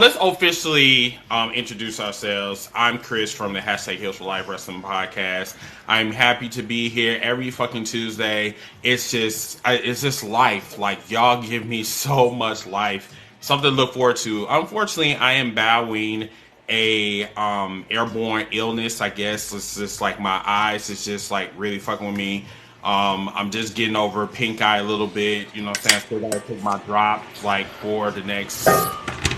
Let's officially introduce ourselves. I'm Chris from the hashtag Heels for Life Wrestling Podcast. I'm happy to be here every fucking Tuesday. It's just life. Like, y'all give me so much life. Something to look forward to. Unfortunately, I am battling a airborne illness. I guess it's just like my eyes is just like really fucking with me. I'm just getting over pink eye a little bit. You know what I'm saying? I still gotta take my drop like for the next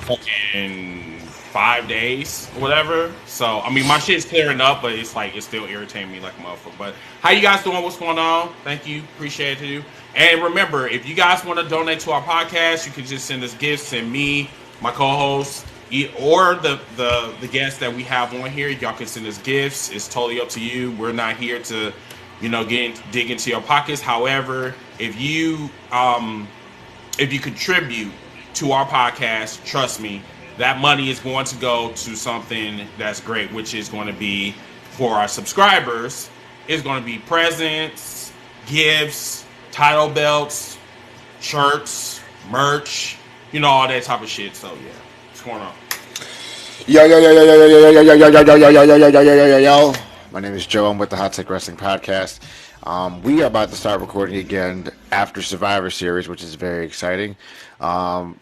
fucking 5 days or whatever. So I mean my shit's clearing up, but it's like it's still irritating me like a motherfucker. But how you guys doing? What's going on? Thank you, appreciate you. And remember, if you guys want to donate to our podcast, you can just send us gifts. Send me, my co-host, or the guests that we have on here. Y'all can send us gifts. It's totally up to you. We're not here to, dig into your pockets. However, if you contribute to our podcast, trust me, that money is going to go to something that's great, which is going to be for our subscribers. It's going to be presents, gifts, title belts, shirts, merch, all that type of shit. So yeah, what's going on? Yo. My name is Joe. I'm with the Hot Take Wrestling Podcast. We are about to start recording again after Survivor Series, which is very exciting.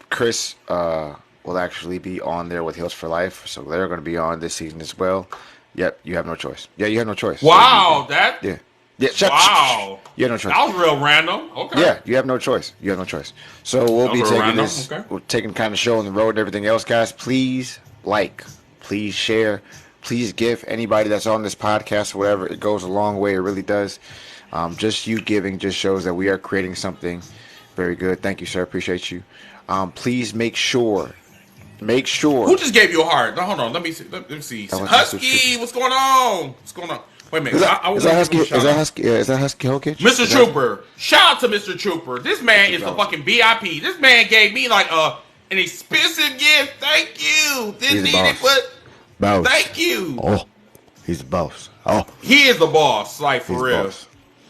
Chris will actually be on there with Heels for Life, so they're going to be on this season as well. Yep, you have no choice. Yeah, you have no choice. Wow, so wow. You have no choice. That was real random. Okay. Yeah, you have no choice. So we'll be taking this, we're taking kind of show on the road and everything else, guys. Please please share, please give anybody that's on this podcast or whatever. It goes a long way. It really does. Just you giving just shows that we are creating something very good. Thank you, sir. Appreciate you. Please make sure. Who just gave you a heart? No, hold on. Let me see. Husky, what's going on? Wait a minute. Is that Husky? Is that Husky Hulk? Mr. Trooper. Shout out to Mr. Trooper. This man is a fucking VIP. This man gave me like an expensive gift. Thank you. Didn't need it, but boss. Thank you. Oh, he's the boss. Oh, he is the boss. Like for he's real.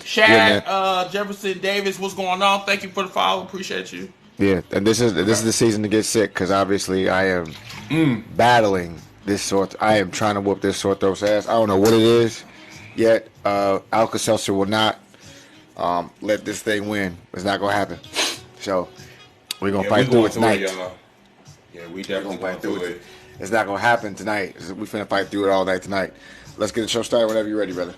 Chad Jefferson Davis, what's going on? Thank you for the follow. Appreciate you. Yeah, and this is the season to get sick because obviously I am battling this sort. I am trying to whoop this sore throat's ass. I don't know what it is yet. Alka-Seltzer will not let this thing win. It's not gonna happen. So we're gonna fight through it tonight. Yeah, we definitely gonna fight through it. It's not gonna happen tonight. We finna fight through it all night tonight. Let's get the show started whenever you're ready, brother.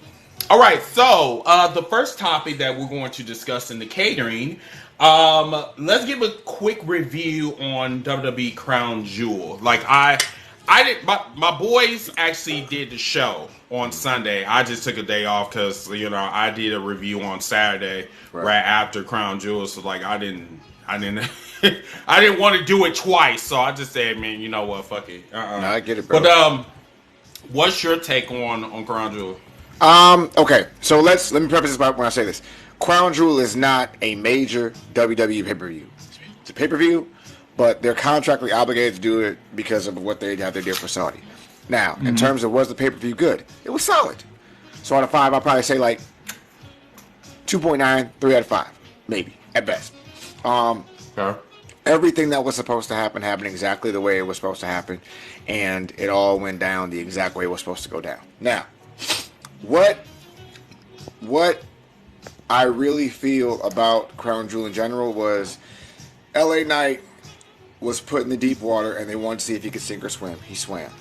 All right, so the first topic that we're going to discuss in the catering, let's give a quick review on WWE Crown Jewel. Like I did, my boys actually did the show on Sunday. I just took a day off because I did a review on Saturday right after Crown Jewel. So like I didn't I didn't want to do it twice. So I just said, man, you know what, fuck it. No, I get it, bro. But what's your take on Crown Jewel? Okay, so let me preface this by when I say this. Crown Jewel is not a major WWE pay-per-view. It's a pay-per-view, but they're contractually obligated to do it because of what they have to do for Saudi. Now, in terms of was the pay-per-view good? It was solid. So out of 5, I'll probably say like 2.9, 3 out of 5, maybe, at best. Everything that was supposed to happen happened exactly the way it was supposed to happen, and it all went down the exact way it was supposed to go down. Now, what I really feel about Crown Jewel in general was LA Knight was put in the deep water and they wanted to see if he could sink or swim. He swam.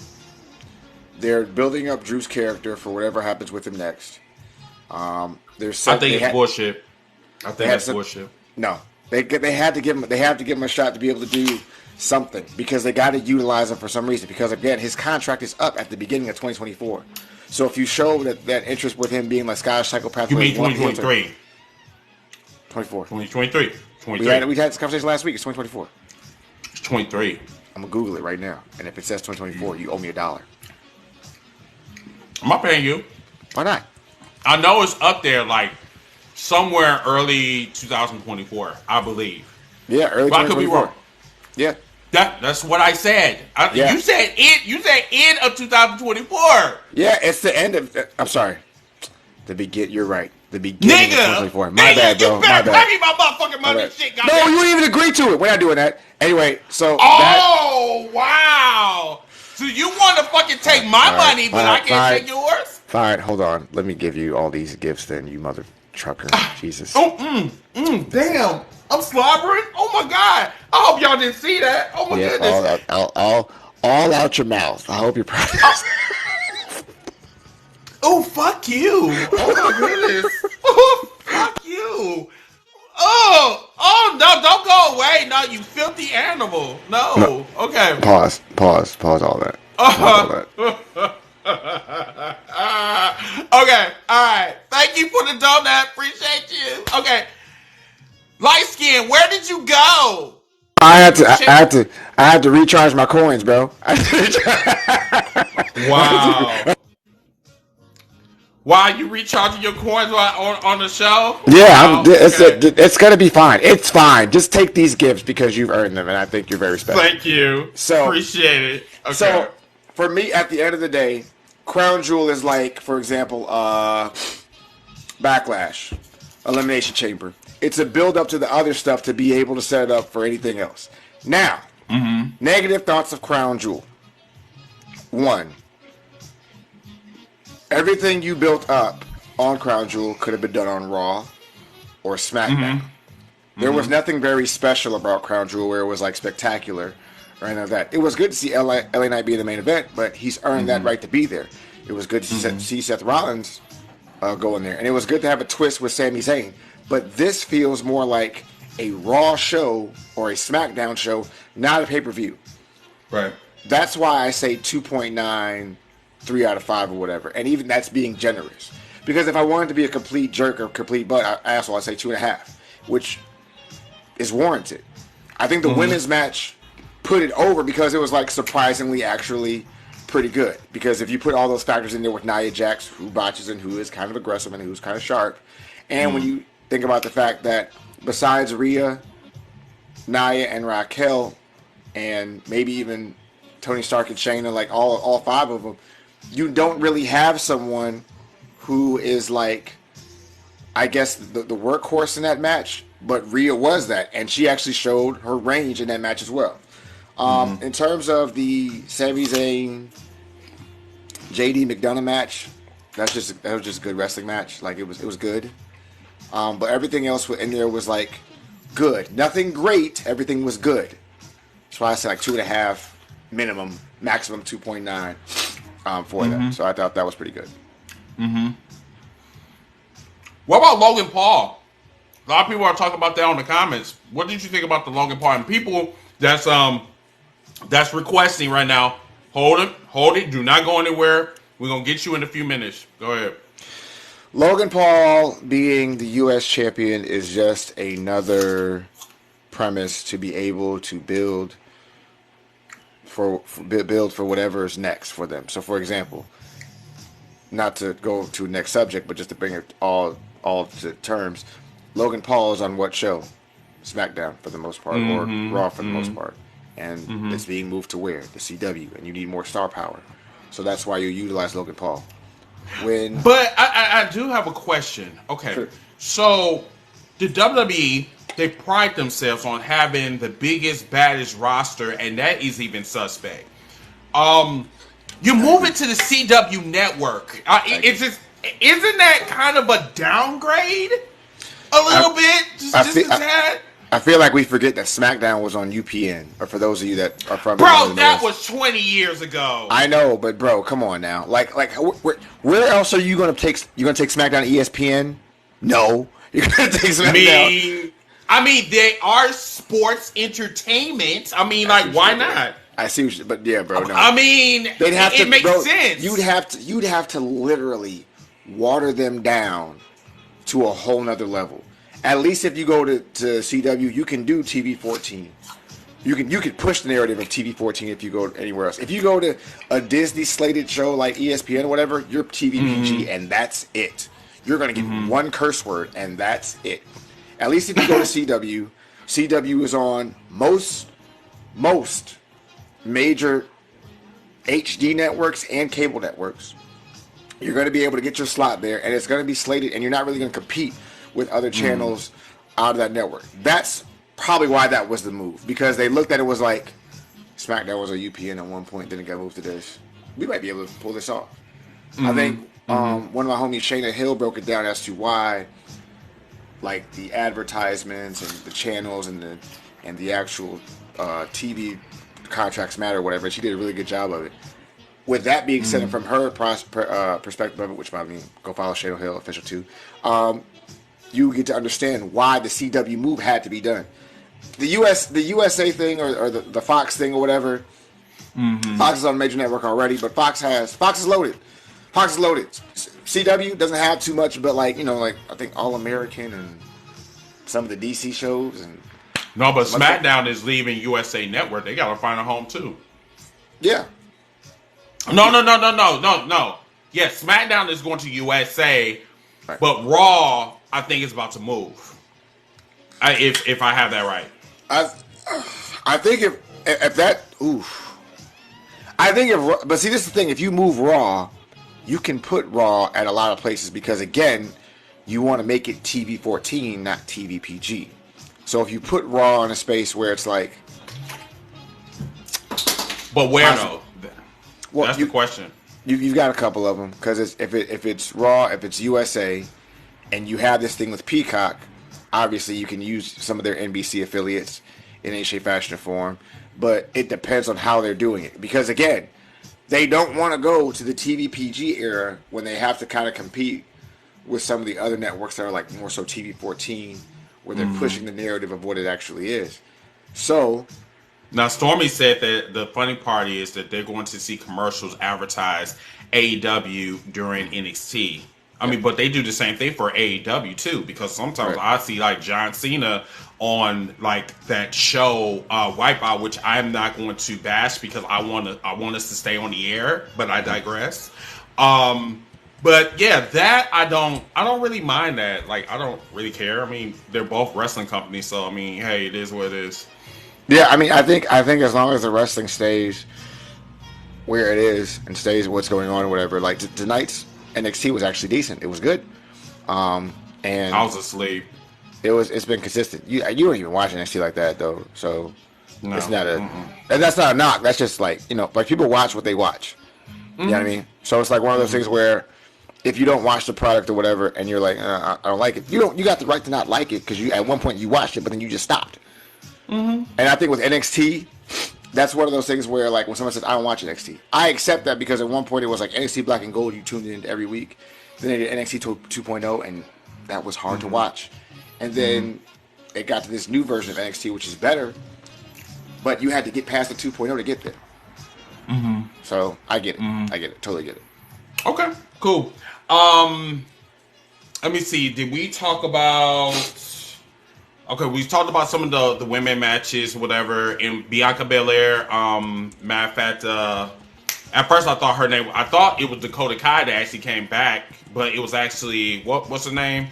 They're building up Drew's character for whatever happens with him next. I think it's bullshit. I think that's bullshit. No. They had to give him a shot to be able to do something because they got to utilize him for some reason because again his contract is up at the beginning of 2024. So if you show that interest with him being like Scottish psychopath, you mean 2023? 24. 2023. We had this conversation last week. It's 2024. It's 23. I'm gonna Google it right now, and if it says 2024, you owe me $1. I'm not paying you. Why not? I know it's up there, like somewhere early 2024, I believe. Yeah, early 2024. I could be wrong. Yeah. That's what I said. You said it. You said end of 2024. Yeah, it's the end of. I'm sorry. You're right. the beginning Nigga, of 2024. My bad, bro. You better My bad. pay me my motherfucking money and shit, goddamn. No, you didn't even agree to it. We're not doing that. Anyway, so wow. So you want to fucking take my money, but I can't take yours? Fine, hold on. Let me give you all these gifts then, you mother trucker. Jesus. Oh, damn. I'm slobbering. Oh my god. I hope y'all didn't see that. Oh my goodness. All out your mouth. I hope you're proud of yourself. Oh, fuck you. Oh my goodness. Oh, fuck you. Oh, no, don't go away. No, you filthy animal. No. Okay. Pause all that. Okay, all right. Thank you for the donut. Appreciate you. Okay. Light skin, where did you go? I had to recharge my coins, bro. Wow. Why you recharging your coins on the show? Yeah, Wow. it's gonna be fine. It's fine. Just take these gifts because you've earned them, and I think you're very special. Thank you. So appreciate it. Okay. So for me, at the end of the day, Crown Jewel is like, for example, Backlash, Elimination Chamber. It's a build up to the other stuff to be able to set it up for anything else. Now, negative thoughts of Crown Jewel. 1. Everything you built up on Crown Jewel could have been done on Raw or SmackDown. There was nothing very special about Crown Jewel where it was like spectacular or anything like that. It was good to see LA Knight be in the main event, but he's earned that right to be there. It was good to see Seth Rollins go in there. And it was good to have a twist with Sami Zayn. But this feels more like a Raw show or a SmackDown show, not a pay-per-view. Right. That's why I say 2.9, 3 out of 5 or whatever. And even that's being generous. Because if I wanted to be a complete jerk or complete asshole, I'd say 2.5, which is warranted. I think the women's match put it over because it was like surprisingly actually pretty good. Because if you put all those factors in there with Nia Jax, who botches and who is kind of aggressive and who's kind of sharp, and when you think about the fact that besides Rhea, Nia, and Raquel, and maybe even Tony Stark and Shayna, like all 5 of them, you don't really have someone who is like, I guess, the workhorse in that match, but Rhea was that, and she actually showed her range in that match as well. In terms of the Sami Zayn, JD McDonough match, that was just a good wrestling match. Like it was good, but everything else in there was like good. Nothing great. Everything was good. That's why I said like 2.5 minimum, maximum 2.9 for that. So I thought that was pretty good. What about Logan Paul? A lot of people are talking about that on the comments. What did you think about the Logan Paul? And people that's requesting right now, hold it, do not go anywhere. We're gonna get you in a few minutes. Go ahead. Logan Paul being the U.S. champion is just another premise to be able to build for whatever is next for them. So, for example, not to go to the next subject, but just to bring it all to terms, Logan Paul is on what show? SmackDown for the most part, or Raw for the most part, and it's being moved to where? The CW, and you need more star power. So that's why you utilize Logan Paul. But I do have a question. Okay, sure. So the WWE, they pride themselves on having the biggest, baddest roster, and that is even suspect. You move it to the CW network. Isn't that kind of a downgrade? A little bit, just a tad. I feel like we forget that SmackDown was on UPN, or for those of you that are from... Bro, that was 20 years ago. I know, but bro, come on now. Like, where else are you gonna take? You gonna take SmackDown to ESPN? No, you're gonna take SmackDown. I mean, they are sports entertainment. I mean, like, why not? I see, but yeah, bro. No. I mean, it makes sense. You'd have to literally water them down to a whole nother level. At least if you go to CW, you can do TV 14. You can push the narrative of TV 14 if you go anywhere else. If you go to a Disney slated show like ESPN or whatever, you're TV PG and that's it. You're gonna get one curse word and that's it. At least if you go to CW, CW is on most major HD networks and cable networks. You're going to be able to get your slot there, and it's going to be slated, and you're not really going to compete with other channels out of that network. That's probably why that was the move, because they looked at it was like SmackDown was a UPN at one point, then it got moved to this. We might be able to pull this off. I think one of my homies, Shayna Hill, broke it down as to why, like, the advertisements and the channels and the actual TV contracts matter, or whatever. She did a really good job of it. With that being said, and from her perspective of it, which I mean, go follow Shayna Hill official too, you get to understand why the CW move had to be done. The USA thing or the Fox thing or whatever. Fox is on a major network already, but Fox is loaded. Fox is loaded. CW doesn't have too much, but like I think All American and some of the DC shows and. No, but SmackDown is leaving USA Network. They gotta find a home too. Yeah. No. Yeah, SmackDown is going to USA, right. But Raw, I think, is about to move. If I have that right. I think if that, oof. I think but see, this is the thing. If you move Raw, you can put Raw at a lot of places because, again, you want to make it TV 14, not TV PG. So if you put Raw in a space where it's like, but where though? Well, that's the question. You've got a couple of them because if it's Raw, if it's USA, and you have this thing with Peacock, obviously you can use some of their NBC affiliates in any shape, fashion, or form. But it depends on how they're doing it because, again, they don't want to go to the TV PG era when they have to kind of compete with some of the other networks that are like more so TV 14, where they're pushing the narrative of what it actually is. So. Now, Stormy said that the funny part is that they're going to see commercials advertise AEW during NXT. I mean, but they do the same thing for AEW too, because sometimes I see like John Cena on like that show Wipeout, which I'm not going to bash because I want us to stay on the air, but I digress. But yeah, that I don't really mind that. Like, I don't really care. I mean, they're both wrestling companies, so I mean, hey, it is what it is. Yeah, I mean, I think as long as the wrestling stays where it is and stays what's going on or whatever, like tonight's NXT was actually decent. It was good. And I was asleep. It's been consistent. You don't even watch NXT like that though, so no. It's not and that's not a knock. That's just like like people watch what they watch. You know what I mean? So it's like one of those things where if you don't watch the product or whatever, and you're like, I don't like it, you got the right to not like it because you at one point you watched it, but then you just stopped. And I think with NXT, that's one of those things where, like, when someone says, I don't watch NXT, I accept that because at one point it was like NXT Black and Gold, you tuned in every week. Then they did NXT 2.0, and that was hard to watch. And then it got to this new version of NXT, which is better, but you had to get past the 2.0 to get there. So I get it. I get it. Totally get it. Okay, cool. Let me see. Did we talk about... Okay, we talked about some of the women matches, whatever, and Bianca Belair. Matter of fact, at first I thought it was Dakota Kai that actually came back, but it was actually what's her name?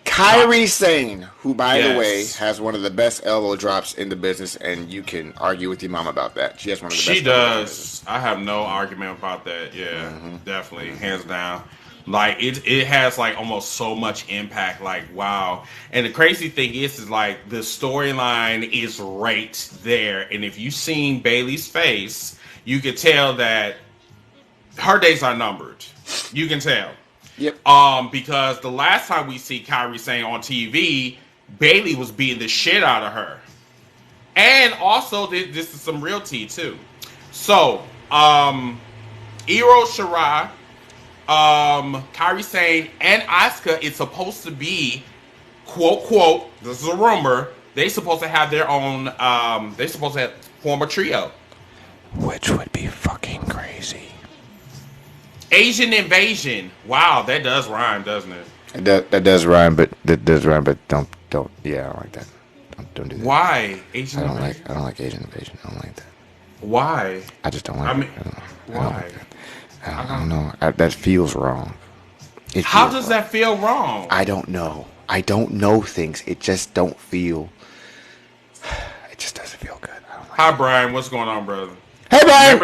Kairi Sane, who, by the way, has one of the best elbow drops in the business, and you can argue with your mom about that. She has one of the best. She does. I have no argument about that. Yeah, definitely, hands down. Like, it has, like, almost so much impact. Like, wow. And the crazy thing is like, the storyline is right there. And if you've seen Bayley's face, you can tell that her days are numbered. You can tell. Yep. Because the last time we see Kairi Sane on TV, Bayley was beating the shit out of her. And also, this is some real tea, too. So, Io Shirai, Kairi Sane and Asuka is supposed to be, quote, this is a rumor, they supposed to have their own, they supposed to form a trio. Which would be fucking crazy. Asian invasion. Wow, that does rhyme, doesn't it? That does rhyme, but don't, yeah, I don't like that. Don't do that. Why? Asian invasion? I don't like Asian invasion. I don't like that. Why? I just don't like it. Why? I don't know. That feels wrong. How does that feel wrong? I don't know. I don't know things. It just don't feel. It just doesn't feel good. I don't like Hi, Brian. What's going on, brother? Hey, Brian.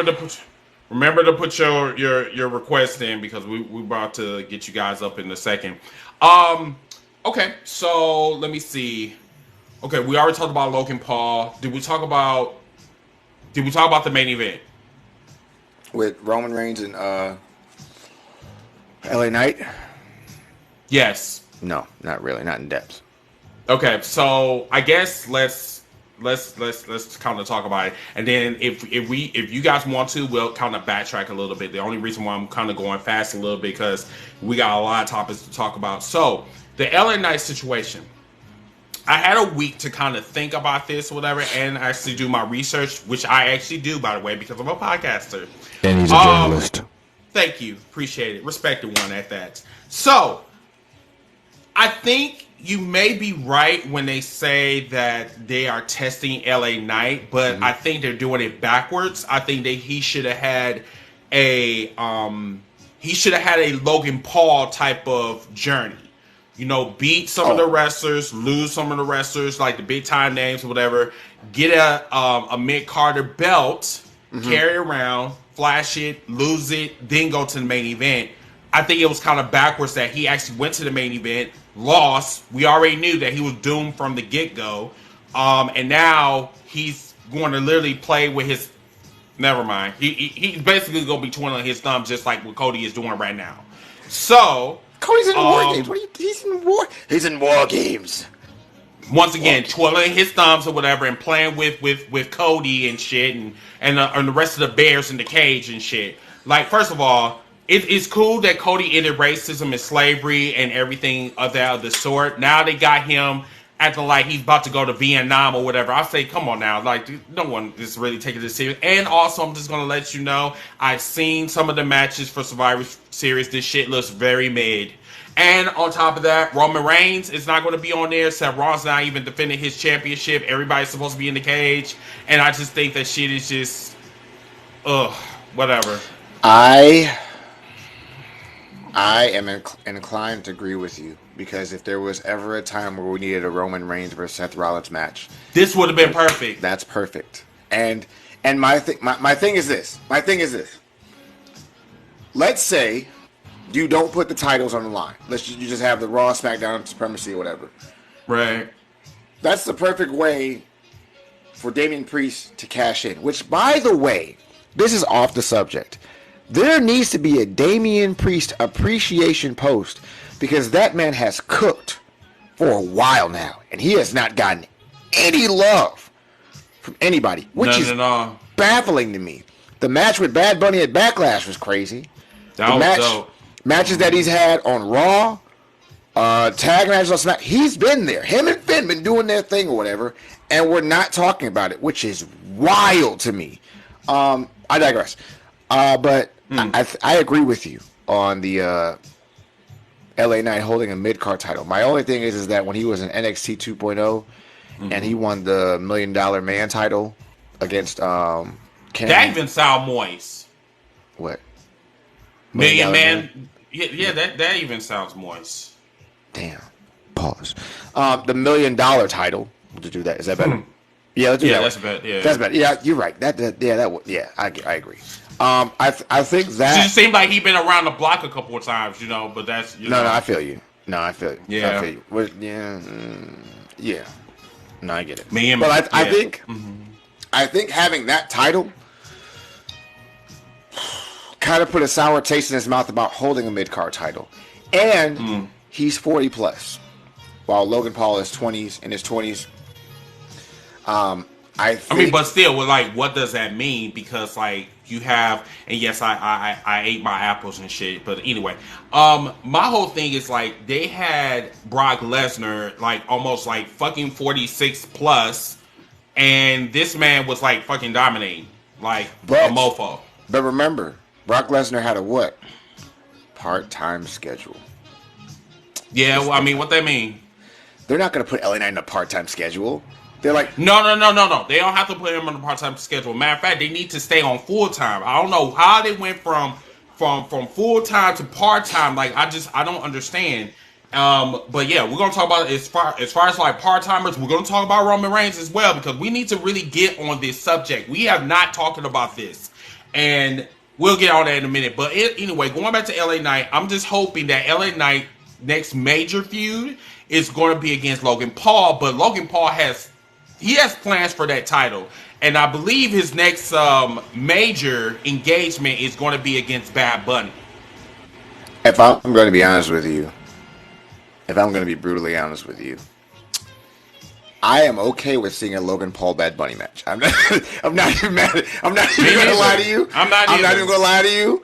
Remember to put your request in because we about to get you guys up in a second. Okay, so let me see. Okay, we already talked about Logan Paul. Did we talk about the main event with Roman Reigns and LA Knight? Yes. No, not really, not in depth. Okay, so I guess let's kind of talk about it, and then if you guys want to, we'll kind of backtrack a little bit. The only reason why I'm kind of going fast a little bit because we got a lot of topics to talk about. So the LA Knight situation. I had a week to kind of think about this or whatever and actually do my research, which I actually do, by the way, because I'm a podcaster. And he's a journalist. Thank you. Appreciate it. Respected one at that. So, I think you may be right when they say that they are testing LA Knight, but I think they're doing it backwards. I think that he should have had a Logan Paul type of journey. You know, beat some of the wrestlers, lose some of the wrestlers, like the big time names or whatever. Get a mid-Carter belt, carry it around, flash it, lose it, then go to the main event. I think it was kind of backwards that he actually went to the main event, lost. We already knew that he was doomed from the get-go. And now he's going to literally play with his... Never mind. He's basically going to be twiddling his thumbs just like what Cody is doing right now. So... Cody's in war games. He's in war games. Once again, twirling his thumbs or whatever, and playing with Cody and shit, and the rest of the bears in the cage and shit. Like, first of all, it's cool that Cody ended racism and slavery and everything of the sort. Now they got him acting like he's about to go to Vietnam or whatever. I say, come on now, like no one is really taking this serious. And also, I'm just gonna let you know, I've seen some of the matches for Survivor Series. This shit looks very mid. And on top of that, Roman Reigns is not going to be on there. Seth Rollins not even defending his championship. Everybody's supposed to be in the cage, and I just think that shit is just, whatever. I am inclined to agree with you because if there was ever a time where we needed a Roman Reigns versus Seth Rollins match, this would have been perfect. That's perfect. And my thing is this. Let's say you don't put the titles on the line. You just have the Raw, SmackDown, Supremacy, or whatever. Right. That's the perfect way for Damian Priest to cash in. Which, by the way, this is off the subject. There needs to be a Damian Priest appreciation post because that man has cooked for a while now, and he has not gotten any love from anybody, which is baffling to me. The match with Bad Bunny at Backlash was crazy. That was dope. Matches that he's had on Raw, tag matches on SmackDown, he's been there. Him and Finn been doing their thing or whatever, and we're not talking about it, which is wild to me. I digress. But I agree with you on the LA Knight holding a mid-card title. My only thing is that when he was in NXT 2.0 and he won the $1 Million Man title against Ken. That even sound moist. What? Million Man? Yeah, that even sounds moist. Damn. Pause. The $1 Million title. We'll just do that. Is that better? Yeah, let's do that. That's better. Yeah, that's better. Yeah, you're right. I agree. I think that it seemed like he'd been around the block a couple of times, but that's No, I feel you. I feel you. Yeah. I feel you. Well, yeah. No, I get it. But I think having that title kind of put a sour taste in his mouth about holding a mid-card title. And he's 40 plus, while Logan Paul is in his 20s. But still, what does that mean? Because you have, and yes, I ate my apples and shit. But anyway, my whole thing is they had Brock Lesnar almost fucking 46 plus, and this man was fucking dominating a mofo. But remember, Brock Lesnar had a what? Part-time schedule. Yeah, well, what that mean? They're not going to put LA Knight in a part-time schedule. They're like, no. They don't have to put him on a part-time schedule. Matter of fact, they need to stay on full-time. I don't know how they went from full-time to part-time. I don't understand. But yeah, we're gonna talk about as far as part-timers. We're gonna talk about Roman Reigns as well because we need to really get on this subject. We have not talked about this, and we'll get all that in a minute. But anyway, going back to LA Knight, I'm just hoping that LA Knight next major feud is going to be against Logan Paul. But Logan Paul has plans for that title, and I believe his next major engagement is going to be against Bad Bunny. If I'm going to be honest with you, if I'm going to be brutally honest with you, I am okay with seeing a Logan Paul Bad Bunny match. I'm not even mad. I'm not even going to lie to you. I'm not even going to lie to you.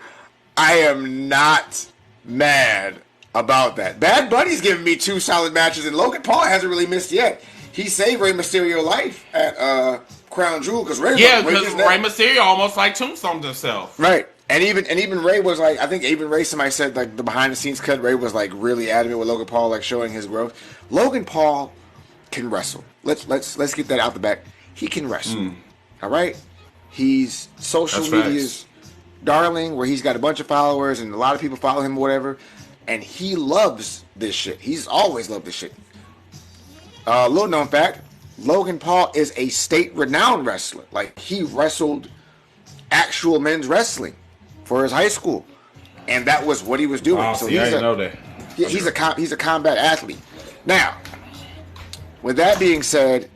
I am not mad about that. Bad Bunny's giving me 2 solid matches, and Logan Paul hasn't really missed yet. He saved Rey Mysterio life at Crown Jewel because Rey Mysterio almost like tombstoned himself. Right. And even Rey was like, I think even Rey, somebody said like the behind the scenes cut, Rey was like really adamant with Logan Paul, like showing his growth. Logan Paul can wrestle. Let's get that out the back. He can wrestle. All right. He's social media's darling, where he's got a bunch of followers and a lot of people follow him or whatever, and he loves this shit. He's always loved this shit. Little known fact: Logan Paul is a state-renowned wrestler. Like, he wrestled actual men's wrestling for his high school, and that was what he was doing. Oh, so I didn't know that. He's a combat athlete. Now, with that being said,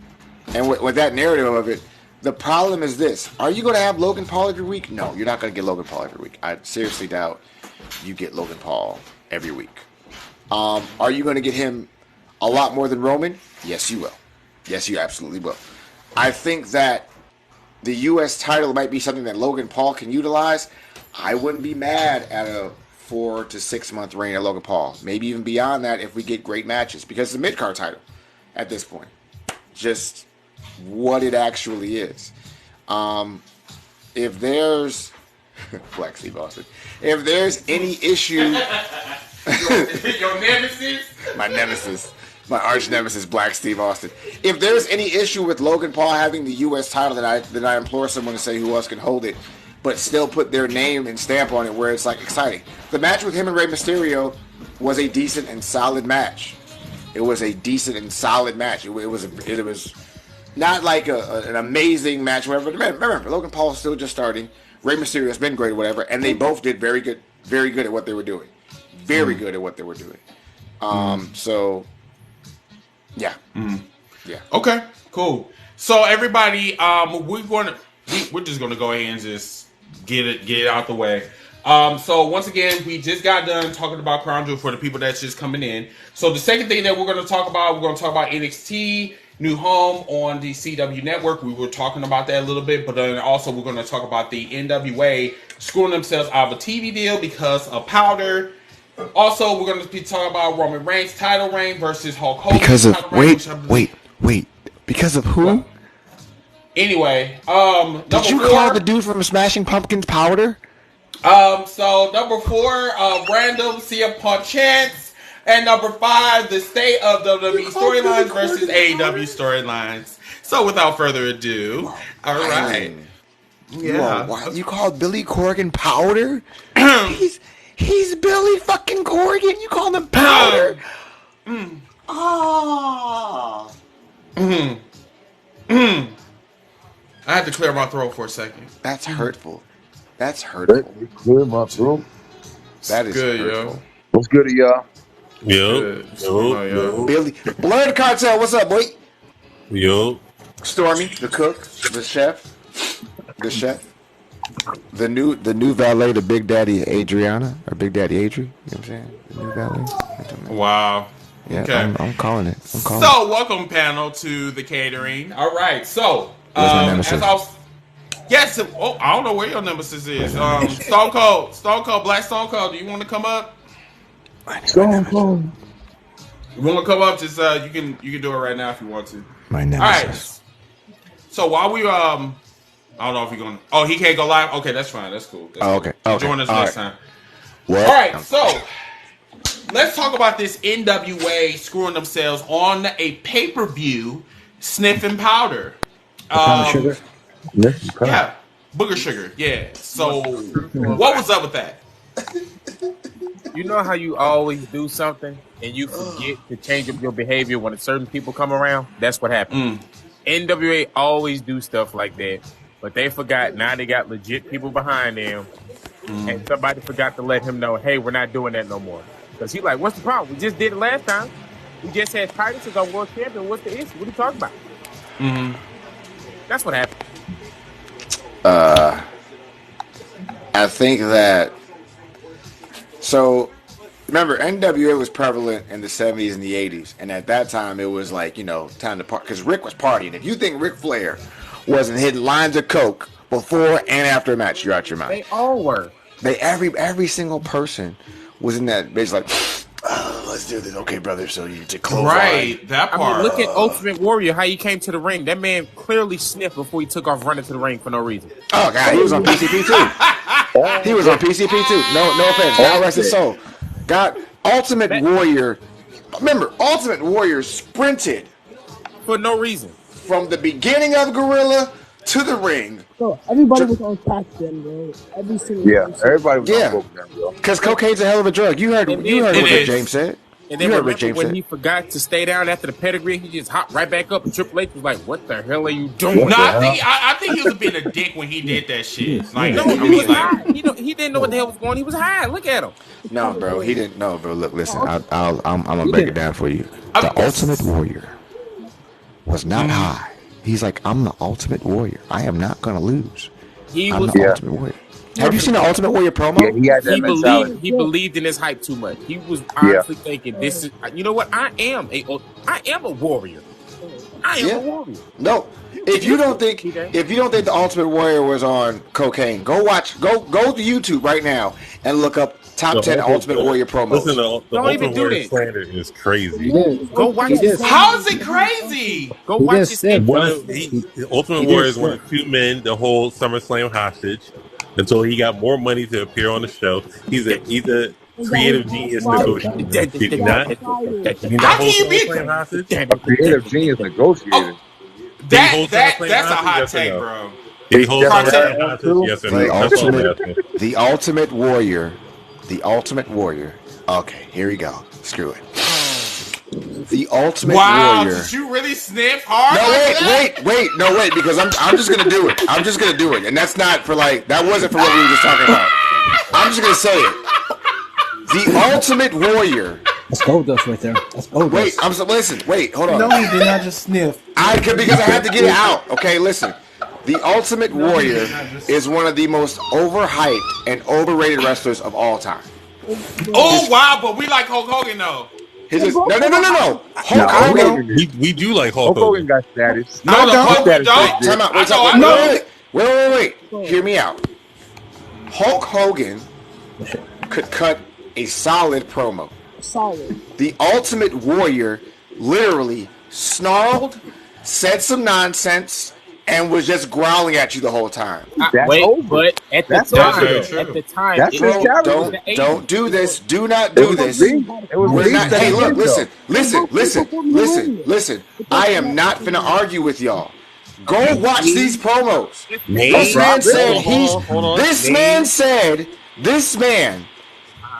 and with that narrative of it, the problem is this: are you going to have Logan Paul every week? No, you're not going to get Logan Paul every week. I seriously doubt you get Logan Paul every week. Are you going to get him a lot more than Roman? Yes, you will. Yes, you absolutely will. I think that the U.S. title might be something that Logan Paul can utilize. I wouldn't be mad at a 4 to 6 month reign of Logan Paul. Maybe even beyond that if we get great matches, because it's a mid-card title at this point. Just what it actually is. If there's Black Steve Austin, if there's any issue, your nemesis, my arch nemesis, Black Steve Austin. If there's any issue with Logan Paul having the U.S. title, then I implore someone to say who else can hold it, but still put their name and stamp on it, where it's like exciting. The match with him and Rey Mysterio was a decent and solid match. It was a decent and solid match. It was not like an amazing match, whatever. Remember, Logan Paul is still just starting. Rey Mysterio has been great, whatever, and they both did very good at what they were doing. Very good at what they were doing. So, yeah. Yeah. Okay, cool. So everybody, we're just gonna go ahead and just get it out the way. So once again, we just got done talking about Crown Jewel for the people that's just coming in. So the second thing that we're going to talk about NXT new home on the CW network. We were talking about that a little bit, but then also we're going to talk about the NWA screwing themselves out of a TV deal because of powder. Also, we're going to be talking about Roman Reigns' title reign versus Hulk Hogan. Because of wait. Because of who? What? Anyway, did you call the dude from Smashing Pumpkins powder? So number 4, random CM Punk chants. And number 5, the state of WWE storylines versus AEW storylines. So without further ado, all right. You called Billy Corgan powder? he's Billy fucking Corgan. You call him powder? I had to clear my throat for a second. That's hurtful. Let me clear my throat. That is good, hurtful. Yo. What's good, y'all? Yo. Billy, Blurred Cartel. What's up, boy? Yo. Stormy, the cook, the chef, the new valet to Big Daddy Adriana or Big Daddy Adri. You know what I'm saying? The new valet. Wow. Yeah, okay. I'm calling it. So, welcome, panel, to the catering. All right. So, I don't know where your nemesis is. Stone Cold, Black Stone Cold. Do you want to come up? Stone Cold. You want to come up? Just you can do it right now if you want to. My nemesis. All right. So while we I don't know if you're going. Oh, he can't go live. Okay, that's fine. That's cool. Okay. Join us next time. What? All right. So let's talk about this NWA screwing themselves on a pay-per-view, sniffing powder. Sugar? Yeah, booger sugar. Yeah. So what was up with that? You know how you always do something and you forget to change up your behavior when certain people come around? That's what happened. NWA always do stuff like that, but they forgot. Now they got legit people behind them, and somebody forgot to let him know, hey, we're not doing that no more. Because he's like, what's the problem? We just did it last time. We just had Titus as our world champion. What's the issue? What are you talking about? That's what happened. I think that. So, remember, NWA was prevalent in the 70s and the 80s, and at that time it was like, time to party. Because Rick was partying. If you think Ric Flair wasn't hitting lines of coke before and after a match, you're out your mind. They all were. Every single person was in that bitch like, let's do this. Okay, brother, so you to close Right, that part. I mean, look at Ultimate Warrior, how he came to the ring. That man clearly sniffed before he took off running to the ring for no reason. Oh, God, he was on PCP, too. He was on PCP, too. No offense. God rest his soul. God, Ultimate Warrior. Remember, Ultimate Warrior sprinted for no reason. From the beginning of Gorilla to the ring. So everybody was on crack then, bro. Every single person. Everybody was on coke then, bro. Because cocaine's a hell of a drug. You heard what Rick James said. And then remember when he forgot to stay down after the pedigree, he just hopped right back up, and Triple H was like, "What the hell are you doing?" No, I think he was being a dick when he did that shit. Like, no, he was high. He didn't know what the hell was going on. He was high. Look at him. No, bro, he didn't know, bro. Look, listen, I'm gonna break it down for you. The Ultimate Warrior was not high. He's like, I'm the Ultimate Warrior. I am not gonna lose. I'm the Ultimate Warrior. Have you seen the Ultimate Warrior promo? Yeah, he had that he believed in his hype too much. He was honestly thinking, "This is, you know what? I am a warrior. I am a warrior." No, if you don't think the Ultimate Warrior was on cocaine, go to YouTube right now and look up top 10 Ultimate Warrior promos. Listen, the don't even do this. Slander is crazy. Go watch this. How is it crazy? Go watch this. The Ultimate Warrior is one of 2 men to hold SummerSlam hostage until he got more money to appear on the show. He's a creative genius negotiator. Did he not hold SummerSlam hostage? A creative genius negotiator. That's a hot take, bro. Did he hold SummerSlam hostage? Yes or no? The Ultimate Warrior. The Ultimate Warrior. Okay, here we go. Screw it. The Ultimate Warrior. Did you really sniff hard? No, wait, because I'm just gonna do it. I'm just gonna do it, and that's not for that wasn't for what we were just talking about. I'm just gonna say it. The Ultimate Warrior. That's gold dust right there. That's gold dust. Listen. Wait, hold on. No, he did not just sniff. Because I had to get it out. Okay, listen. The Ultimate Warrior is one of the most overhyped and overrated wrestlers of all time. Oh wow, but we like Hulk Hogan though. No. Hulk Hogan. We do like Hulk Hogan got status. No, Hulk don't. Wait. Hear me out. Hulk Hogan could cut a solid promo. Solid. The Ultimate Warrior literally snarled, said some nonsense, and was just growling at you the whole time. But at the time, don't do this. Do not do this. Hey, look, listen. I am not finna argue with y'all. Go watch these promos. This man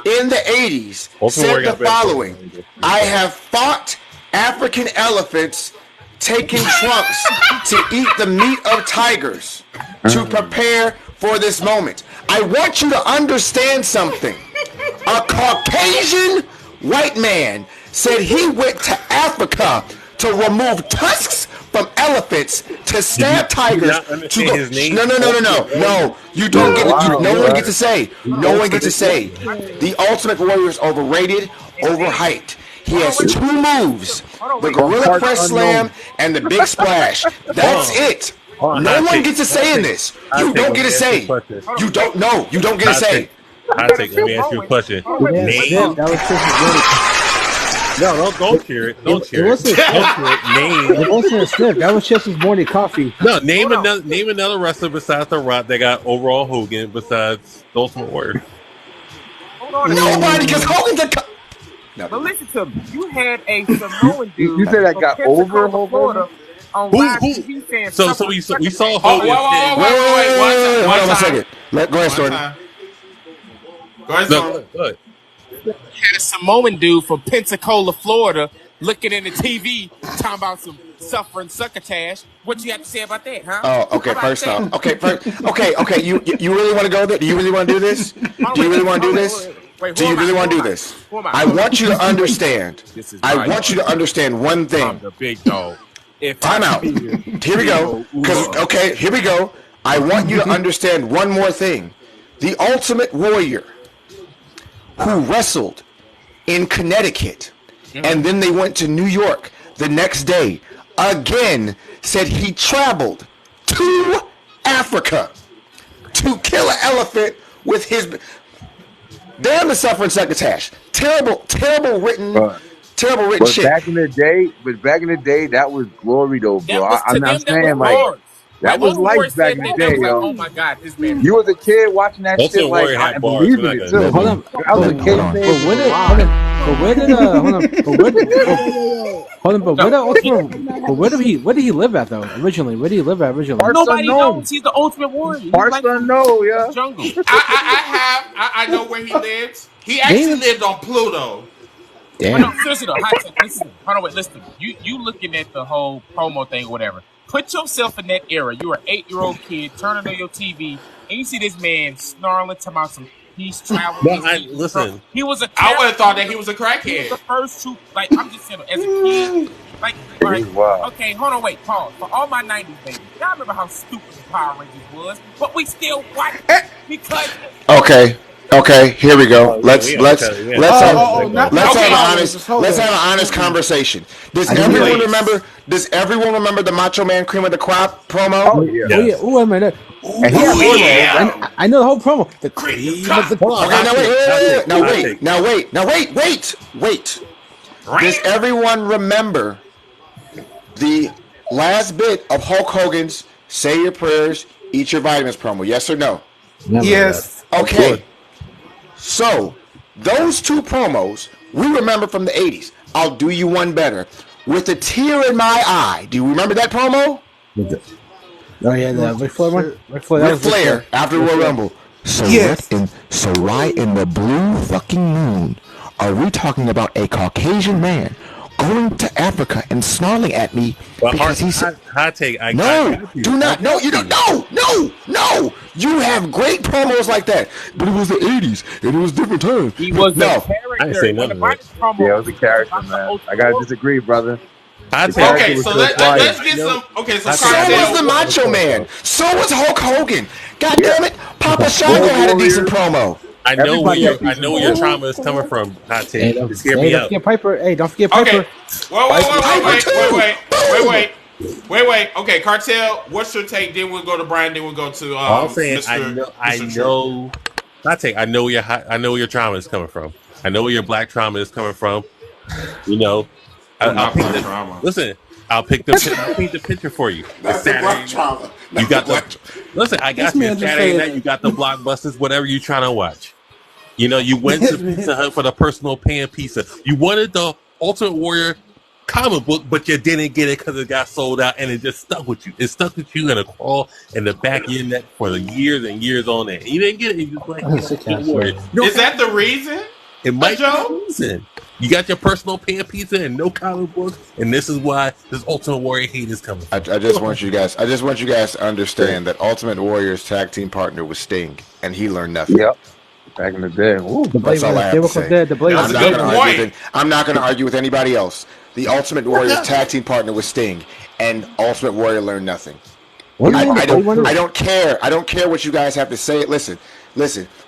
in the 80s said the following: I have fought African elephants, taking trunks to eat the meat of tigers to prepare for this moment. I want you to understand something. A Caucasian white man said he went to Africa to remove tusks from elephants to stab tigers to go. No. You don't get it. No one gets to say. No one gets to say. The Ultimate Warrior is overrated, overhyped. He has 2 moves: the Gorilla Press Slam and the Big Splash. That's it. No one gets to say in this. You don't get to say. You don't know. You don't get to say. Let me ask you a question. Don't cheer it. Don't cheer it. It wasn't a sniff. That was just his morning coffee. No, name another wrestler besides The Rock that got overall Hogan besides the Ultimate Warrior. Nobody, because Hogan's a. No. But listen to me. You had a Samoan dude. You said that got over Hogan? So we saw Hogan. Wait, 1 second. Go ahead, Stormy. Go ahead. Had a Samoan dude from Pensacola, Florida, looking in the TV, talking about some suffering succotash. What you have to say about that, huh? Oh, okay. First off, okay. You really want to go there? Do you really want to do this? Do you really want to do this? Do you really want to do this? I want you to understand. I want you to understand one thing. I'm the big dog. Time out. Here we go. Here we go. I want you to understand one more thing. The Ultimate Warrior, who wrestled in Connecticut, and then they went to New York the next day, again said he traveled to Africa to kill an elephant with his... Damn the suffering succotash. Terrible written shit. Back in the day, that was glory though, bro. I'm not saying like that was life back in the day, yo. Oh my God, this man. You was a kid watching that shit, like I believe in it too. Hold on, I was a kid. Where did he live at though? Originally, where did he live at originally? Nobody knows. He's the Ultimate Warrior. Parts unknown, yeah. Jungle. I know where he lives. He actually lived on Pluto. Damn. No, seriously though, listen. Hold on, wait, listen. You looking at the whole promo thing or whatever. Put yourself in that era. You're an 8-year-old kid turning on your TV and you see this man snarling to about some he's traveling. Listen. He was a I would have thought that he was a crackhead. He was the first two, like I'm just saying, as a kid, like okay, hold on, wait, pause. For all my 90s babies, y'all remember how stupid the Power Rangers was, but we still watch it because Okay, here we go. Let's have an honest conversation. Does everyone remember the Macho Man Cream of the Crop promo? Oh yeah. Ooh, I remember that. I know the whole promo. The cream of the crop. Okay, now wait. Does everyone remember the last bit of Hulk Hogan's "Say Your Prayers, Eat Your Vitamins" promo? Yes or no? Yes. Okay. So, those two promos we remember from the 80s. I'll do you one better. With a tear in my eye. Do you remember that promo? Oh yeah, the Ric Flair one. Ric Flair after the Royal Rumble. So why in the blue fucking moon are we talking about a Caucasian man going to Africa and snarling at me because he said, hot take. No, you don't. No. You have great promos like that, but it was the 80s and it was different times. He was the character. I didn't say nothing. Yeah, it was a character, man. I gotta disagree, brother. Okay, so let's get some. Okay, so was the Macho Man. So was Hulk Hogan. God damn it, Papa Shango had a decent promo. I know where your trauma is coming from. Hot take. Just hear me out. Don't forget Piper. Okay. Wait. Okay, Cartel. What's your take? Then we'll go to Brian. Then we'll go to. I'm saying I know. Hot take. I know where your trauma is coming from. I know where your black trauma is coming from. You know. I'll paint the picture for you. That's the black trauma. You got the listen. I got you Saturday night. You got the blockbusters. Whatever you trying to watch. You know, you went to Pizza Hut for the personal pan pizza. You wanted the Ultimate Warrior comic book, but you didn't get it because it got sold out, and it just stuck with you. It stuck with you in a crawl in the back of your neck for the years and years on end. You didn't get it. You just like Warrior. Is that the reason? It might be the reason. You got your personal pan pizza and no comic book, and this is why this Ultimate Warrior hate is coming. I just want you guys to understand that Ultimate Warrior's tag team partner was Sting, and he learned nothing. Yep. Back in the day. That's all I have to say. I'm not going to argue with anybody else. The Ultimate Warrior's tag team partner was Sting, and Ultimate Warrior learned nothing. I don't care. I don't care what you guys have to say. Listen.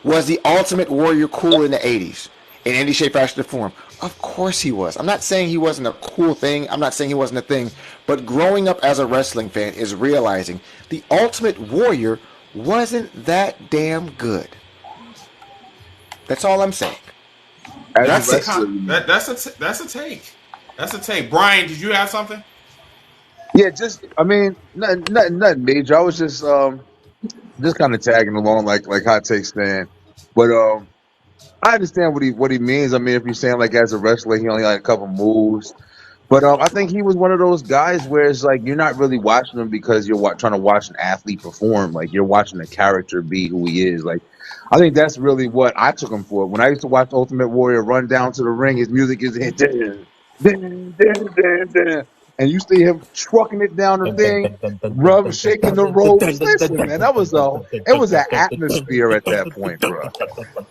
Was the Ultimate Warrior cool in the 80s? In any shape, fashion, or form? Of course he was. I'm not saying he wasn't a cool thing. I'm not saying he wasn't a thing. But growing up as a wrestling fan is realizing the Ultimate Warrior wasn't that damn good. That's all I'm saying. That's a take. That's a take. Brian, did you have something? Yeah, nothing major. I was just kind of tagging along like hot take stand. But I understand what he means. I mean, if you're saying like as a wrestler, he only had a couple moves. But I think he was one of those guys where it's like you're not really watching him because you're trying to watch an athlete perform. Like you're watching a character be who he is. Like I think that's really what I took him for. When I used to watch Ultimate Warrior run down to the ring, his music is hit. And you see him trucking it down the thing, shaking the ropes. Listen, man, it was an atmosphere at that point, bro.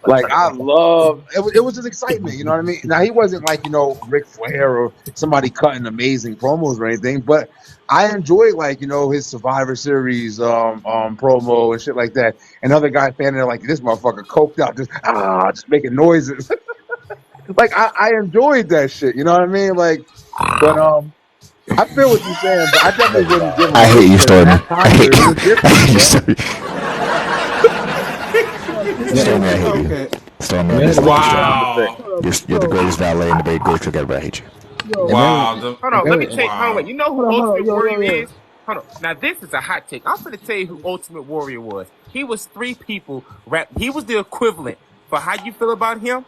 Like I love it was just excitement, you know what I mean? Now he wasn't like, Ric Flair or somebody cutting amazing promos or anything, but I enjoyed like, his Survivor Series promo and shit like that. And other guys standing there like this motherfucker coked out, just making noises. Like I enjoyed that shit, you know what I mean? Like, but I feel what you're saying, but I definitely wouldn't give him I hate you, because Stormy. that I time hate period you. was I different, hate you, bro. Stormy. Stormy, I hate Okay. you. Stormy, I Yeah, dislike Wow. you. You're the greatest valet in the Bay Gold Trick ever. I hate you. Wow. Hold on, let me tell you. Hold on, Wow. wait. You know who Hold on, Ultimate yo, Warrior yo. is? Hold on. Now this is a hot take. I'm gonna tell you who Ultimate Warrior was. He was three people. He was the equivalent for how you feel about him.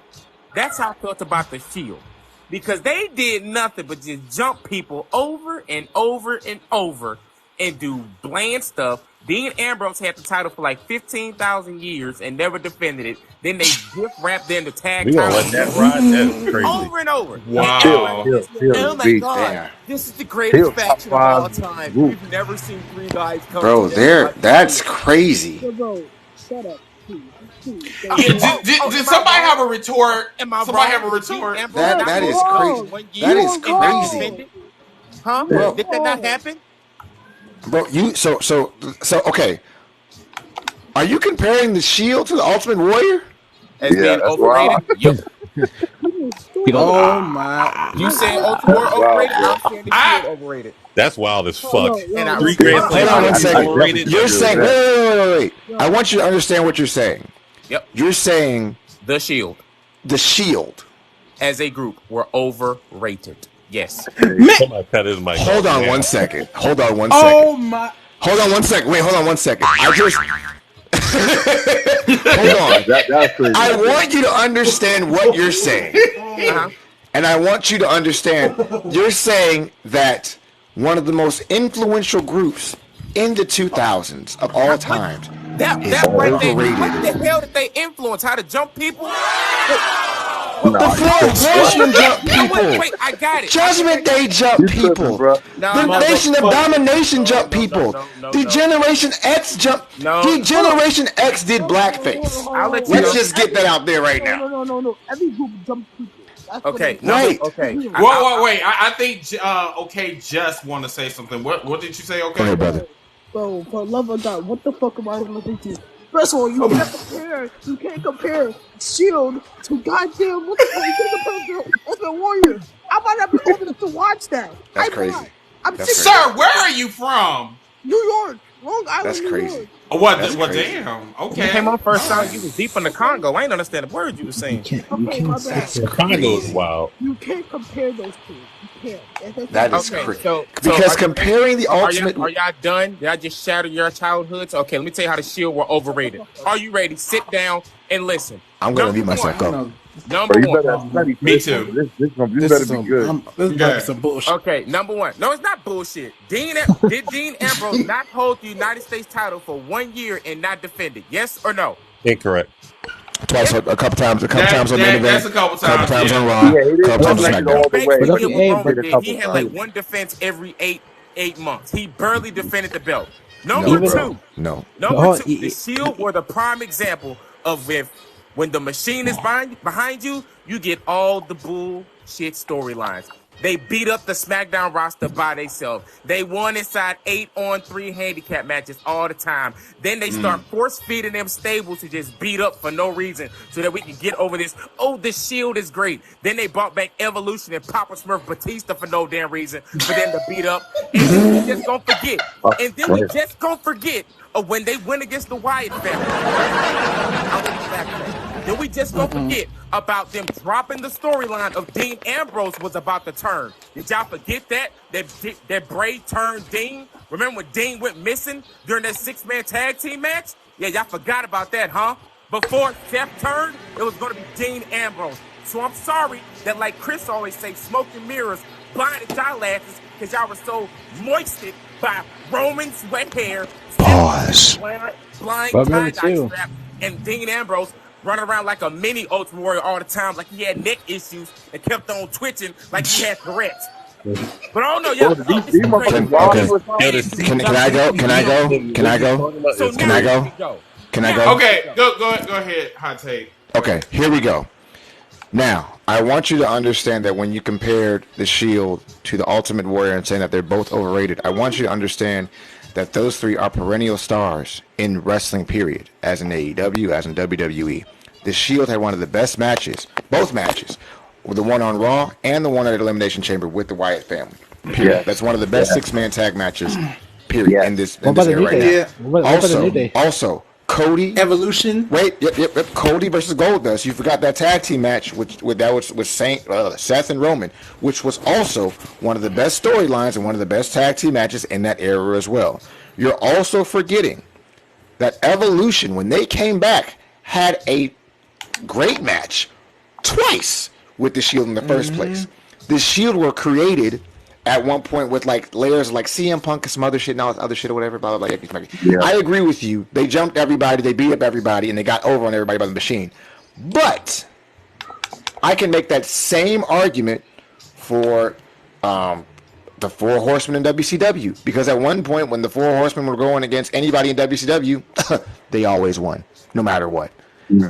That's how I felt about the Shield, because they did nothing but just jump people over and over and over and do bland stuff. Dean Ambrose had the title for like 15,000 years and never defended it. Then they gift wrapped in the tag We gonna title let that ride? That's crazy. over and over. And Wow. everybody just, Still oh a my beast. God, Damn. this is the greatest Still top faction of five all time. group. We've never seen three guys come Bro, together like that's this. crazy. Bro, shut up, please. Yeah, did Am I somebody have wrong? a retort? Am I Somebody wrong? have a Was Dean retort? Ambrose That not that supposed is to come crazy. for 1 That year is and not crazy. defend it? Huh? Yeah. Did that not happen? Bro, so okay. Are you comparing the Shield to the Ultimate Warrior? As Yeah, being that's overrated? wild. Yep. He don't. Oh my! You saying Ultimate That's Warrior wild, overrated? bro. I'm saying the I Shield overrated. That's wild as Oh, fuck. And I Three Yeah, Grand Hold Slam on one I titles second. definitely overrated. can You're agree with saying that. wait. I want you to understand what you're saying. Yep. You're saying The Shield the Shield. as a group were overrated. Yes. Somebody cut his mic Hold off on now. one second. Hold on one second. Oh my! Hold on one second. Wait, hold on one second. I just hold on. That's crazy. I want you to understand what you're saying. Uh-huh. And I want you to understand, you're saying that one of the most influential groups in the 2000s of all times That is right there. overrated. What the hell did they influence? How to jump people? The Floor of Horsemen jump You know what? people. Wait, I got it. Judgment Day jump You tripping, people. bro. The Nation of Domination jump people. No. Degeneration X jump. No. Degeneration X did blackface. I'll let you Let's know. just get that out there right now. No. Every group jumps people. That's what Okay, it is. Right. Okay. Wait. I think okay, just want to say something. What did you say? Go Okay. ahead, brother. Bro, for the love of God, what the fuck am I listening to? First of all, you can't compare Shield to goddamn what the fuck? You can't compare to Ultimate Warrior. I might not be old enough to watch that. That's I'm crazy. not. I'm That's sitting Sir, where are you from? New York, Long Island, That's New crazy. York. What? That's Well, crazy. damn. You Okay. came on first time. You was deep in the Congo. I ain't understand the words you were saying. Okay, my bad. Chicago's wild. You can't compare those two. You can't. That is Okay, crazy. so Because are- comparing the ultimate. Are y'all done? Did I just shatter your childhoods? Okay, let me tell you how the Shield were overrated. Are you ready? Sit down and listen. I'm going to Number mute myself. one. Go. Number Bro, you one. better study. Me too. This This better is be good. this is about to be some bullshit. Okay, number one. No, it's not bullshit. Did Dean Ambrose not hold the United States title for 1 year and not defend it? Yes or no? Incorrect. Twice, a couple times on main event. That's a couple times. Couple times Yeah. on Raw. Yeah, he didn't Couple times on make it SmackDown. all the way. Basically But did okay, what Roman a did. couple He had times. like one defense every eight months. He barely defended the belt. No, Number bro. two. No. Number two. The Shield were the prime example of when the machine is behind you, you get all the bullshit storylines. They beat up the SmackDown roster by themselves. They won inside 8-on-3 handicap matches all the time. Then they start force feeding them stables to just beat up for no reason so that we can get over this. Oh, the Shield is great. Then they brought back Evolution and Papa Smurf Batista for no damn reason for them to beat up. And then we just gonna forget. And then we just gonna forget of when they went against the Wyatt family. I will be back to that. Then we just gonna forget about them dropping the storyline of Dean Ambrose was about to turn. Did y'all forget that? That Bray turned Dean? Remember when Dean went missing during that 6-man tag team match? Yeah, y'all forgot about that, huh? Before Seth turned, it was gonna be Dean Ambrose. So I'm sorry that, like Chris always say, smoke and mirrors blinded y'all asses because y'all were so moisted by Roman's wet hair, Pause. blind But remember tie-dye too. strap, and Dean Ambrose running around like a mini Ultimate Warrior all the time, like he had neck issues and kept on twitching like he had Tourette's. But I don't know, y'all. These motherfuckers wild or something. Can I go? Can I go? Can I go? So Can I go? Can I go? Okay, go ahead. Hot take. Okay, here we go. Now, I want you to understand that when you compared the Shield to the Ultimate Warrior and saying that they're both overrated, I want you to understand that those three are perennial stars in wrestling, period, as in AEW, as in WWE. The Shield had one of the best matches, both matches, the one on Raw and the one at Elimination Chamber with the Wyatt family. Period. Yeah. That's one of the best six-man tag matches, period, in this era right now. Also, Cody Evolution. Yep. Cody versus Goldust. You forgot that tag team match with Seth and Roman, which was also one of the best storylines and one of the best tag team matches in that era as well. You're also forgetting that Evolution, when they came back, had a great match twice with the Shield in the first place. The Shield were created at one point with like layers like CM Punk and some other shit and all this other shit or whatever, blah, blah, blah. Yeah. I agree with you. They jumped everybody, they beat up everybody, and they got over on everybody by the machine. But I can make that same argument for the Four Horsemen in WCW. Because at one point when the Four Horsemen were going against anybody in WCW, they always won, no matter what.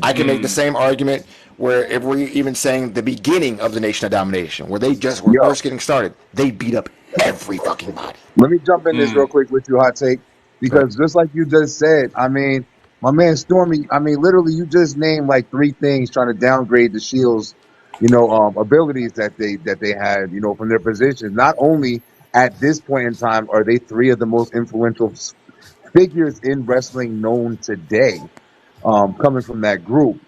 I can make the same argument where if we're even saying the beginning of the Nation of Domination, where they just were first getting started, they beat up every fucking body. Let me jump in this real quick with you, Hot Take, because just like you just said, I mean, my man Stormy, I mean, literally you just named like three things trying to downgrade the Shield's, abilities that they had, from their positions. Not only at this point in time are they three of the most influential figures in wrestling known today, coming from that group.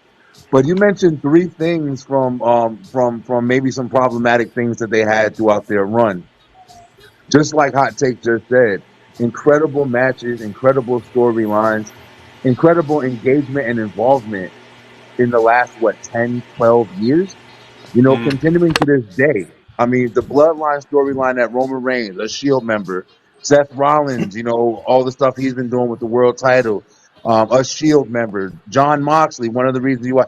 But you mentioned three things from maybe some problematic things that they had throughout their run. Just like Hot Take just said, incredible matches, incredible storylines, incredible engagement and involvement in the last, 10, 12 years? Continuing to this day. I mean, the Bloodline storyline that Roman Reigns, a Shield member, Seth Rollins, all the stuff he's been doing with the world title, a Shield member, John Moxley, one of the reasons why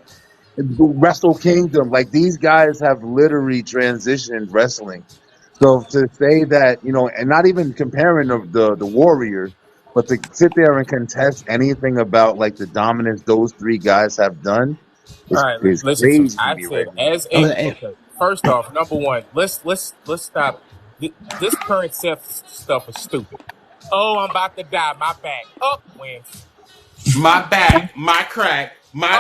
Wrestle Kingdom, like these guys have literally transitioned wrestling. So to say that, and not even comparing the Warriors, but to sit there and contest anything about like the dominance those three guys have done is listen, crazy. I said first off, number one, let's stop. This current Seth stuff is stupid. Oh, I'm about to die. My back. Up wins. My back, my crack, my.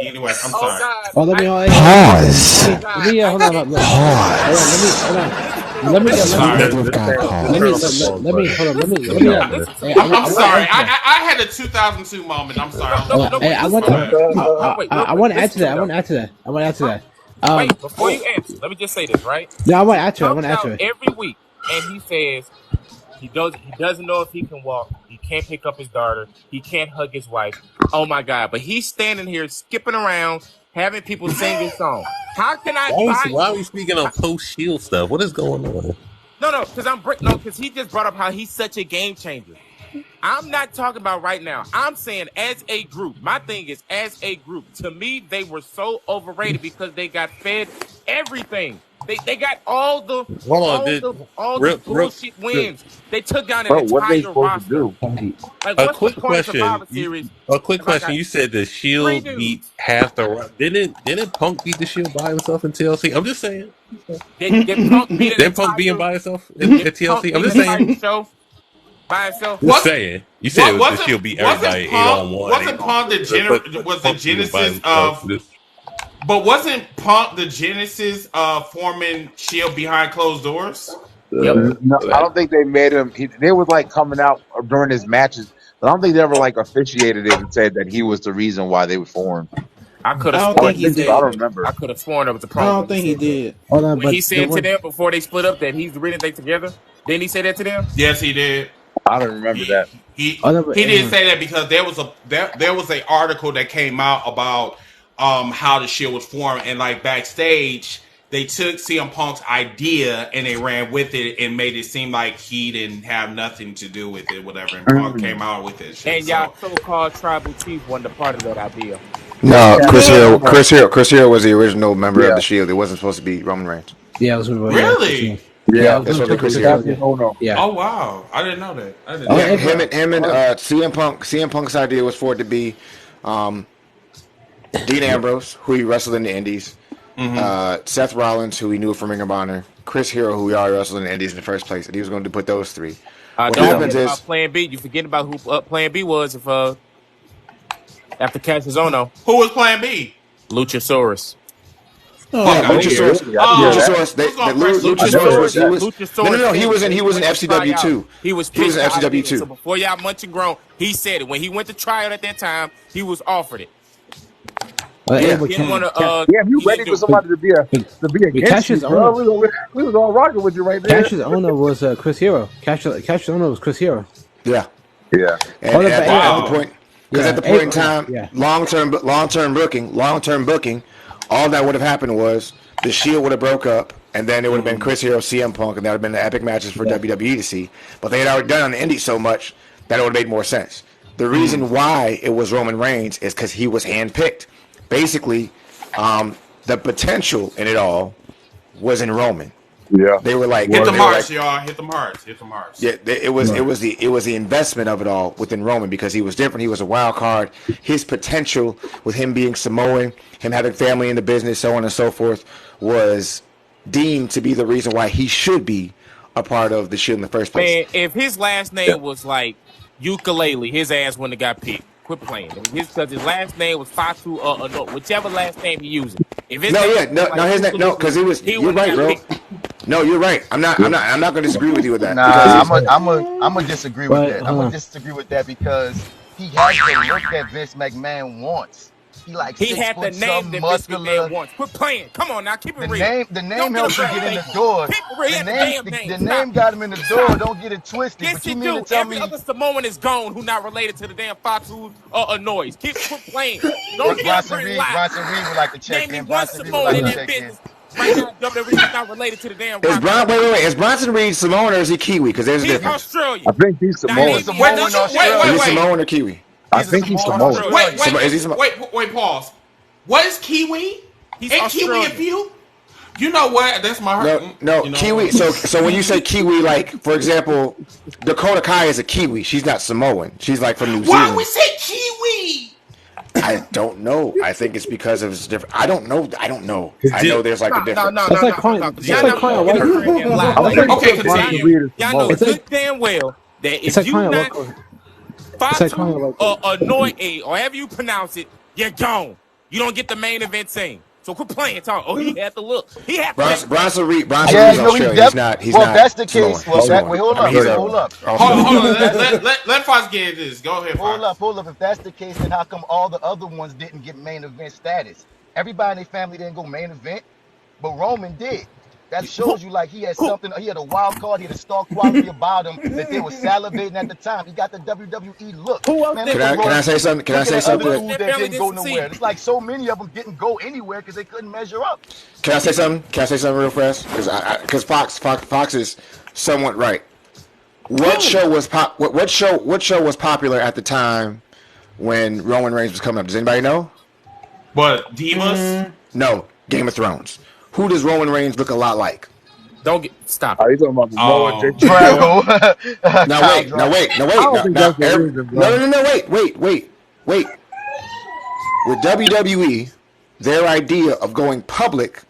Anyway, I'm sorry. God. Oh, let me pause. Hold on. Let me. I'm sorry. I had a 2002 moment. I'm sorry. I want to add to that. Wait, before you answer, let me just say this, right? No, I want to answer it. Every week, and he says he doesn't know if he can walk. He can't pick up his daughter. He can't hug his wife. Oh my God! But he's standing here skipping around, having people sing his song. How can I? Why are we speaking on post-Shield stuff? What is going on? No, because he just brought up how he's such a game changer. I'm not talking about right now. I'm saying as a group. My thing is as a group. To me, they were so overrated because they got fed everything. They got all the bullshit wins. They took down an entire roster. Like, a quick question. You said the Shield beat half the. Didn't Punk beat the Shield by himself in TLC? I'm just saying. Did Punk being by himself in TLC? I'm just saying. Show by himself. Just saying. You said the Shield beat everybody 8-on-1. Wasn't Punk the genesis of? But wasn't Punk the genesis of forming Shield behind closed doors? Yep. No, I don't think they made him. They was like coming out during his matches, but I don't think they ever like officiated it and said that he was the reason why they were formed. I could have. I don't think he did. I don't remember. I could have sworn it was a I problem. don't think he did. When he said to them before they split up that he's the reason they together. Didn't he say that to them? Yes, he did. I don't remember that. He didn't say that because there was a article that came out about how the Shield was formed, and like backstage they took CM Punk's idea and they ran with it and made it seem like he didn't have nothing to do with it, whatever. And Punk came out with it. And y'all so-called tribal chief wasn't a part of that idea. No, Chris Hero. No. Chris Hero was the original member of Yeah. the Shield. It wasn't supposed to be Roman Reigns. Yeah, it was Really? Yeah, Yeah. it was That's what Chris Chris Hero. Hero. Oh no. Yeah. Oh wow, I didn't know that. I didn't. Oh, know Yeah, that. him and CM Punk's idea was for it to be Dean Ambrose, who he wrestled in the Indies, Seth Rollins, who he knew from Ring of Honor, Chris Hero, who he already wrestled in the Indies in the first place, and he was going to put those three. What Don't happens forget about is Plan B. You forget about who Plan B was if after Cassius Ohno, Who was Plan B? Luchasaurus. Fuck out of here. Luchasaurus. Who's gonna press Luchasaurus was he was Luchasaurus. no. He was in FCW too. He was in pitched out FCW there. too. So before y'all munch and groan, he said it. When he went to tryout at that time, he was offered it. Yeah, He didn't want to. Damn, you ready for somebody to be against Cassius you, bro? Ohno. We was all rocking with you right there. Cassius Ohno was Chris Hero. Cassius Ohno was Chris Hero. Yeah. Yeah. And at Wow. the point, because at the point in time, long term booking, all that would have happened was the Shield would have broke up, and then it would have been Chris Hero, CM Punk, and that would have been the epic matches for WWE to see. But they had already done on the Indies so much that it would have made more sense. The reason why it was Roman Reigns is because he was handpicked. Basically, the potential in it all was in Roman. Yeah. They were like, Hit them they were hearts, like- y'all. Hit them hearts. Hit them hearts. Yeah, it was the investment of it all within Roman because he was different. He was a wild card. His potential with him being Samoan, him having family in the business, so on and so forth, was deemed to be the reason why he should be a part of the Shield in the first place. Man, if his last name was like ukulele, his ass wouldn't have got picked. Quit playing. Because his last name was Fatu or no, whichever last name he used. If his name was like because it was. he You're right, bro. wouldn't have got No, you're right. I'm not going to disagree with you with that. Nah, because I'm gonna disagree with that. I'm gonna disagree with that because he has the look that Vince McMahon wants. He like He 6 had the foot name some that Vince muscular. McMahon wants. Quit playing. Come on now, keep it The real. name helps you get in the door. Keep it real. He had the damn name. The Stop. name got him in the door. Don't get it twisted. Yes, But he you mean do. to tell Every me other Samoan is gone who not related to the damn Fatu or Noise. Quit playing. Don't get Bronson bring Reed? lies. Bronson Reed would like to check Name me in. one Bronson Reed would Samoan like in to that check in. business. Right now, WWE is not related to the damn is Rock. Is Bronson Reed Samoan or is he Kiwi? Because there's a He's difference. Australian. I think he's Now, Samoan. he's Samoan Wait, in wait, Australia. Is he wait. Samoan or Kiwi? I think he's Samoan. Samoan. Wait, pause. What is Kiwi? He's Ain't Kiwi a Australian. few? You know what? That's my heart. No, you know, Kiwi. So when you say Kiwi, like for example, Dakota Kai is a Kiwi. She's not Samoan. She's like from New Why Zealand. we say Kiwi? I don't know. I think it's because of it's different. I don't know. I know there's like a difference. That's like calling a white person. Okay, Y'all know It's good like- damn well that It's if like you calling a not local. Fatu or Annoy or however you pronounce it, you're gone. You don't get the main event scene. So quit playing. Talk. Oh, he had to look. He had to. Bronson Reed. Yeah, Bronson Reed's no, Australian. He's not. He's well, not. if that's the Samoan. case, He's well, Samoan. wait, hold I up, mean, he's hold up. Hold on. Let Fox get into this. Go ahead, Fox. Hold up. If that's the case, then how come all the other ones didn't get main event status? Everybody in their family didn't go main event, but Roman did. That shows you like he had something. He had a wild card. He had a star quality about him that they were salivating at the time. He got the WWE look. Man, Can I say something? Can I say something? That didn't go nowhere. It's like so many of them didn't go anywhere because they couldn't measure up. Can I say something? Can I say something real fast? Because Fox is somewhat right. What show was what show was popular at the time when Roman Reigns was coming up? Does anybody know? But Divas? No, Game of Thrones. Who does Roman Reigns look a lot like? Don't get stop. Are you talking about Samoa? Drago. Wait. With WWE, their idea of going public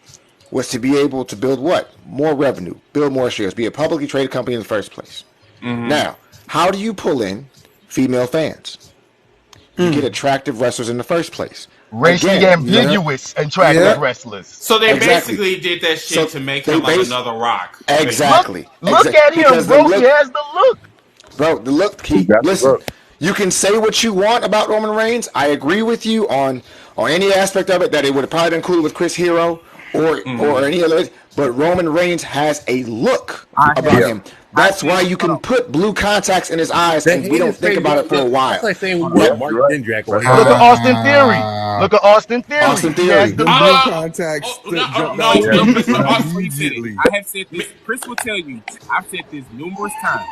was to be able to build what? More revenue, build more shares, be a publicly traded company in the first place. Now, how do you pull in female fans? You get attractive wrestlers in the first place. Racially ambiguous and attractive wrestlers. So they Exactly. basically did that shit So to make they him like bas- another Rock. Exactly. Look at him, Because bro. He has the look. Bro, the look. That's Listen, the look. you can say what you want about Roman Reigns. I agree with you on any aspect of it that it would have probably been cool with Chris Hero or any other. But Roman Reigns has a look about him. That's why you can put blue contacts in his eyes, and we don't think about it for a while. That's like saying what Mark Jindrak or Look at Austin Theory. Look at Austin Theory. Austin He has Theory. the Blue look. contacts that jump no, out no, at listen, you Austin immediately. I have said this. Chris will tell you. I've said this numerous times.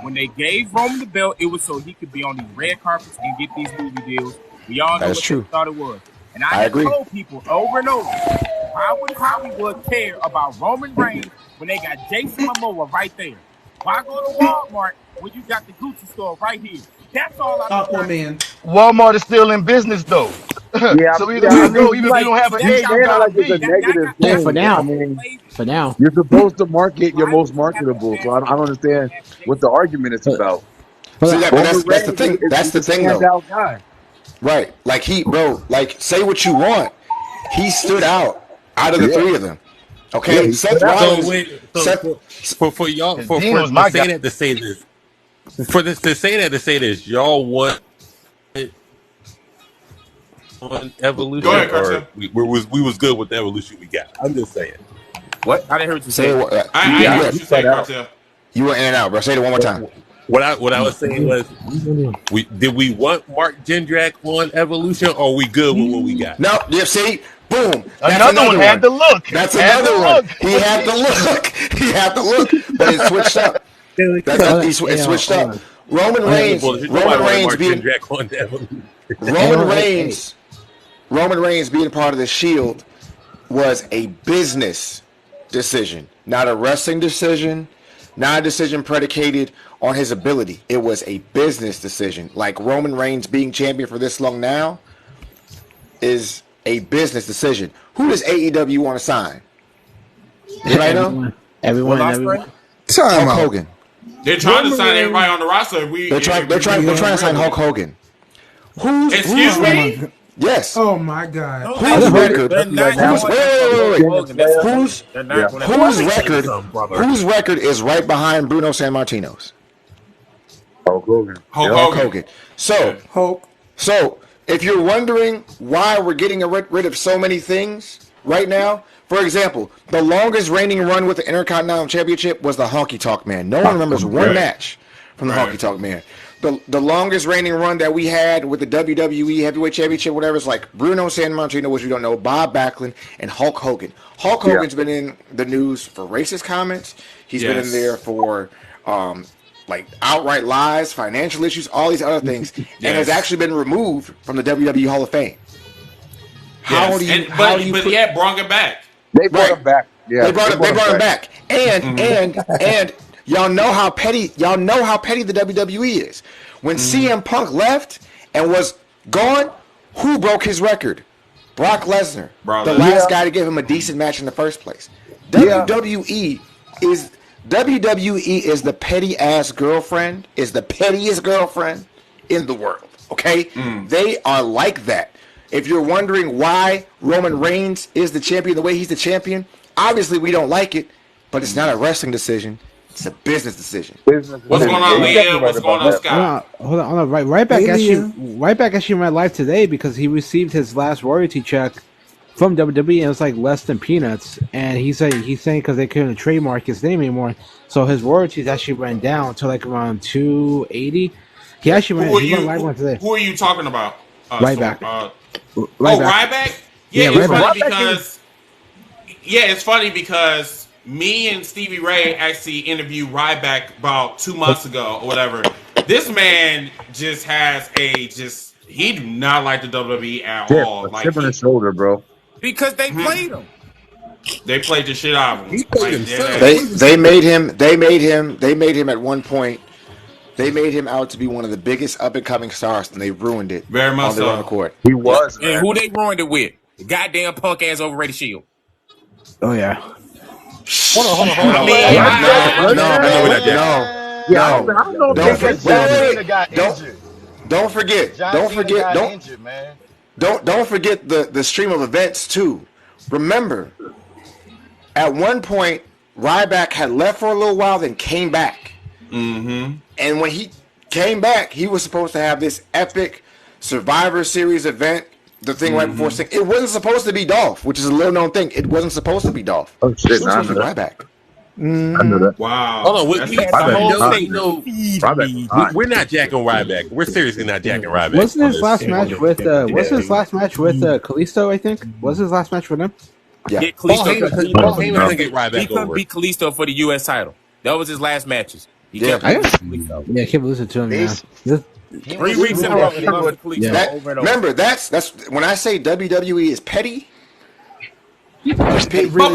When they gave Roman the belt, it was so he could be on these red carpets and get these movie deals. We all know That is what true. they thought it was. And I I have agree. told people over and over, why would Hollywood care about Roman Reigns when they got Jason Momoa right there? Why go to Walmart when you got the Gucci store right here? That's all I've been trying to Aquaman. Walmart is still in business though. Yeah, So either yeah. way I it go, mean, even if you like don't have see, an that's you A, got you saying it got a like it's a B. that negative got Yeah, that's for thing. why I now. people mean, lazy. For now. you're supposed to market your Why most do you have to marketable. So have I don't Hollywood understand as what the Jason argument is But, about. See but that, but Roman that's the Reigns thing. That's is the the thing, though. standout guy. Right? Like bro. Like say what you want. He stood out of the Yeah, three of them. yeah, Okay, he Seth stood out. So Rollins. wait, so Seth. for y'all Because for Dean was to my guy. say that to say this for this to say that to say this, y'all want it on Go evolution ahead, or Cartel. we was good with the evolution we got. I'm just saying. What? I didn't hear what you Say said. what? I Yeah, hear Yeah, what he you cut say, out. Cartel. you were in and out, bro. Say it one more time. What I was saying was we want Mark Jindrak on evolution or we good with what we got? No, you see, boom. That's Another one another had one. the look. That's Had the another one. look. He What had you the mean? look. He had the look, but it switched up. It switched up. Roman Reigns. Well, nobody Roman wanted Reigns Mark being Jindrak on the evolution. Roman hey. Reigns. Roman Reigns being part of the Shield was a business decision, not a wrestling decision, not a decision predicated on his ability. It was a business decision. Like Roman Reigns being champion for this long now is a business decision. Who does AEW want to sign? Anybody know? What Everyone. Ospreay? Time Hulk out. Hogan. They're trying to Roman sign Reigns. everybody on the roster. They're trying to sign Hulk Hogan. Who's Excuse Oh my me? god. yes? Oh my god. No, Who's record? they're not Now, Who's going after Hulk wait. Hogan. That's the thing. Who's They're yeah. not going after whose Hulk Hogan. record? brother. Whose record is right behind Bruno Sammartino's? Hulk Hogan. Hulk Yeah. Hulk Hogan. Hogan. So Hulk. So, if you're wondering why we're getting rid of so many things right now, for example, the longest reigning run with the Intercontinental Championship was the Honky Tonk Man. No one remembers one Right. match from the Right. Honky Tonk Man. The longest reigning run that we had with the WWE Heavyweight Championship, whatever, is like Bruno Sammartino, which we don't know, Bob Backlund, and Hulk Hogan. Hulk Hogan's been in the news for racist comments. He's been in Yes. there for like outright lies, financial issues, all these other things, and has Yes. actually been removed from the WWE Hall of Fame. How Yes. do you? And, How do you? but put- yet brought it back. They brought Right. him back. Yeah, They brought him back, and y'all know how petty the WWE is. When CM Punk left and was gone, who broke his record? Brock Lesnar, Brock the Lesnar. last guy to give him a decent match in the first place. Yeah. WWE is the petty ass girlfriend, is the pettiest girlfriend in the world. Okay, they are like that. If you're wondering why Roman Reigns is the champion the way he's the champion, obviously we don't like it, but it's not a wrestling decision; it's a business decision. What's going on, Leah? What's going on, Scott? Hold on. Right back. Right back. Actually, in my life today because he received his last royalty check from WWE and it was like less than peanuts. And he's saying because they couldn't trademark his name anymore, so his royalties actually went down to like around $280. He actually went live one today. Who are you talking about? Ryback. Ryback? Yeah, Yeah, it's Ryback. funny because it's funny because me and Stevie Ray actually interviewed Ryback about 2 months ago or whatever. This man just has he do not like the WWE at all. Like chip on his shoulder, bro. Because they played him. They played the shit out of him. He played Like, himself. They made him at one point. They made him out to be one of the biggest up and coming stars, and they ruined it. Very much on their so. own accord. He was. And who they ruined it with? The goddamn punk ass overrated Shield. Oh yeah. Hold on. I mean, No. don't Don't think forget. John Wait. Cena got injured. Don't forget. John Don't Cena forget. got injured, man. Don't forget the stream of events too. Remember, at one point, Ryback had left for a little while, then came back. Mm-hmm. And when he came back, he was supposed to have this epic Survivor Series event. The thing right before Sting. It wasn't supposed to be Dolph, which is a little known thing. It wasn't supposed to be Dolph. Oh shit! It was Nah, I supposed to knew be that. Ryback. I knew that. wow. Hold on, we That's- had the whole Ryback. thing. No, Ryback. we're not jacking Ryback. We're seriously not jacking Ryback. Wasn't his on last this. match with Kalisto? I think was his last match with him. Yeah. Get Paul Kalisto. Heyman couldn't get He Ryback couldn't over. beat Kalisto for the U.S. title. That was his last matches. He Yeah. kept losing to Kalisto. Yeah, I can't listen to him now. He 3 was weeks in a row, he lost to Kalisto Yeah. over and over. Remember, that's when I say WWE is petty. It's petty. But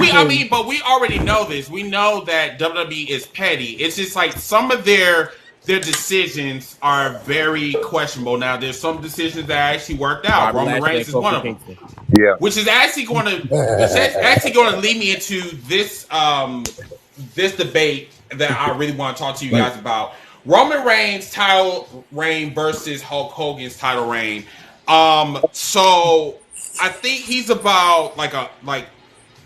we already know this. We know that WWE is petty. It's just like some of their decisions are very questionable. Now, there's some decisions that actually worked out. Bobby Roman Lashley Reigns and is one Kofi of them, Kingston. Yeah. which is actually going to lead me into this debate that I really want to talk to you guys about. Roman Reigns' title reign versus Hulk Hogan's title reign. So I think he's about like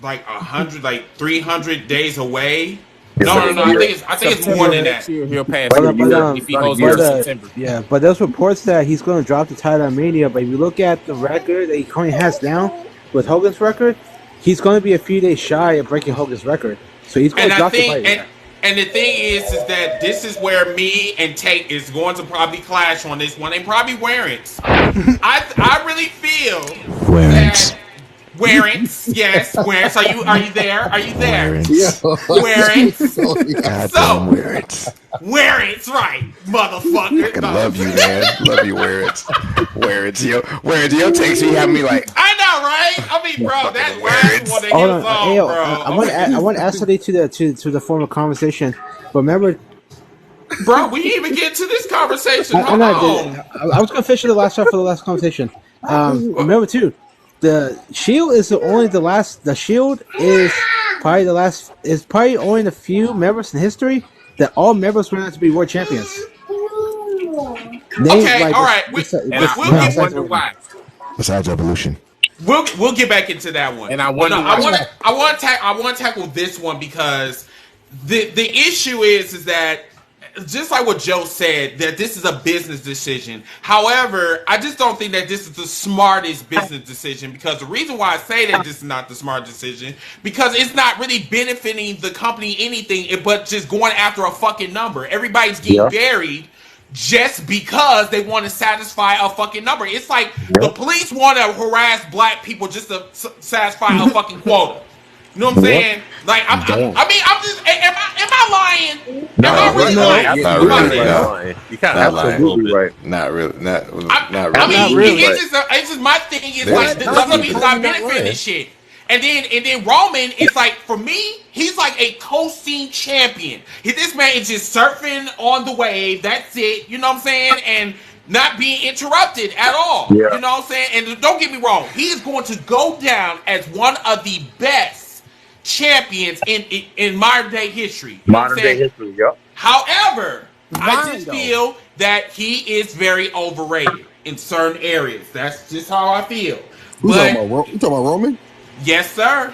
300 days away. No. I think it's more than that. He'll pass if he holds it in September. Yeah, but there's reports that he's going to drop the title at Mania. But if you look at the record that he currently has now with Hogan's record, he's going to be a few days shy of breaking Hogan's record. So he's going to drop the title. And the thing is that this is where me and Tate is going to probably clash on this one. They probably Warrants. I really feel Warrants. Warrants, yes, Warrants. Are you there? Are you there? Warrants. Warrants. Goddamn Warrants. Warrants, right, motherfucker. I love you, man. Love you, Warrants. Warrants, your takes me having me like. I know, right? I mean, bro, that last one that Hold was on, on, yo, bro. I want to add something to the former conversation. But remember, bro, we didn't even get to this conversation. I was going to finish the last stuff for the last conversation. Remember too, the Shield is the Shield is probably only the few members in history that all members went out to be world champions. All right. I wonder why. Besides Evolution. We'll get back into that one. And I wonder why. I want to tackle this one because the issue is that just like what Joe said, that this is a business decision. However, I just don't think that this is the smartest business decision, because the reason why I say that this is not the smart decision, because it's not really benefiting the company anything, but just going after a fucking number. Everybody's getting buried just because they want to satisfy a fucking number. It's like the police want to harass black people just to satisfy a fucking quota. You know what I'm saying? Like, I'm just. Am I lying? No, am I really lying? Not really. No. You kind of lying a little bit. Right. Not really. Not really. I mean, it's just my thing is like the WWE's not benefiting this shit. And then Roman is like, for me, he's like a co-scene champion. This man is just surfing on the wave. That's it. You know what I'm saying? And not being interrupted at all. Yeah. You know what I'm saying? And don't get me wrong, he is going to go down as one of the best champions in modern day history. You know what I'm saying? Yep. However, I just feel that he is very overrated in certain areas. That's just how I feel. You talking about Roman? Yes, sir.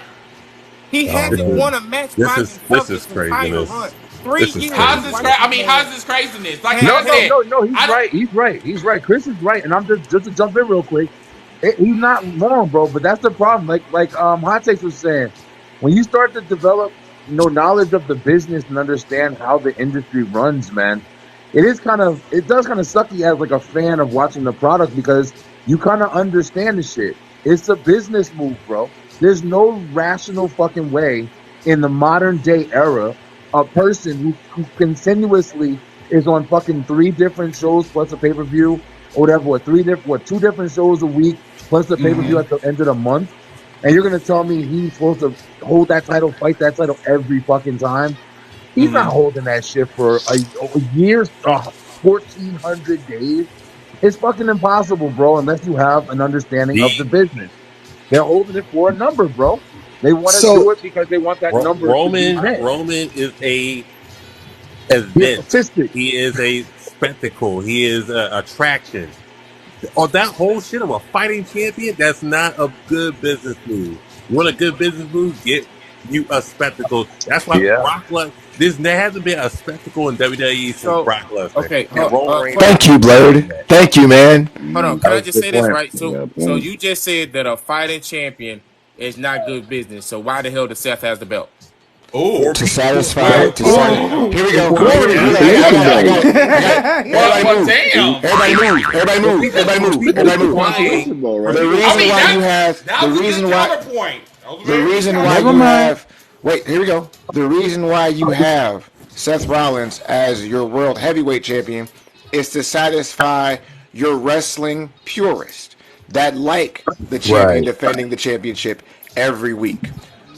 He hasn't won a match. This is craziness. 3 years. How's this craziness? Like No, I said, he's right. He's right. Chris is right, and I'm just to jump in real quick. He's not wrong, bro. But that's the problem. Like Hot Takes was saying, when you start to develop knowledge of the business and understand how the industry runs, man, it does kind of suck you as like a fan of watching the product, because you kind of understand the shit. It's a business move, bro. There's no rational fucking way in the modern day era a person who continuously is on fucking 3 different shows plus a pay-per-view or whatever, 2 different shows a week plus the pay-per-view at the end of the month, and you're gonna tell me he's supposed to hold that title, fight that title every fucking time? He's not holding that shit for a year, 1,400 days. It's fucking impossible, bro, unless you have an understanding of the business. They're holding it for a number, bro. They want to do it because they want that number. Roman is a event. He is a spectacle. He is an attraction. On that whole shit of a fighting champion, that's not a good business move. You want a good business move? Get you a spectacle. That's why Brock Lesnar. There hasn't been a spectacle in WWE since Brock Lesnar. Okay. Thank you, Blurred. Thank you, man. Hold on. Can I just say this right? So you just said that a fighting champion is not good business. So why the hell does Seth has the belt? Oh, to satisfy. Here we go. Everybody move. Wait, here we go. The reason why you have Seth Rollins as your world heavyweight champion is to satisfy your wrestling purist that like the champion Right. defending the championship every week.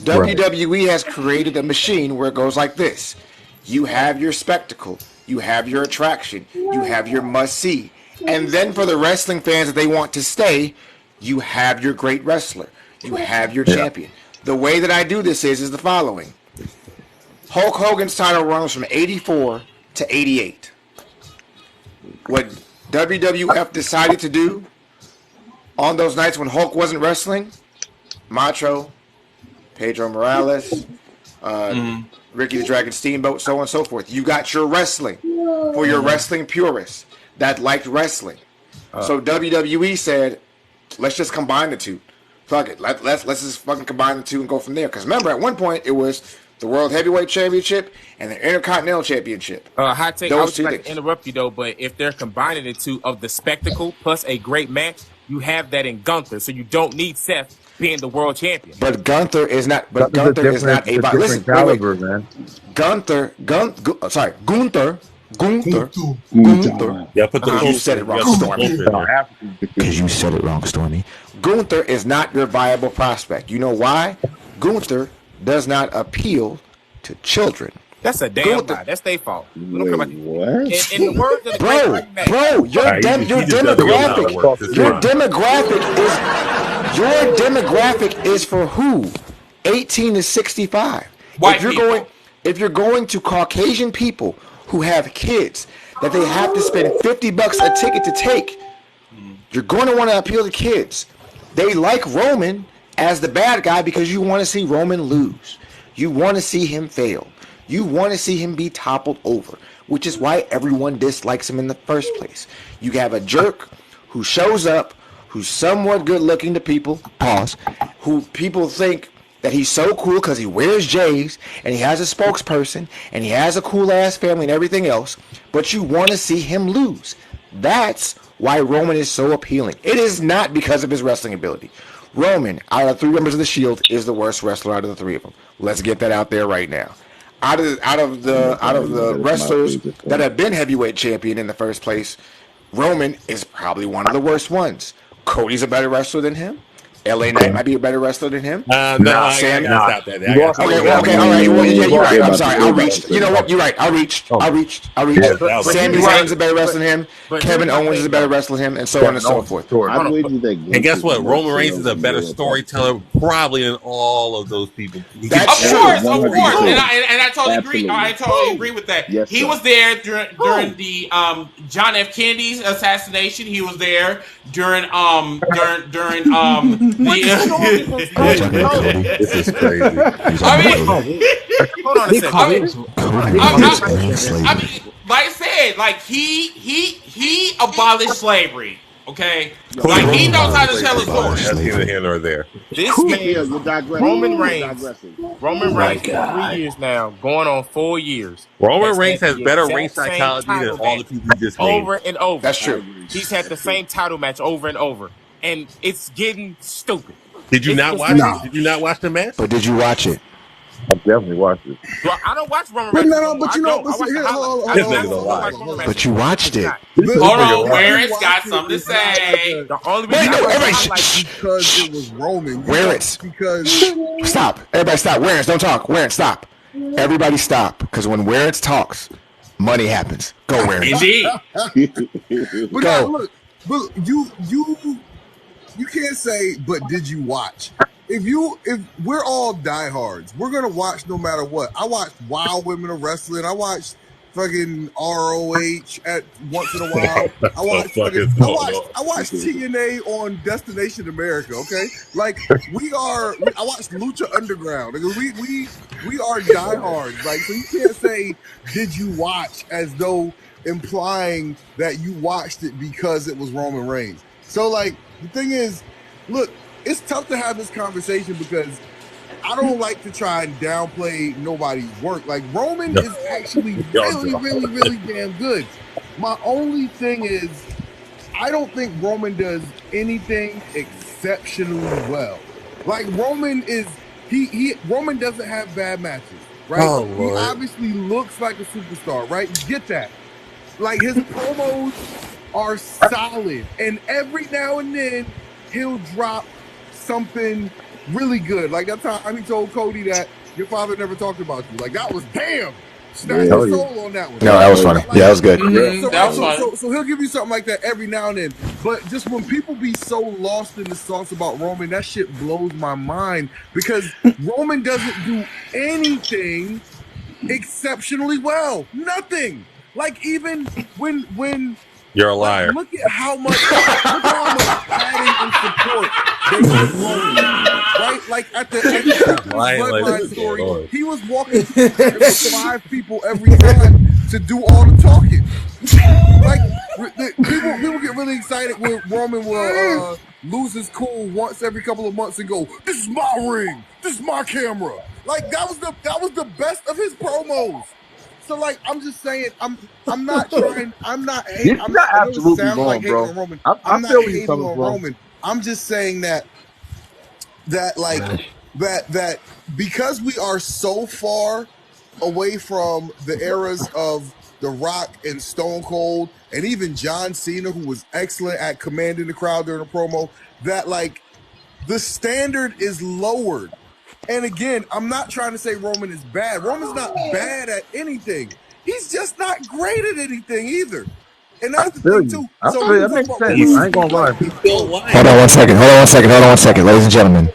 Right. WWE has created a machine where it goes like this. You have your spectacle, you have your attraction, you have your must-see. And then for the wrestling fans that they want to stay, you have your great wrestler. You have your champion. The way that I do this is the following. Hulk Hogan's title runs from 84 to 88. What WWF decided to do on those nights when Hulk wasn't wrestling, Macho, Pedro Morales, Ricky the Dragon Steamboat, so on and so forth. You got your wrestling for your wrestling purists that liked wrestling. So WWE said, let's just combine the two. Fuck it. Let's just fucking combine the two and go from there. Because remember, at one point, it was the World Heavyweight Championship and the Intercontinental Championship. Hot take, Those I would two like things. to interrupt you, though, but if they're combining the two of the spectacle plus a great match, you have that in Gunther, so you don't need Seth being the world champion. But Gunther is not. But Gunther's Gunther is not a. Listen, caliber, man. Gunther. Gunther. Yeah, put the You said it wrong, Stormy. there. Because you said it wrong, Stormy. Gunther is not your viable prospect. You know why? Gunther does not appeal to children. That's a damn Gunther. lie. That's their fault. We don't Wait, care about what? in the words of the Bro, great match. bro, your Alright, he just doesn't know how it works. It's fine. your demographic is for who? 18 to 65. White if you're people. going if you're going to Caucasian people who have kids that they have to spend $50 a ticket to take, you're going to want to appeal to kids. They like Roman as the bad guy because you want to see Roman lose. You want to see him fail. You want to see him be toppled over, which is why everyone dislikes him in the first place. You have a jerk who shows up, who's somewhat good looking to people, who people think that he's so cool because he wears J's and he has a spokesperson and he has a cool ass family and everything else, but you want to see him lose. That's why Roman is so appealing. It is not because of his wrestling ability. Roman, out of 3 members of the Shield, is the worst wrestler out of the 3 of them. Let's get that out there right now. Out of the wrestlers that have been heavyweight champion in the first place, Roman is probably one of the worst ones. Cody's a better wrestler than him. LA Knight might be a better wrestler than him. No, Sam, I gotta stop that. I gotta stop Okay, that. all right. Well, yeah, you're right. I'm sorry. I'll reach. You know what? You're right. I'll reach. Sami Zayn's a better wrestler than him. Kevin Owens is a better wrestler than him, and so on and so forth. I believe you that. And guess what? Roman Reigns is a better storyteller probably than all of those people. Of course. And I totally agree. Absolutely. I totally agree with that. Yes, he sir. was there during the John F. Kennedy's assassination. He was there during the This is crazy. I mean, Hold on a second. I mean, like I said, like he abolished slavery. Okay, like he knows how to tell a story. That's neither here nor there. This Yeah, man, you're digressing. Roman You're Reigns, digressing. Roman Reigns for 3 years now, going on 4 years. Roman Reigns has had the better exact ring same psychology than title all the match people you just named. over and over. That's true. He's had the same title match over and over, and it's getting stupid. Did you It's not just watch not- it? Did you not watch the match? But did you watch it? I definitely watched it. Well, I don't watch Roman But Reigns. no, but you know, but here, hold on. This nigga's a liar. But you watched it. Listen, Hold on, listen, Warren's watch got it something to is not say. The only Wait, reason no, I everybody, like because it was Roman. Where it's because stop. Everybody stop. Warren, don't talk. Warren, stop. Everybody stop. Because when Warren talks, money happens. Go, Warren. Indeed. but Go. no, look, you can't say, but did you watch? If we're all diehards, we're gonna watch no matter what. I watched Wild Women of Wrestling. I watched fucking ROH at once in a while. I watched TNA on Destination America. Okay, like I watched Lucha Underground. We are diehards. Like, so you can't say, did you watch, as though implying that you watched it because it was Roman Reigns. So, like, the thing is, look, it's tough to have this conversation because I don't like to try and downplay nobody's work. Like, Roman is actually really damn good. My only thing is, I don't think Roman does anything exceptionally well. Like, Roman doesn't have bad matches, right? Oh, he Lord. obviously looks like a superstar, right? You get that. Like his promos are solid, and every now and then he'll drop something really good. Like that time he told Cody that your father never talked about you. Like that was damn. Snatched his soul on that one. No, that was funny. Yeah, that was good. So he'll give you something like that every now and then. But just when people be so lost in the sauce about Roman, that shit blows my mind because Roman doesn't do anything exceptionally well. Nothing. Like even when you're a liar. Look at how much padding and support they give Roman. Right? Like at the Bloodline story, he was walking with 5 people every time to do all the talking. Like people get really excited when Roman will lose his cool once every couple of months and go, "This is my ring. This is my camera." Like that was the best of his promos. So like I'm just saying I'm not trying I'm not hating. I'm not absolutely wrong, like bro. On Roman. I'm not feeling hating on Roman. I'm just saying that because we are so far away from the eras of The Rock and Stone Cold and even John Cena, who was excellent at commanding the crowd during a promo, that like the standard is lowered. And again, I'm not trying to say Roman is bad. Roman's not bad at anything. He's just not great at anything either. And that's the thing too. So that makes sense. I ain't gonna lie. Hold on one second, ladies and gentlemen.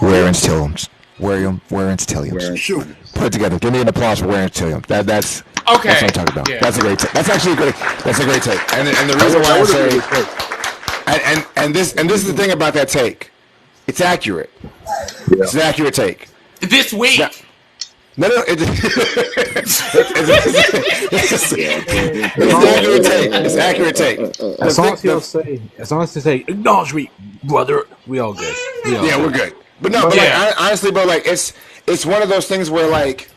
Warren's Tilliams. Warren's Tilliams. Shoot. Put it together. Give me an applause for Warren's Tilliams. That's okay. That's what I'm talking about. Yeah. That's a great take. That's actually a great. That's a great take. And the reason why I say, and this is the thing about that take. It's accurate. Yeah. It's an accurate take. This week. No, it's accurate take. It's accurate take. As long as he'll say, acknowledge me, brother, we all good. We're good. But no, like, honestly, bro, like it's one of those things where like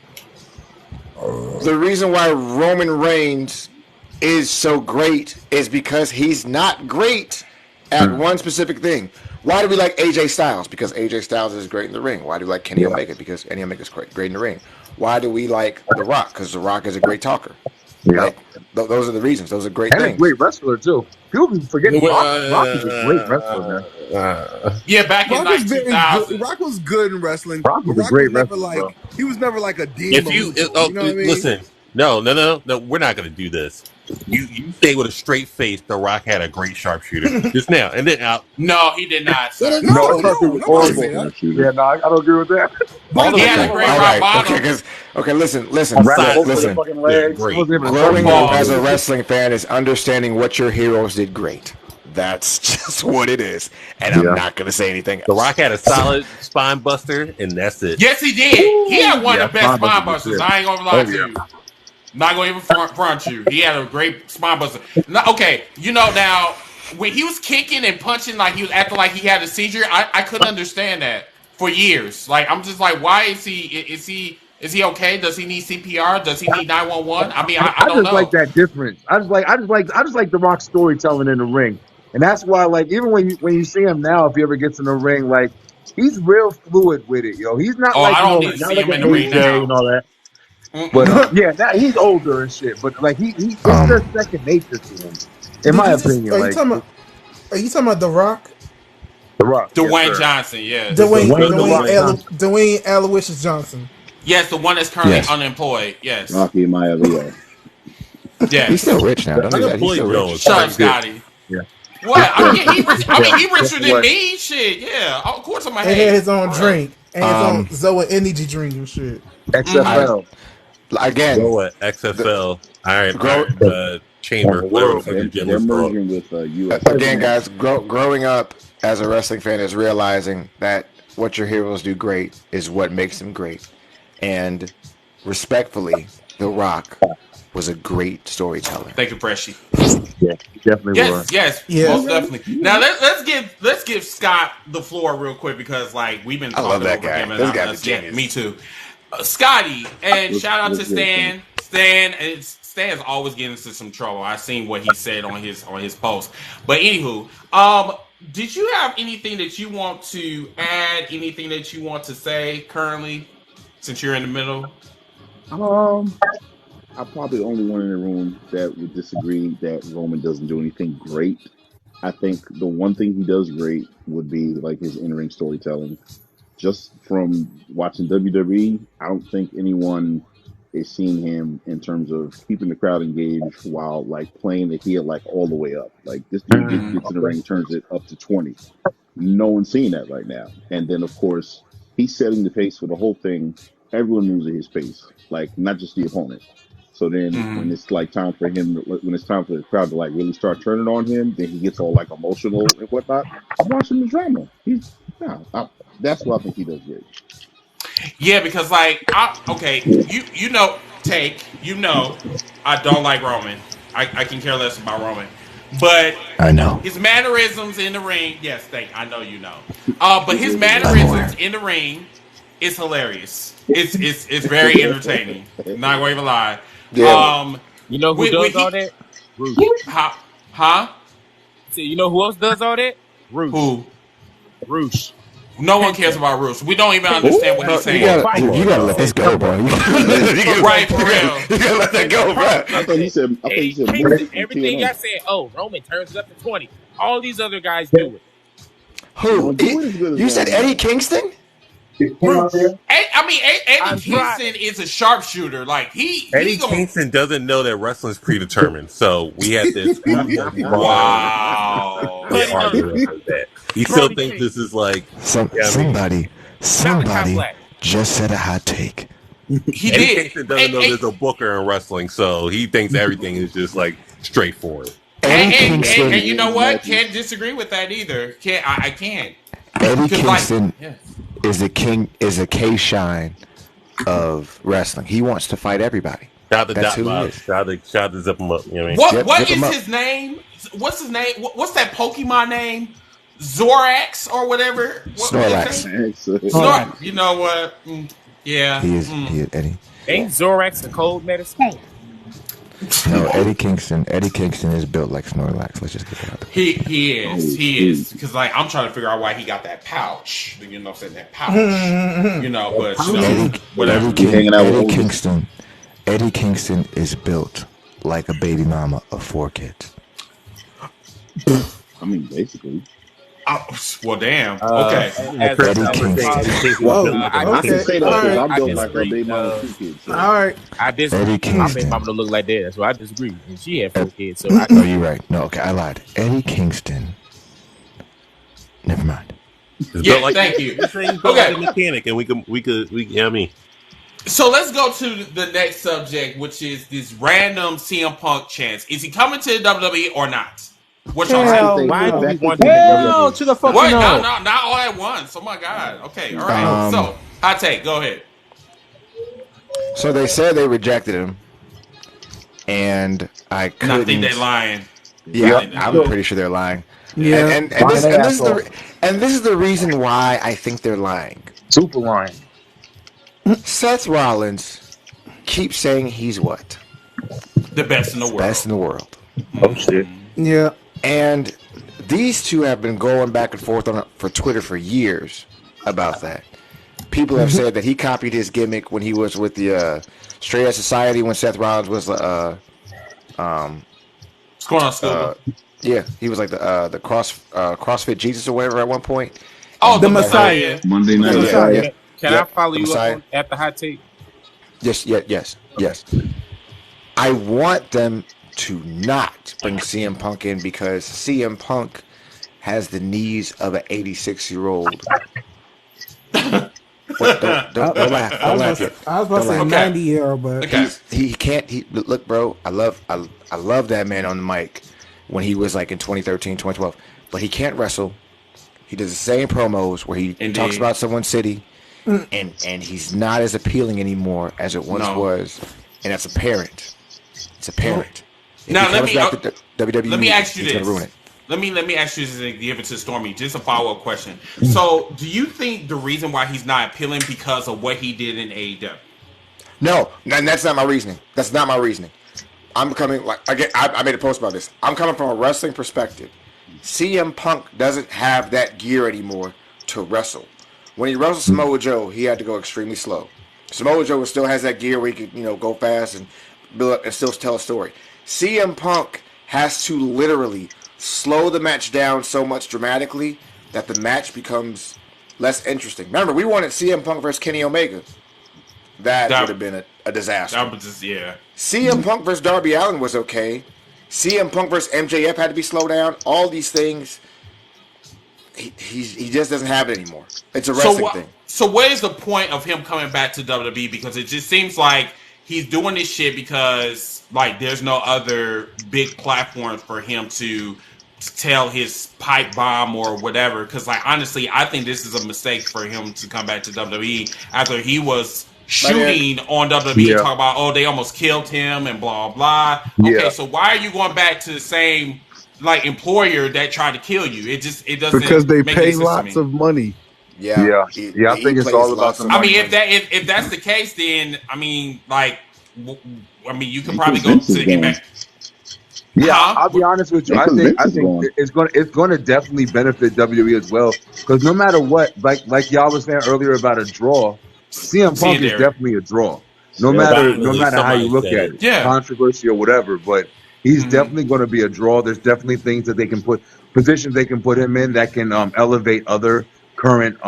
the reason why Roman Reigns is so great is because he's not great at one specific thing. Why do we like AJ Styles? Because AJ Styles is great in the ring. Why do we like Kenny Omega? Because Kenny Omega is great in the ring. Why do we like The Rock? Because The Rock is a great talker. Yeah. Like, those are the reasons. Those are great things. And a great wrestler, too. People be forgetting Rock is a great wrestler, man. Yeah, back in 2000. Rock was good in wrestling. Rock was a great wrestler. He was never like a demon. You know what I mean? Listen, no, we're not going to do this. You say with a straight face, The Rock had a great sharpshooter just now, and then out. No, he did not. Sir. No, yeah, no, I don't agree with that. He had a great rock bottom. Okay, listen. Legs. Growing up as a wrestling fan is understanding what your heroes did great. That's just what it is, and I'm not going to say anything else. The Rock had a solid spine buster, and that's it. Yes, he did. He had one of the best spine busters. I ain't gonna lie to you. Not gonna even front you. He had a great spine buster. Okay, now when he was kicking and punching like he was acting like he had a seizure, I couldn't understand that for years. Like I'm just like, why is he? Is he okay? Does he need CPR? Does he need 911? I mean, I don't know. I just like that difference. I just like The Rock's storytelling in the ring, and that's why like even when you see him now, if he ever gets in the ring, like he's real fluid with it, yo. He's not like I don't need to see him in the ring now and all that. But he's older and shit. But like it's just second nature to him, in my opinion. Are you talking about The Rock? The Rock, Dwayne Johnson, yes. Dwayne Aloysius Johnson. Yes, the one that's currently unemployed. Yes. Rocky Maivia. Yeah, he's still rich now. Don't do that. He's still rich. Shut up, Scotty. Yeah. What? I mean, he richer than me. Shit, yeah. Of course, I'm a. He had his own drink and his own Zoa energy drink and shit. XFL. Again, XFL. All right, Chamber. They're merging with US. Again, guys, growing up as a wrestling fan is realizing that what your heroes do great is what makes them great. And respectfully, The Rock was a great storyteller. Thank you, Pressy. Yeah, definitely was. Yes, most definitely. Now let's give Scott the floor real quick because like we've been talking over him. This guy's genius. Me too. Scotty, and shout out to Stan. Stan's always getting into some trouble. I seen what he said on his post. But anywho, did you have anything that you want to add? Anything that you want to say currently, since you're in the middle? I'm probably the only one in the room that would disagree that Roman doesn't do anything great. I think the one thing he does great would be like his in-ring storytelling. Just from watching WWE, I don't think anyone is seeing him in terms of keeping the crowd engaged while like playing the heel like all the way up. Like this dude gets in the ring, turns it up to 20. No one's seeing that right now. And then of course he's setting the pace for the whole thing. Everyone moves at his pace, like not just the opponent. So then when it's like time for him, when it's time for the crowd to like really start turning on him, then he gets all like emotional and whatnot. I'm watching the drama. That's what I think he does great. Yeah, because like, you know, I don't like Roman. I can care less about Roman, but I know. his mannerisms in the ring. Yes, I know you know. But his mannerisms in the ring is hilarious. It's very entertaining. Not going to lie. Yeah. You know who does all that? Roosh. Huh? See, you know who else does all that? Roosh. Who? Roosh. No one cares about Roos. We don't even understand what he's saying. You gotta let this go, bro. Right, for real. You gotta let that go, bro. I thought he said. Everything y'all said. Oh, Roman turns it up to 20. All these other guys do it. Who? You said Eddie Kingston? Eddie Kingston is a sharpshooter. Like Eddie Kingston doesn't know that wrestling is predetermined, so we have to exclude him. Wow. He still thinks this is like somebody just said a hot take. He Eddie did. Kingston doesn't know there's a booker in wrestling, so he thinks everything is just like straightforward. And you know what? Can't disagree with that either. I can't. Eddie Kingston is a K-Shine of wrestling. He wants to fight everybody. That's who he is. Shout to zip him up. You know what I mean? What is his name? What's his name? What's that Pokemon name? Zorax or whatever? Snorlax. You know what? Yeah. He is Eddie. Ain't Zorax a cold medicine? No, Eddie Kingston is built like Snorlax. Let's just get that out there. He is. Because like I'm trying to figure out why he got that pouch. You know, saying that pouch. You know, but whatever. Eddie Kingston is built like a baby mama of 4 kids. I mean, basically. Well, damn. Okay. Eddie Kingston. I can say that because I'm built like a baby mama of 2 kids. So. All right. I disagree. Eddie Kingston. My baby mama don't look like that. That's why I disagree. And she had 4 kids. So No, you're right. No, okay, I lied. Eddie Kingston. Never mind. Yeah, thank you. Okay, mechanic, and we could. I mean. So let's go to the next subject, which is this random CM Punk chance. Is he coming to the WWE or not? What y'all say? Why do we want to the fucking no, not all at once. Oh my god. Okay, all right. So hot take. Go ahead. So they said they rejected him, and I couldn't. I think they're lying. Yeah, I'm pretty sure they're lying. Yeah, and this is the reason why I think they're lying. Super lying. Seth Rollins keeps saying he's what? The best in the world. Best in the world. Oh shit. Yeah. And these two have been going back and forth for Twitter for years about that. People have said that he copied his gimmick when he was with the Straight Edge Society when Seth Rollins was What's going on, Scuba? yeah, he was like the CrossFit Jesus or whatever at one point. Oh, the Messiah. Monday night. Yeah. Can I follow you up at the hot take? Yes. I want them to not bring CM Punk in because CM Punk has the knees of an 86-year-old. Don't laugh. I was about to say 90-year-old, but he can't. Look, bro. I love that man on the mic when he was like in 2013, 2012. But he can't wrestle. He does the same promos where he talks about someone's city, and he's not as appealing anymore as it once was, and that's apparent. It's apparent. Now let me ask you this. Ruin it. Let me ask you this and give it to Stormy. Just a follow-up question. So, do you think the reason why he's not appealing because of what he did in AEW? No, and that's not my reasoning. That's not my reasoning. I'm coming I made a post about this. I'm coming from a wrestling perspective. CM Punk doesn't have that gear anymore to wrestle. When he wrestled Samoa Joe, he had to go extremely slow. Samoa Joe still has that gear where he could, go fast and build up, and still tell a story. CM Punk has to literally slow the match down so much dramatically that the match becomes less interesting. Remember, we wanted CM Punk versus Kenny Omega. That would have been a disaster. That was just, yeah. CM Punk versus Darby Allin was okay. CM Punk versus MJF had to be slowed down. All these things, he just doesn't have it anymore. It's a wrestling thing. So what is the point of him coming back to WWE? Because it just seems like he's doing this shit because like there's no other big platforms for him to tell his pipe bomb or whatever. Because like honestly, I think this is a mistake for him to come back to WWE after he was shooting on WWE, talk about they almost killed him and blah blah. Okay, so why are you going back to the same like employer that tried to kill you? It doesn't, because they make pay lots of money. I think it's all about the money. I mean, if that's the case, then I mean, like, you can probably go to Impact. Yeah, I'll be honest with you. I think it's going to definitely benefit WWE as well, because no matter what, like y'all was saying earlier about a draw, CM Punk is definitely a draw. No matter how you look at it, controversy or whatever, but he's definitely going to be a draw. There's definitely things that they can positions they can put him in that can elevate other current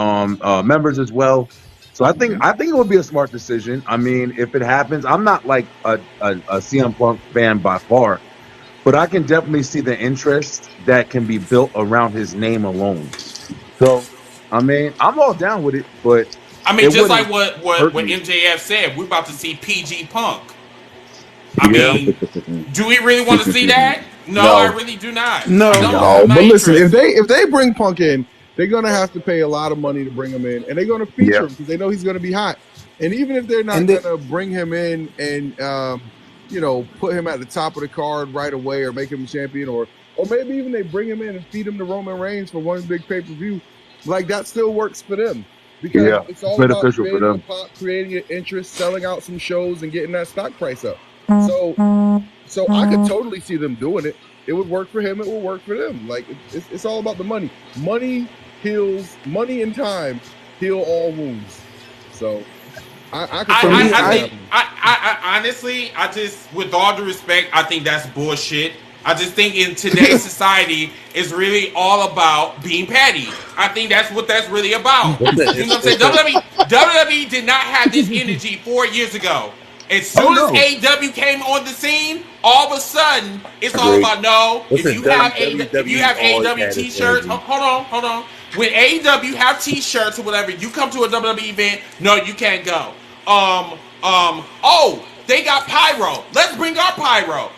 members as well. So I think it would be a smart decision. I mean, if it happens, I'm not like a CM Punk fan by far, but I can definitely see the interest that can be built around his name alone. So, I mean, I'm all down with it, but I mean, just like what MJF said, we're about to see PG Punk. I mean, do we really want to see that? No, I really do not. No. But listen, if they bring Punk in, they're going to have to pay a lot of money to bring him in, and they're going to feature him because they know he's going to be hot. And even if they're not going to bring him in and put him at the top of the card right away or make him a champion, or maybe even they bring him in and feed him to Roman Reigns for one big pay-per-view, like that still works for them. Because it's all about creating a pop, creating an interest, selling out some shows, and getting that stock price up. So I could totally see them doing it. It would work for him. It will work for them. Like it's all about the money. Money heals. Money and time heal all wounds. So I honestly, with all due respect, I think that's bullshit. I just think in today's society, it's really all about being petty. I think that's what that's really about. You know what I'm saying? WWE did not have this energy 4 years ago. As soon as AEW came on the scene, all of a sudden, it's all about if you have AEW t-shirts, hold on. When AEW have t-shirts or whatever, you come to a WWE event, no, you can't go. They got pyro. Let's bring our pyro.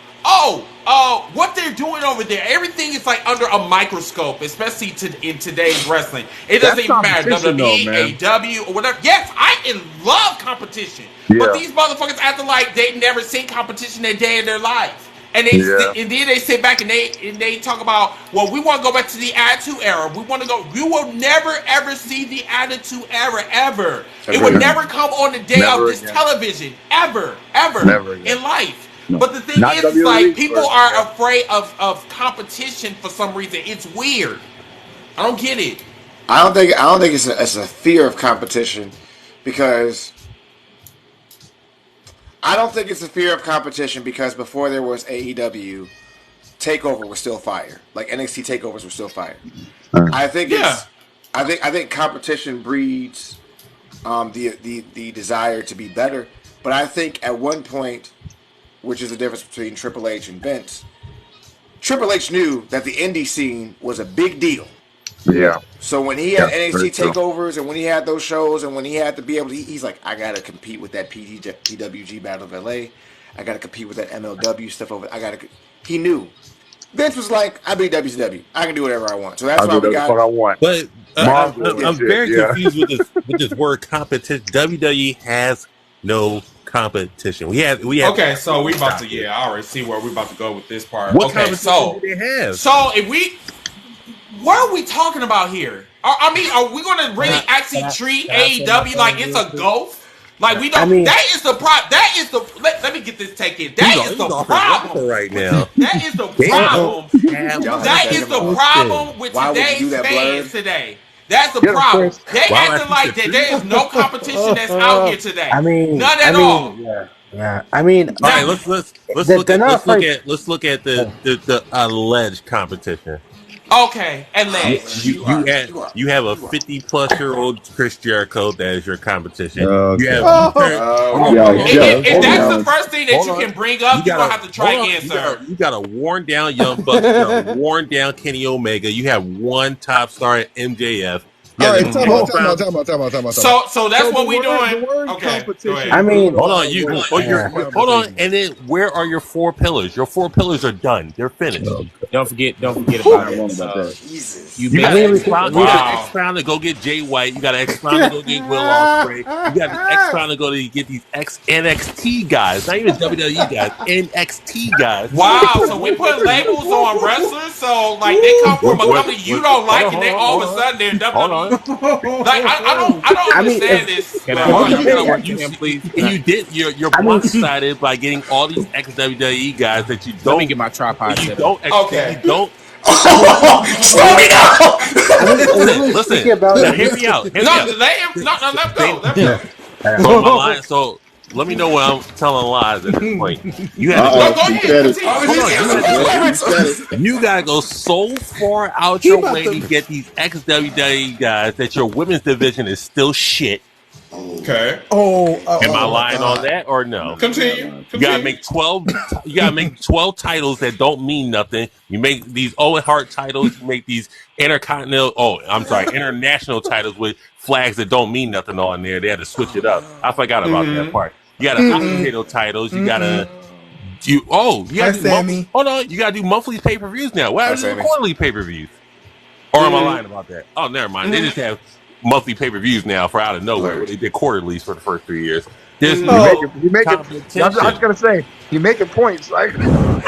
What they're doing over there, everything is like under a microscope, especially in today's wrestling. It doesn't even matter, WWE, AEW, or whatever. Yes, I love competition, but these motherfuckers acting like they never seen competition a day in their life. And then they sit back and they talk about, well, we want to go back to the Attitude Era. We want to go. You will never ever see the Attitude Era ever. It would never come on the day of this television ever in life. No. But the thing is like people are afraid of competition for some reason. It's weird. I don't get it. I don't think it's a fear of competition, because before there was AEW, Takeover was still fire. Like NXT takeovers were still fire. I think competition breeds the desire to be better. But I think at one point, which is the difference between Triple H and Vince, Triple H knew that the indie scene was a big deal. Yeah. So when he had NXT takeovers and when he had those shows and when he had to be able to, he's like, I got to compete with that PWG Battle of LA. I got to compete with that MLW stuff over. He knew. Vince was like, I beat WCW. I can do whatever I want. So that's why we got. What I want. But I'm very confused with this word competition. WWE has no competition. We have. Okay, so we about to. Yeah, I already see where we about to go with this part. What competition do they have? So what are we talking about here? I mean, are we going to really actually treat AEW like it's a ghost? Like we don't. I mean, that is the problem. That is the. Let me get this take in. That is the problem right now. That is the problem. That is the problem with today's fans today. That's the problem. They acting like that there is no competition that's out here today. I mean, none at all. Yeah. Yeah, I mean, All right, let's look at the alleged competition. Okay, alleged. You have a 50-plus-year-old Chris Jericho that is your competition. Okay. You have If that's the first thing that you can bring up, you're gonna have to try again, sir. You got a worn down Young Bucks, you got a worn down Kenny Omega. You have one top star at MJF. All right, time out. So that's what we're doing. The word Okay, competition. I mean, hold on. And then where are your 4 pillars? Your 4 pillars are done. They're finished. Don't forget about that. You got Wow. X-Pound to go get Jay White. You got X-Pound to go get Will Ospreay. You got X-Pound to go to get these NXT guys, not even WWE guys, NXT guys. Wow, so we put labels on wrestlers, so like they come from a company you don't like, and then all of a sudden they're WWE. Like I don't understand this. Can I work him, please? You're blindsided by getting all these ex-WWE guys that you don't. Let me get my tripod set up. Okay. You don't. Slow me down. Listen. Now, hear me out. Let go. So my line. So let me know when I'm telling lies at this point. You have you gotta go so far out your way to get these ex-WWE guys that your women's division is still shit. Okay. Am I lying on that or no? Continue. You gotta make 12. You gotta make 12 titles that don't mean nothing. You make these Owen Hart titles. You make these international titles with flags that don't mean nothing on there. They had to switch it up. I forgot about that part. You gotta potato titles. You gotta hold on. You gotta do monthly pay-per-views now. Why are there quarterly pay-per-views? Or am I lying about that? Oh, never mind. They just have monthly pay-per-views now for out of nowhere. They did quarterlies for the first 3 years. There's you make it. I was gonna say you making points. Like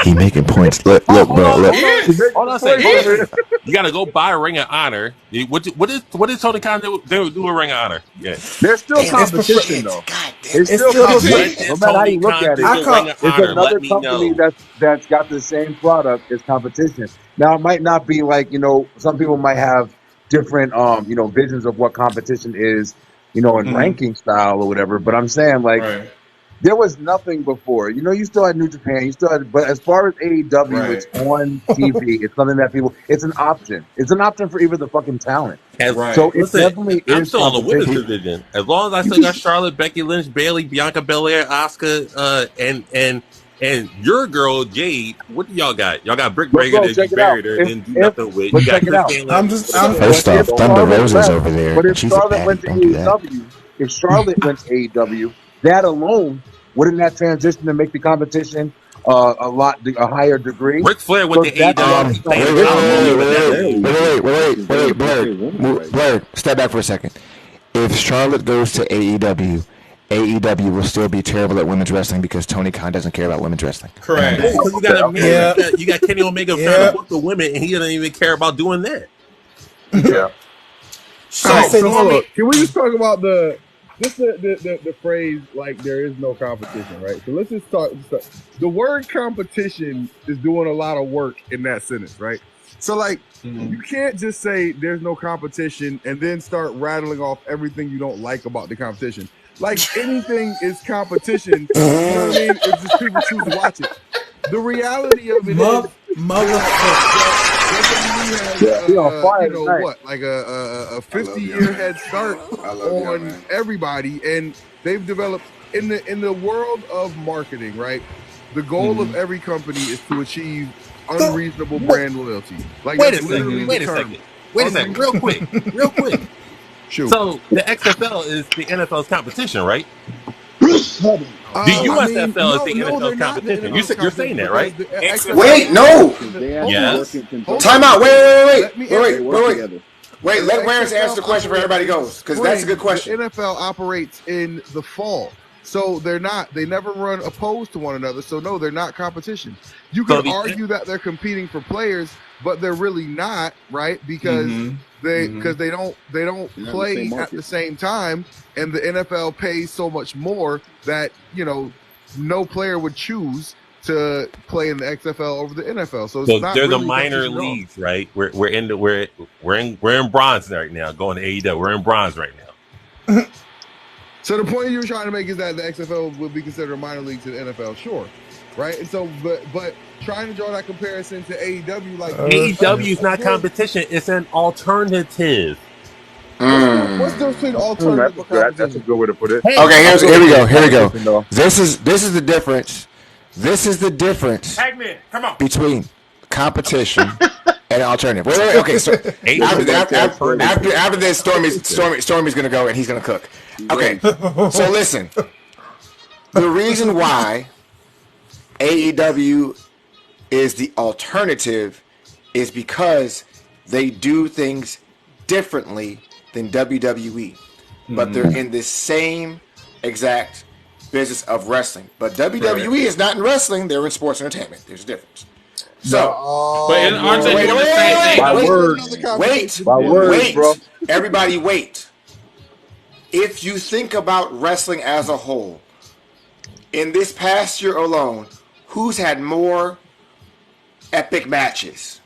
He making points. Look, bro. Look. Hold on a second. You gotta go buy a Ring of Honor. What is Tony Khan do a Ring of Honor? Yeah. There's still competition though. It's still competition. No matter how you look at it, it's another company that's got the same product as competition. Now it might not be like some people might have different visions of what competition is, in ranking style or whatever. But I'm saying there was nothing before. You still had New Japan, but as far as AEW, it's on TV. It's something that it's an option. It's an option for even the fucking talent. So it definitely I'm is still on the women's division. As long as I still got Charlotte, Becky Lynch, Bayley, Bianca Belair, Asuka, and your girl Jade. What do y'all got? Y'all got Brick Breaker that you buried her and didn't do nothing with. You got First off, Thunder Rosa's over there. But if Charlotte went to AEW, that alone wouldn't that transition to make the competition a higher degree? Ric Flair went to AEW. Wait, Blair, step back for a second. If Charlotte goes to AEW will still be terrible at women's wrestling because Tony Khan doesn't care about women's wrestling. Correct. You got Kenny Omega trying to book the women, and he doesn't even care about doing that. Yeah. So can we just talk about the phrase like there is no competition, right? So let's just talk. The word competition is doing a lot of work in that sentence, right? So you can't just say there's no competition and then start rattling off everything you don't like about the competition. Like anything is competition. You know what I mean? It's just people choose to watch it. The reality of it is, like a 50-year head start on everybody, and they've developed in the world of marketing, right? The goal of every company is to achieve unreasonable brand loyalty. Like wait a second, real quick. Sure. So the XFL is the NFL's competition, right? The USFL is the NFL's competition. You're saying that, right? Wait, no. Yes. Time out. Wait. Let Warren answer the question before everybody goes, because that's a good question. The NFL operates in the fall, so they never run opposed to one another. So no, they're not competition. You can argue that they're competing for players, but they're really not, right? Because they don't play at the same time, and the NFL pays so much more that no player would choose to play in the XFL over the NFL. So it's not they're really the minor leagues, right? We're in bronze right now. Going to AEW, we're in bronze right now. So the point you were trying to make is that the XFL would be considered a minor league to the NFL, sure, right? And so, but trying to draw that comparison to AEW, like AEW is not competition; it's an alternative. What's the difference between alternative and competition? That's a good way to put it. Okay, here we go. This is the difference. This is the difference between competition and alternative. Wait, okay, so after this, Stormy's gonna go and he's gonna cook. Okay, so listen. The reason why AEW is the alternative is because they do things differently than WWE, but they're in the same exact business of wrestling. But WWE is not in wrestling; they're in sports entertainment. There's a difference. So, aren't they doing the same thing? Wait, bro. Everybody, wait. If you think about wrestling as a whole, in this past year alone, who's had more epic matches,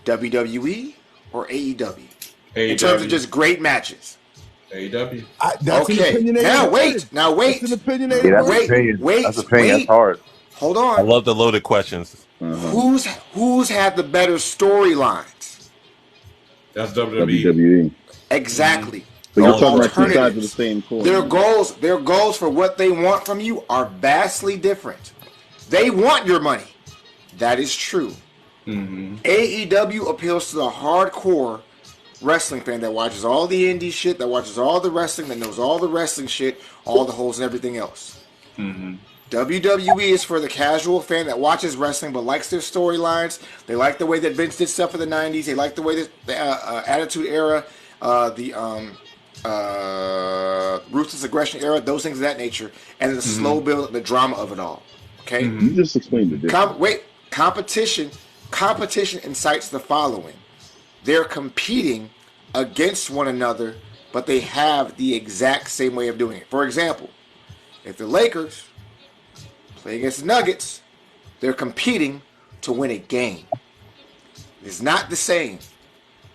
WWE or AEW? In terms of just great matches. AEW. Okay. Now wait. That's an opinionated Wait. That's hard. Hold on. I love the loaded questions. Who's had the better storylines? That's WWE. WWE. Exactly. But you're talking about two sides of the same coin. Their goals for what they want from you are vastly different. They want your money. That is true. AEW appeals to the hardcore wrestling fan that watches all the indie shit, that watches all the wrestling, that knows all the wrestling shit, all the holes and everything else. WWE is for the casual fan that watches wrestling but likes their storylines. They like the way that Vince did stuff in the 90s. They like the way that the Attitude Era, the Ruthless Aggression Era, those things of that nature, and the slow build, the drama of it all. Okay? You just explained it. Competition incites the following. They're competing against one another, but they have the exact same way of doing it. For example, if the Lakers play against the Nuggets, they're competing to win a game. It's not the same.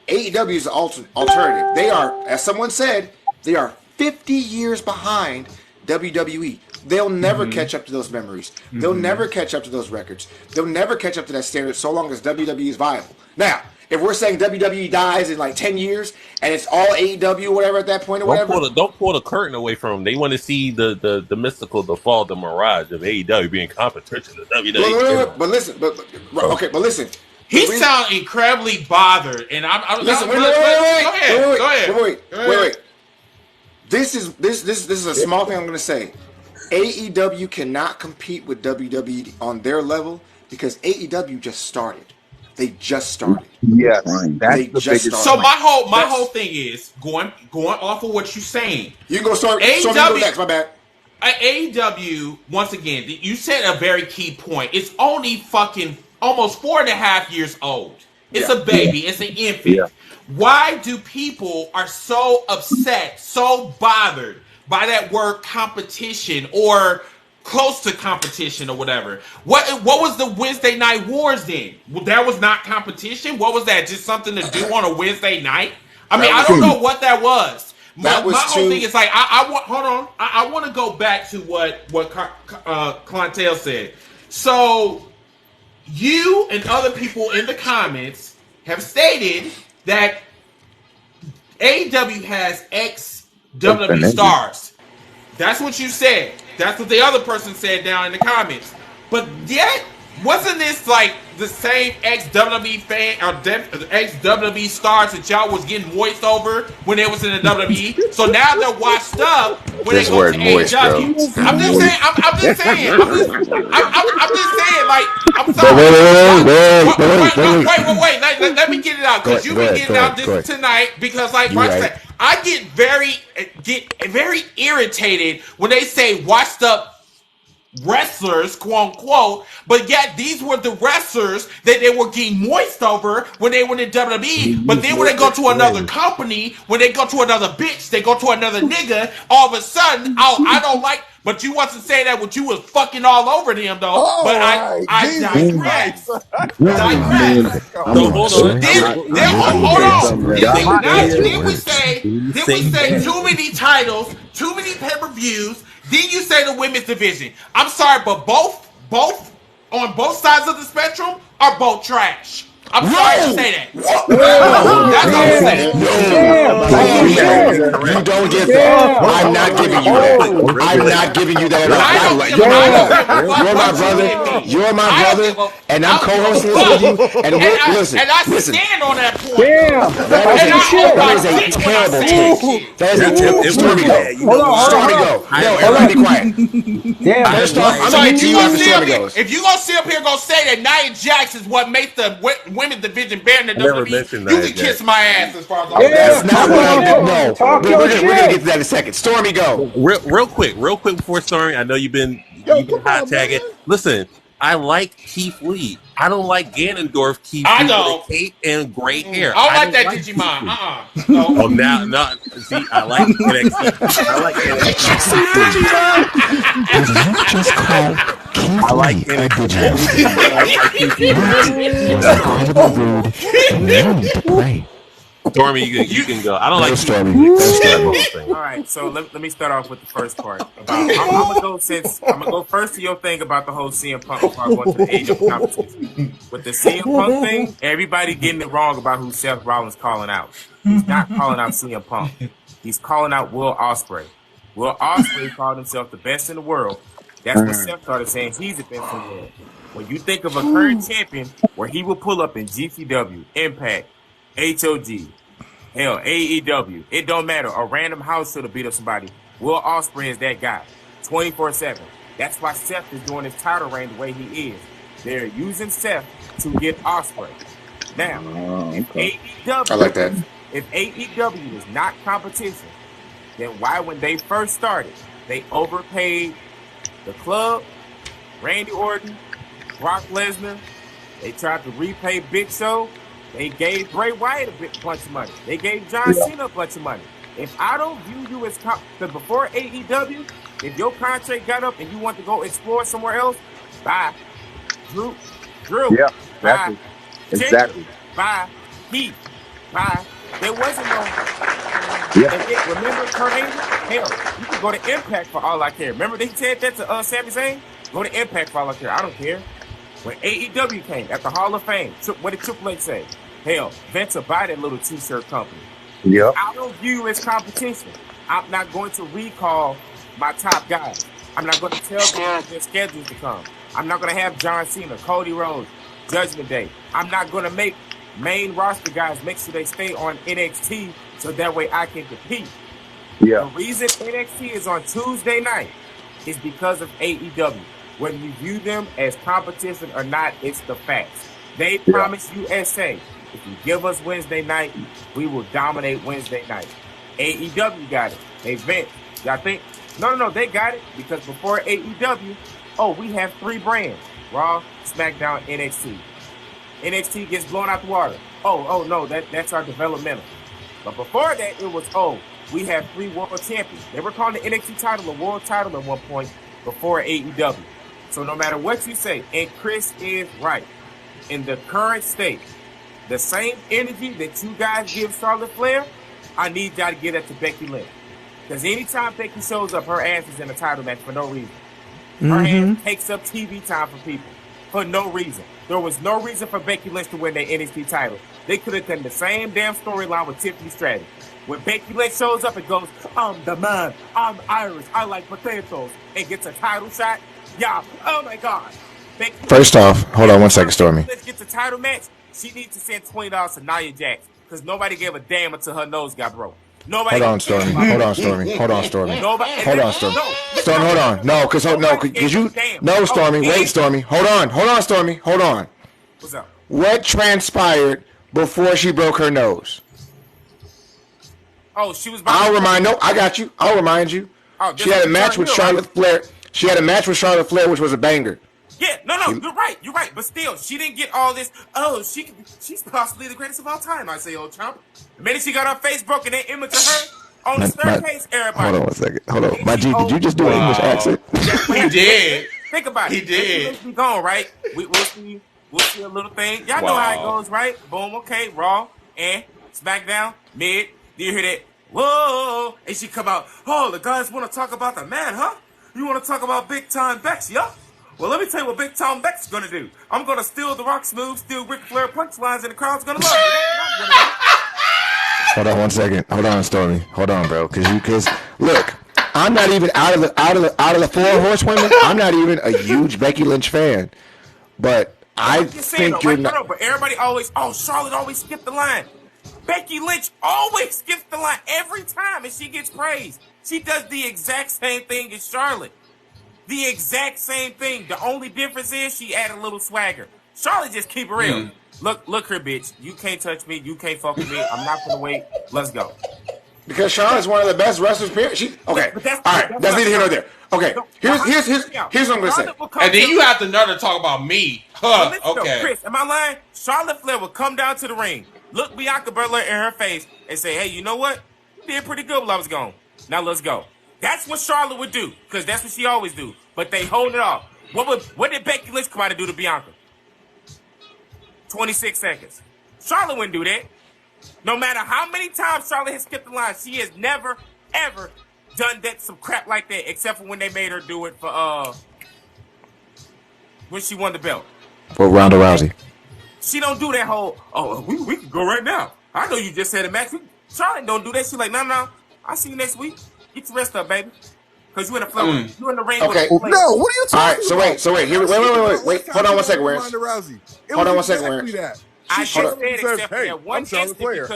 AEW is the alternative. They are, as someone said, they are 50 years behind WWE. They'll never catch up to those memories. They'll never catch up to those records. They'll never catch up to that standard so long as WWE is viable. Now, if we're saying WWE dies in like 10 years and it's all AEW or whatever at that point or whatever. Don't pull the curtain away from them. They want to see the mystical, the fall, the mirage of AEW being competition to WWE. But listen. He sounds incredibly bothered, and I'm listen. Wait. This is a small thing I'm going to say. AEW cannot compete with WWE on their level because AEW just started. They just started. Yes, that's the biggest. So my whole thing is going off of what you're saying. You can go start. AEW next. My bad. AEW once again. You said a very key point. It's only fucking almost 4.5 years old. It's a baby. It's an infant. Yeah. Why do people are so upset, so bothered by that word competition or close to competition or whatever? What was the Wednesday Night Wars then? That was not competition? What was that? Just something to do on a Wednesday night? I mean, I don't know what that was. My whole thing is like, I want to go back to what Clientele said. So you and other people in the comments have stated that AEW has ex-WWE stars. That's what you said. That's what the other person said down in the comments. But yet, wasn't this like the same ex-WWE fan or ex-WWE stars that y'all was getting moist over when they was in the WWE? So now they're washed up when they go to AEW. I'm just saying. Like, I'm sorry. Wait. Let me get it out because you've been getting out this tonight. Because like I said, I get very irritated when they say washed up wrestlers, quote unquote, but yet these were the wrestlers that they were getting moist over when they went in WWE. But then when they go to another company, when they go to another bitch, they go to another nigga, all of a sudden, I don't like. But you wasn't saying that when you was fucking all over them though. All But right, I Jesus Christ. digress. I mean, Digress. So I'm hold on. Then I will hold say on. something Did that they Then we say too many titles, too many pay-per-views. Then you say the women's division. I'm sorry, but both on both sides of the spectrum are both trash. I'm sorry to say that. That's all I'm saying. You don't get that. I'm not giving you that. I'm not giving you that at all. I don't give a You're my fuck what brother. you give me. You're my I don't brother, give a and I'm I don't co-hosting give a this with fuck. you. And listen. And I stand on that point. That is a terrible take. That is a terrible. Stormy go. Stormy go. No, everybody be quiet. First off, I'm gonna get to you after Stormy goes. If you gonna sit up here and gonna say that Nia Jax is what makes the women's division better than the never WWE, mentioned you Nia can kiss Jax. my ass as far as I'm That's not what I did. No, we're gonna get to that in a second. Stormy go. Real quick before Stormy. I know you've been hot tagging. Listen, I like Keith Lee. I don't like Ganondorf Keith Lee with a cape and gray hair. I don't like that Digimon. No. Oh, now, see, I like NXT. I like NXT. Did you just call Keith Lee a Digimon? Stormy, you can go. I don't like Stormy. All right, so let me start off with the first part. I'm gonna go first to your thing about the whole CM Punk before I go into the age of competition. With the CM Punk thing, everybody getting it wrong about who Seth Rollins calling out. He's not calling out CM Punk. He's calling out Will Ospreay. Will Ospreay called himself the best in the world. That's what Seth started saying. He's the best in the world. When you think of a current champion where he will pull up in GCW, Impact, HOG, hell, AEW, it don't matter. A random house should have beat up somebody. Will Ospreay is that guy, 24/7. That's why Seth is doing his title reign the way he is. They're using Seth to get Ospreay. Now, if AEW, I like that. If AEW is not competition, then why, when they first started, they overpaid the club, Randy Orton, Brock Lesnar. They tried to repay Big Show. They gave Bray Wyatt a bunch of money. They gave John Cena a bunch of money. If I don't view you as because before AEW, if your contract got up and you want to go explore somewhere else, bye. Drew, Yeah, bye. exactly. Bye. Heath, bye. There wasn't no. Yeah. Remember Kurt Angle? Hell, you can go to Impact for all I care. Remember they said that to Sami Zayn? Go to Impact for all I care. I don't care. When AEW came at the Hall of Fame, what did Triple H say? Hell, Vince will buy that little t-shirt company. Yep. I don't view you as competition. I'm not going to recall my top guys. I'm not going to tell them their schedules to come. I'm not going to have John Cena, Cody Rhodes, Judgment Day. I'm not going to make main roster guys make sure they stay on NXT so that way I can compete. Yeah. The reason NXT is on Tuesday night is because of AEW. Whether you view them as competition or not, it's the facts. They promise USA, if you give us Wednesday night, we will dominate Wednesday night. AEW got it. They vent. Y'all think? No, they got it because before AEW, we have 3 brands: Raw, SmackDown, NXT. NXT gets blown out the water. No, that's our developmental. But before that, it was, we have 3 world champions. They were calling the NXT title a world title at one point before AEW. So no matter what you say, and Chris is right, in the current state, the same energy that you guys give Charlotte Flair, I need y'all to give that to Becky Lynch. Because anytime Becky shows up, her ass is in a title match for no reason. Her ass takes up TV time for people for no reason. There was no reason for Becky Lynch to win that NXT title. They could have done the same damn storyline with Tiffany Stratton. When Becky Lynch shows up and goes, I'm the man, I'm Irish, I like potatoes, and gets a title shot, oh my God. Becky First off, hold on one second, Stormy. Let's get the title match. She needs to send $20 to Nia Jax because nobody gave a damn until her nose got broke. Nobody. Hold on, Stormy. Hold on, Stormy. Hold on, Stormy. Nobody. Hold on, Stormy. Stormy, hold on. No, because you. No, Stormy. Wait, Stormy. Hold on, Stormy. Hold on. What's up? What transpired before she broke her nose? She was. I got you. I'll remind you. She had a match with Charlotte Flair. She had a match with Charlotte Flair, which was a banger. Yeah, no, you're right. But still, she didn't get all this. She's possibly the greatest of all time, I say, old chump. The minute she got on Facebook and they image of her, On the staircase, everybody. Hold on 1 second. Hold on. And My she G, did you just do an English accent? He did. Think about it. He did. Let's be gone, right? We'll see a little thing. Y'all know how it goes, right? Boom, okay, Raw, and SmackDown, mid. Do you hear that? Whoa! And she come out, oh, the guys want to talk about the man, huh? You want to talk about Big Time Bex, yeah? Well, let me tell you what Big Time Bex is going to do. I'm going to steal The Rock's moves, steal Ric Flair punchlines, and the crowd's going to love it. That's what I'm gonna do. Hold on 1 second. Hold on, Stormy. Hold on, bro. Because look, I'm not even out of the four horsewomen. I'm not even a huge Becky Lynch fan, but I think you're not. But everybody always, Charlotte always skipped the line. Becky Lynch always skips the line every time, and she gets praised. She does the exact same thing as Charlotte. The exact same thing. The only difference is she added a little swagger. Charlotte just keep it real. Look here, bitch. You can't touch me. You can't fuck with me. I'm not gonna wait. Let's go. Because Charlotte's one of the best wrestlers. Okay. All right. That's neither here nor there. Okay. Here's what I'm gonna say. And then you have to know to talk about me. Huh? Okay. Chris, am I lying? Charlotte Flair will come down to the ring, look Bianca Belair in her face, and say, "Hey, you know what? You did pretty good while I was gone. Now let's go." That's what Charlotte would do, because that's what she always do. But they hold it off. What did Becky Lynch come out to do to Bianca? 26 seconds. Charlotte wouldn't do that. No matter how many times Charlotte has skipped the line, she has never, ever done some crap like that, except for when they made her do it for when she won the belt. For Ronda Rousey. She don't do that whole, we can go right now. I know you just said a match. Charlotte don't do that. She like, no, I'll see you next week. Get your rest up, baby. Because you in the flow. You in the ring. Okay. No, what are you talking about? All right, so wait. Wait. Hold on 1 second, Warren. Hold on 1 second, Warren. I just said except for that one instant because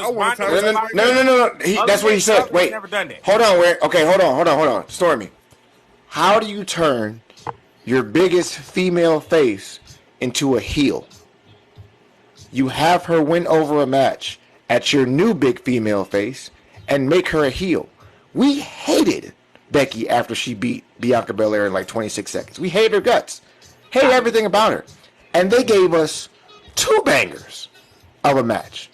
No. That's what he said. Wait. Never done that. Hold on, Warren. Okay, hold on. Stormy. How do you turn your biggest female face into a heel? You have her win over a match at your new big female face and make her a heel. We hated Becky after she beat Bianca Belair in like 26 seconds. We hate her guts. Hate everything about her. And they gave us 2 bangers of a match.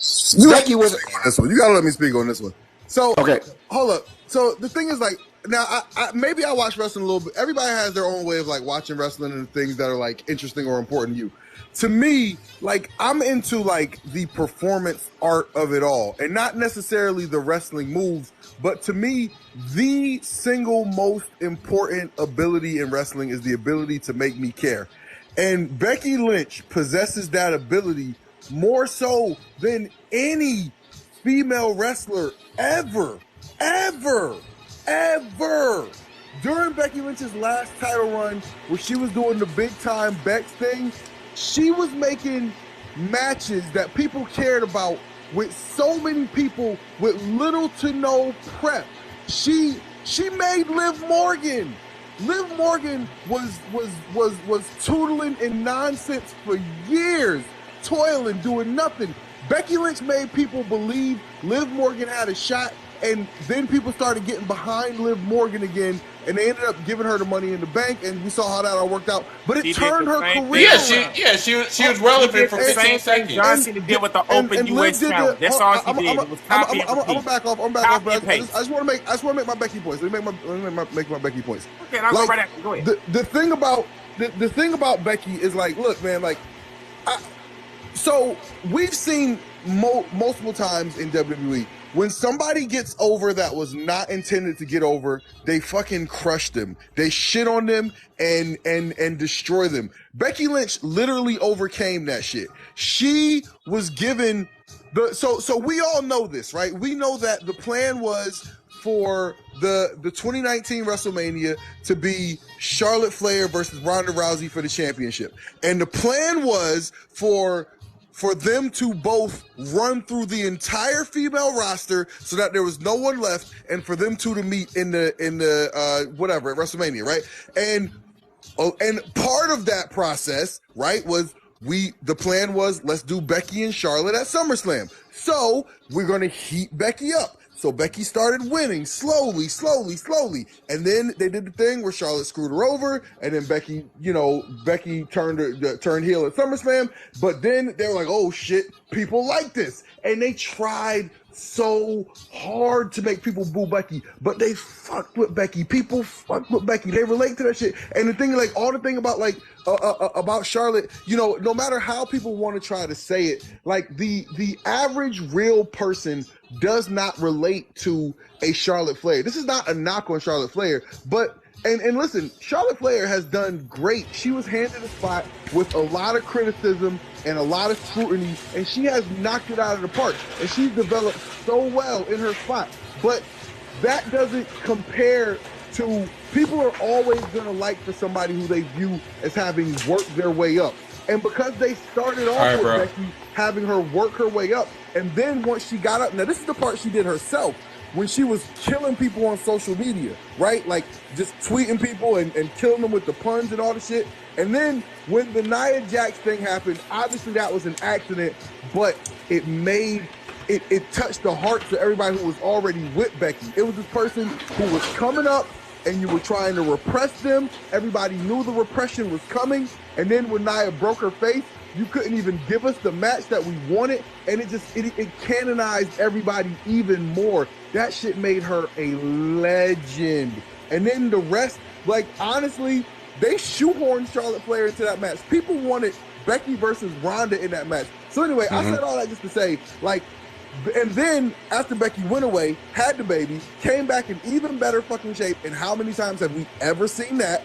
Becky was this one. You gotta let me speak on this one. So okay, hold up. So the thing is, like, now I maybe I watch wrestling a little bit. Everybody has their own way of like watching wrestling and things that are like interesting or important to you. To me, like, I'm into like the performance art of it all, and not necessarily the wrestling moves. But to me, the single most important ability in wrestling is the ability to make me care. And Becky Lynch possesses that ability more so than any female wrestler ever. During Becky Lynch's last title run, where she was doing the big time Bex thing, she was making matches that people cared about with so many people with little to no prep. She made Liv Morgan. Liv Morgan was tootling in nonsense for years, toiling, doing nothing. Becky Lynch made people believe Liv Morgan had a shot, and then people started getting behind Liv Morgan again, and they ended up giving her the Money in the Bank, and we saw how that all worked out. But it turned her career around. She was relevant for 15 seconds. John Cena did with the open U.S. challenge. That's all she did. It was copy and paste. I'm back off. I just want to make my Becky points. Let me make my Becky points. Okay, and I'll go right after. Go ahead. The thing about Becky is, like, look, man, like, so we've seen multiple times in WWE, when somebody gets over that was not intended to get over, they fucking crush them. They shit on them and destroy them. Becky Lynch literally overcame that shit. She was given so we all know this, right? We know that the plan was for the 2019 WrestleMania to be Charlotte Flair versus Ronda Rousey for the championship. And the plan was for them to both run through the entire female roster so that there was no one left, and for them two to meet in the whatever at WrestleMania, right? And part of that process, right, was the plan was, let's do Becky and Charlotte at SummerSlam. So we're gonna heat Becky up. So Becky started winning slowly. And then they did the thing where Charlotte screwed her over, and then Becky turned heel at SummerSlam. But then they were like, oh shit, people like this. And they tried so hard to make people boo Becky, but they fucked with Becky. People fucked with Becky. They relate to that shit. And the thing, like, all the thing about like about Charlotte, you know, no matter how people want to try to say it, like the average real person does not relate to a Charlotte Flair. This is not a knock on Charlotte Flair, but and listen, Charlotte Flair has done great. She was handed a spot with a lot of criticism and a lot of scrutiny, and she has knocked it out of the park. And she's developed so well in her spot. But that doesn't compare to, people are always going to like for somebody who they view as having worked their way up. And because they started off with Becky having her work her way up, and then once she got up, now this is the part she did herself, when she was killing people on social media, right? Like just tweeting people and killing them with the puns and all the shit. And then when the Nia Jax thing happened, obviously that was an accident, but it touched the hearts of everybody who was already with Becky. It was this person who was coming up and you were trying to repress them. Everybody knew the repression was coming. And then when Nia broke her face, you couldn't even give us the match that we wanted, and it canonized everybody even more. That shit made her a legend. And then the rest, like, honestly, they shoehorned Charlotte Flair into that match. People wanted Becky versus Ronda in that match. So anyway, I said all that just to say, like, and then after Becky went away, had the baby, came back in even better fucking shape, and how many times have we ever seen that?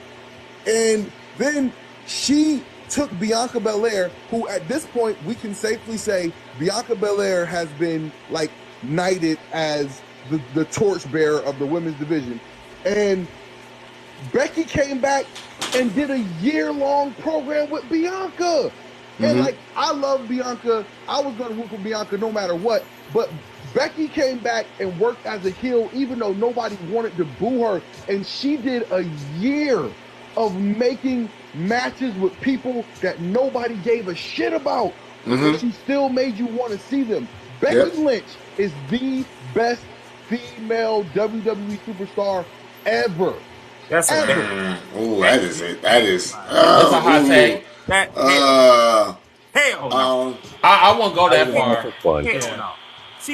And then she took Bianca Belair, who at this point we can safely say Bianca Belair has been like knighted as the torchbearer of the women's division. And Becky came back and did a year-long program with Bianca. And like, I love Bianca. I was going to root for Bianca no matter what. But Becky came back and worked as a heel, even though nobody wanted to boo her. And she did a year of making matches with people that nobody gave a shit about. And she still made you want to see them. Becky Lynch is the best female WWE superstar ever. That's that is it. That is. That's a hot take. Hell no. I won't go that far. Hell no.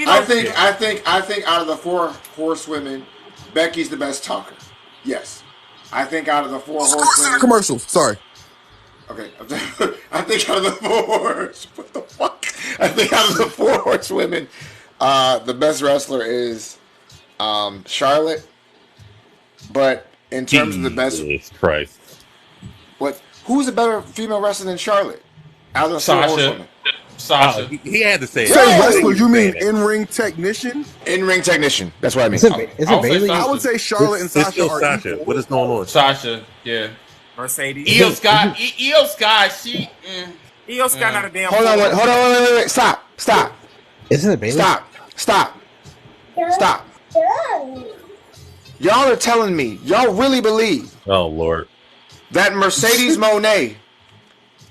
I think out of the four horsewomen, Becky's the best talker. Yes. I think out of the four horsewomen. Commercials. Sorry. Okay. I think out of the four. What the fuck? I think out of the four horsewomen, the best wrestler is Charlotte. But in terms of the best, Christ. Who's a better female wrestler than Charlotte? Out of the four horsewomen. Sasha. He had to say it. Say wrestler, you mean in-ring technician? In-ring technician. That's what I mean. Is it Bailey? I would say Charlotte and Sasha are Sasha. equal. What is going on? Sasha, yeah. Mercedes. Io Sky, she. Io Sky not a damn. Hold on, wait. Stop. Isn't it Bailey? Stop. Y'all are telling me, y'all really believe Oh, Lord. that Mercedes Moné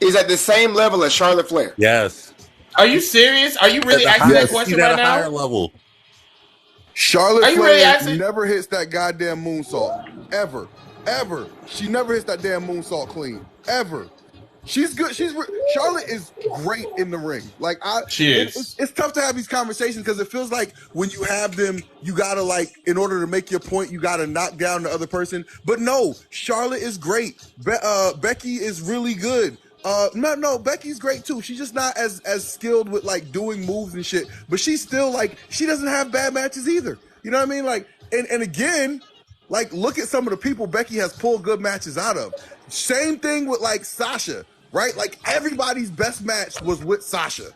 is at the same level as Charlotte Flair? Yes. Are you serious? Are you really asking that question right at a higher now? level. Charlotte Are you Flair really asking? never hits that goddamn moonsault. Ever. She never hits that damn moonsault clean. Ever. She's good. Charlotte is great in the ring. Like she is. It's tough to have these conversations because it feels like when you have them, you gotta like, in order to make your point, you gotta knock down the other person. But no, Charlotte is great. Becky is really good. No, Becky's great too. She's just not as skilled with like doing moves and shit. But she's still like, she doesn't have bad matches either. You know what I mean? Like, and again, like, look at some of the people Becky has pulled good matches out of. Same thing with like Sasha, right? Like everybody's best match was with Sasha.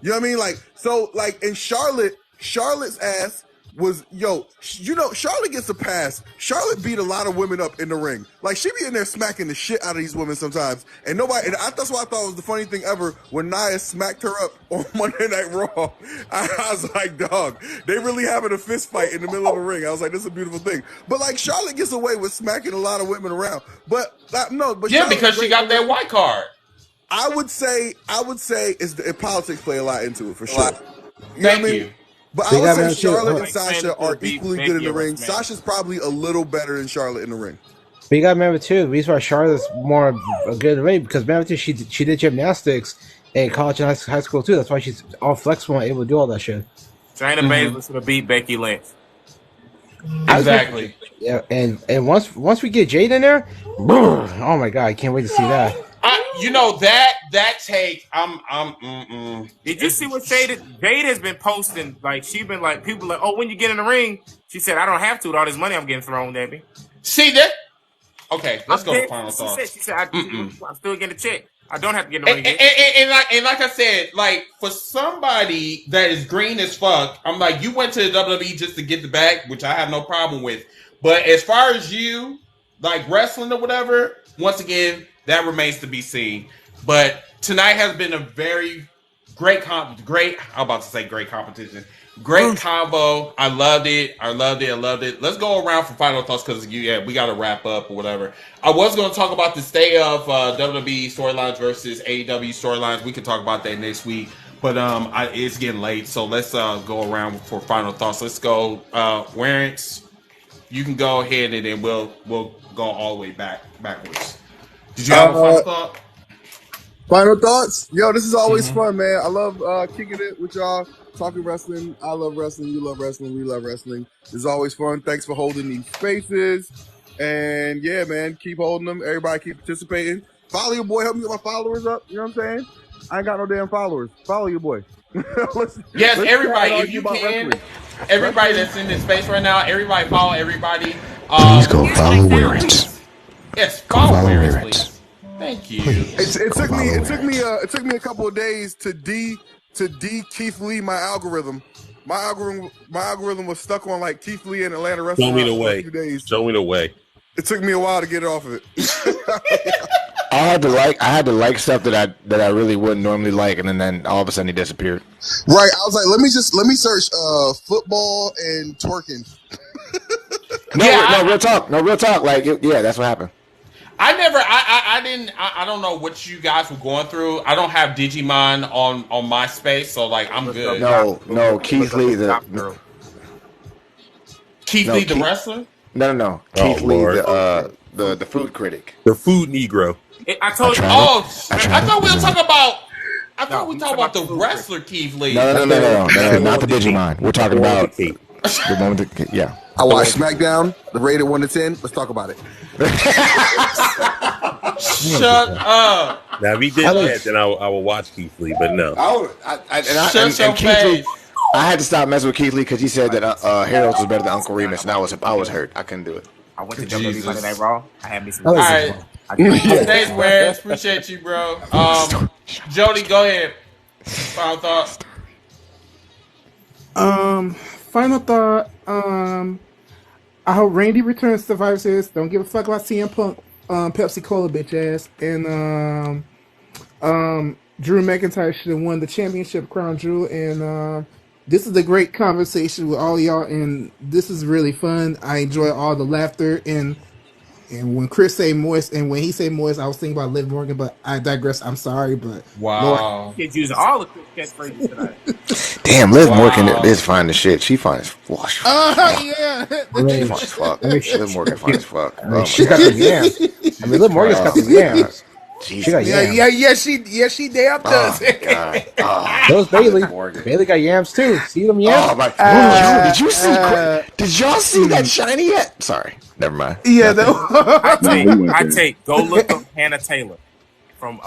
You know what I mean? Like, so like in Charlotte's ass was, Charlotte gets a pass. Charlotte beat a lot of women up in the ring. Like, she be in there smacking the shit out of these women sometimes. And that's why I thought it was the funny thing ever when Nia smacked her up on Monday Night Raw. I was like, dog, they really having a fist fight in the middle of a ring. I was like, this is a beautiful thing. But like, Charlotte gets away with smacking a lot of women around. But yeah, Charlotte, because she got that white card. I would say politics play a lot into it for sure. Thank you. But I would say Charlotte and Sasha are equally good in the ring. Sasha's probably a little better than Charlotte in the ring. But you got to remember too, the reason why Charlotte's more good in the ring, because remember too, she did gymnastics in college and high school too. That's why she's all flexible and able to do all that shit. Shayna Baszler should have beat Becky Lynch. Exactly. Yeah, and once we get Jade in there, oh my god, I can't wait to see that. You know that take. Did you see what Jade has been posting? Like she's been like people like, oh, when you get in the ring, she said, I don't have to with all this money I'm getting thrown at me. See that? Okay, let's go to final thoughts. She said, I'm still getting a check. I don't have to get in the ring. And like I said, like for somebody that is green as fuck, I'm like, you went to the WWE just to get the bag, which I have no problem with. But as far as you, like wrestling or whatever, once again, that remains to be seen. But tonight has been a very great great competition. Great combo. I loved it. Let's go around for final thoughts because we got to wrap up or whatever. I was going to talk about the state of WWE storylines versus AEW storylines. We can talk about that next week. But it's getting late, so let's go around for final thoughts. Let's go, Warrants. You can go ahead and then we'll go all the way backwards. Did you have a final thought? Final thoughts? Yo, this is always fun, man. I love kicking it with y'all, talking wrestling. I love wrestling. You love wrestling. We love wrestling. It's always fun. Thanks for holding these spaces. And yeah, man, keep holding them. Everybody keep participating. Follow your boy. Help me get my followers up. You know what I'm saying? I ain't got no damn followers. Follow your boy. Yes, everybody, if you can. Everybody that's in this space right now, everybody follow everybody. Please go follow Warrants. Yes, follow Warrants, please. Thank you. It took me a couple of days to de Keith Lee my algorithm. My algorithm was stuck on like Keith Lee and Atlanta wrestling. Show me the way. For a few days. Show me the way. It took me a while to get it off of it. I had to like stuff that I really wouldn't normally like, and then all of a sudden he disappeared. Right. I was like, let me search football and twerking. No, real talk. Like, that's what happened. I don't know what you guys were going through. I don't have Digimon on MySpace, so like I'm good. No, Keith Lee the wrestler? No. Keith Lee the food critic. The food Negro. I told you. I thought we were talking about. I thought we were talking about the wrestler Keith Lee. No, not the Digimon. We're talking about the one with the yeah. I watched SmackDown, the rated 1 to 10. Let's talk about it. Shut up. Now, if he did that, then I will watch Keith Lee, but no. Shut your face. I had to stop messing with Keith Lee because he said that Harold was better than Uncle Remus, and I was hurt. I couldn't do it. I went to WWE Monday Night Raw. I had me some. All right. Thanks, Wes. Appreciate you, bro. Jody, go ahead. Final thought. Final thought. I hope Randy returns to Survivor Series. Don't give a fuck about CM Punk, Pepsi Cola bitch ass, and Drew McIntyre should have won the championship, Crown Jewel. And this is a great conversation with all y'all, and this is really fun. I enjoy all the laughter and when Chris say moist, and when he say moist, I was thinking about Liv Morgan, but I digress. I'm sorry, but wow, kids using all the catchphrases tonight. Damn, Liv Morgan is fine as shit. She fine as fuck. Yeah, she fine as fuck. Liv Morgan fine as fuck. She got the yams. I mean, Liv Morgan's got the yams. She got yams. She damn does. Those Bailey got yams too. See them yams? Oh my! Did you see? Did y'all see that shiny yet? Sorry, never mind. Yeah, I take. Go look up Hannah Taylor from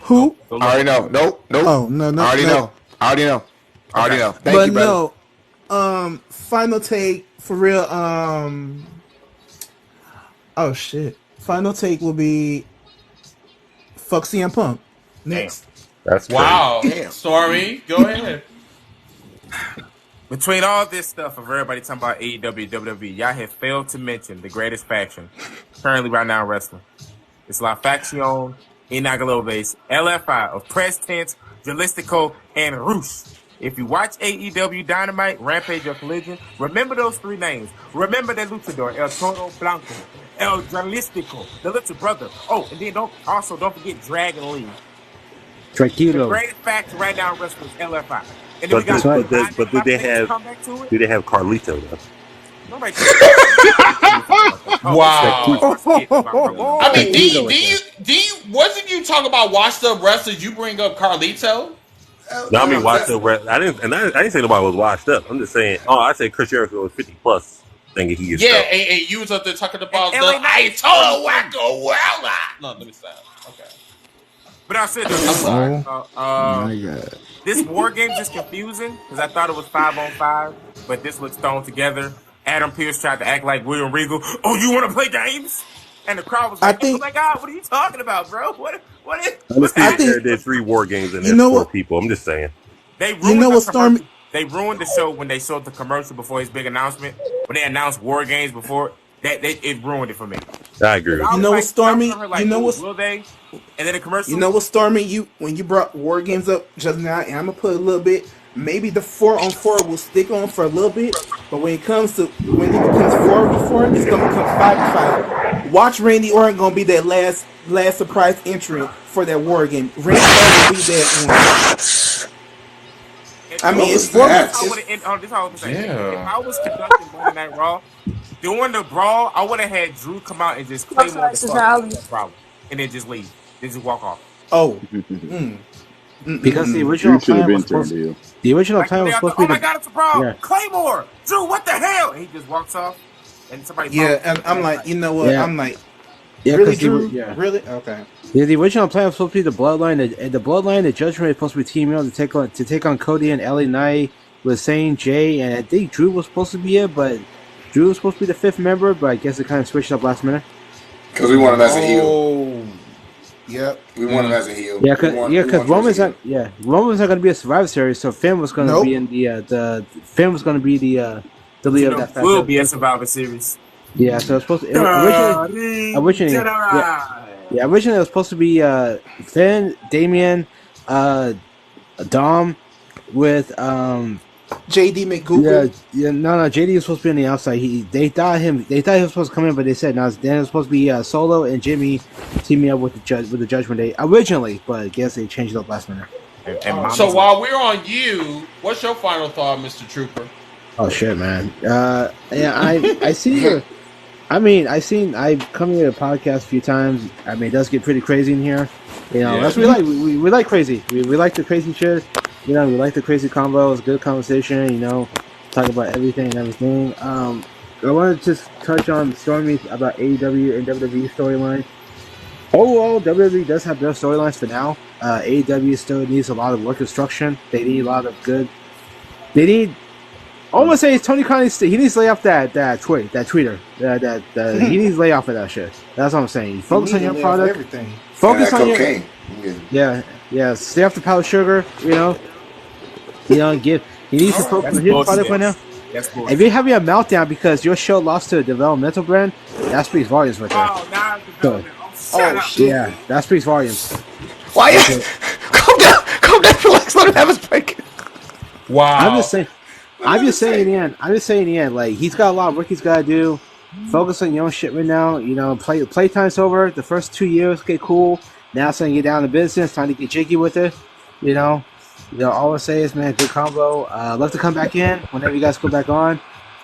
who? I already know. Nope. Oh no. I already know. Thank you, brother. Final take for real. Oh shit. Final take will be. Fuck CM Punk. Next. That's wow. Stormy, go ahead. Between all this stuff of everybody talking about AEW, WWE, y'all have failed to mention the greatest faction currently right now in wrestling. It's La Facción Inagaloves, LFI of Press Tense, Jalistico, and Roosh. If you watch AEW Dynamite, Rampage, or Collision, remember those three names. Remember that luchador, El Toro Blanco, El Jalistico, the little brother. Oh, and then don't forget Dragon Lee. Tranquilo. The greatest faction right now in wrestling is LFI. And then but did they have Carlito though? Wow. I mean, do you wasn't you talking about washed up wrestlers? You bring up Carlito? No, I mean washed up. I didn't say nobody was washed up. I'm just saying. Oh, I said Chris Jericho was 50 plus, thinking he gets stuff. And you was up there talking about the LA I Knight, told Wacko well. No, let me stop. Okay. But I said I'm sorry. My God. this War Games is confusing because I thought it was 5-on-5, but this looks thrown together. Adam Pearce tried to act like William Regal. Oh, you want to play games? And the crowd was like, "Oh my God, what are you talking about, bro? What's happening?" There's 3 War Games and there's 4 people. I'm just saying. They ruined Stormy? They ruined the show when they showed the commercial before his big announcement. When they announced War Games before, it ruined it for me. I agree. You know what, Stormy? Like, you know what? Will they? And then the commercial. You know what, Stormy? When you brought War Games up just now, and I'm gonna put a little bit. Maybe the 4-on-4 will stick on for a little bit, but when it becomes 4v4, it's gonna become 5v5. Watch Randy Orton gonna be that last surprise entrant for that War Game. Randy Orton will be that one. I mean, it's 4. This is how I was saying. If I was conducting Monday Night Raw, doing the brawl, I would have had Drew come out and just claymore the fuck problem, and then just leave, then just walk off. Oh. Because the original plan was supposed to be oh my God, it's a problem. Yeah. Claymore, Drew, what the hell? And he just walks off, and somebody. Yeah, and I'm like, you know what? Yeah. I'm like, yeah, really, Drew? Yeah. Really? Okay. Yeah, the original plan was supposed to be the Bloodline, and the Bloodline, the Judgment was supposed to be teaming up to take on Cody and LA Knight with Zayn, Jay, and I think Drew was supposed to be it, but Drew was supposed to be the 5th member, but I guess it kind of switched up last minute. Because we want him as a heel. Yep. We want him as a heel. Yeah, because Roman's not going to be a Survivor Series, so Finn was going to be in the Finn was going to be the leader of that faction. Will be a Survivor Series. Yeah, so it's supposed to originally it was supposed to be Finn, Damian, Dom with JD McGoogle. No, JD was supposed to be on the outside. They thought he was supposed to come in, but they said no. Then it was supposed to be Solo and Jimmy teaming up with the Judgment Day originally, but I guess they changed it up last minute. So while we're on you, what's your final thought, Mr. Trooper? Oh shit, man. I see your. I've come here to the podcast a few times. I mean, it does get pretty crazy in here. You know, that's what we like. We like crazy. We like the crazy shit. You know, we like the crazy combo. It's good conversation. You know, talk about everything. I want to just touch on Stormy about AEW and WWE storyline. Overall, WWE does have their storylines for now. AEW still needs a lot of work instruction. They need a lot of good. They need. I want to say Tony Khan he needs to lay off that tweeter. He needs to lay off of that shit. That's what I'm saying. Focus on your product. Everything. Focus on cocaine. Yeah. Stay off the powdered sugar. You know, he needs to focus on his product right now. If you're having a meltdown because your show lost to a developmental brand, that speaks volumes right there. Oh, shit. Yeah, that speaks volumes. Why? Calm down, relax, let him have his break. Wow. I'm just saying in the end, like, he's got a lot of work he's got to do. Focus on your own shit right now. You know, playtime's over. The first 2 years get cool. Now it's time to get down to business. Time to get jiggy with it. You know, all I say is, man, good combo. Love to come back in whenever you guys go back on.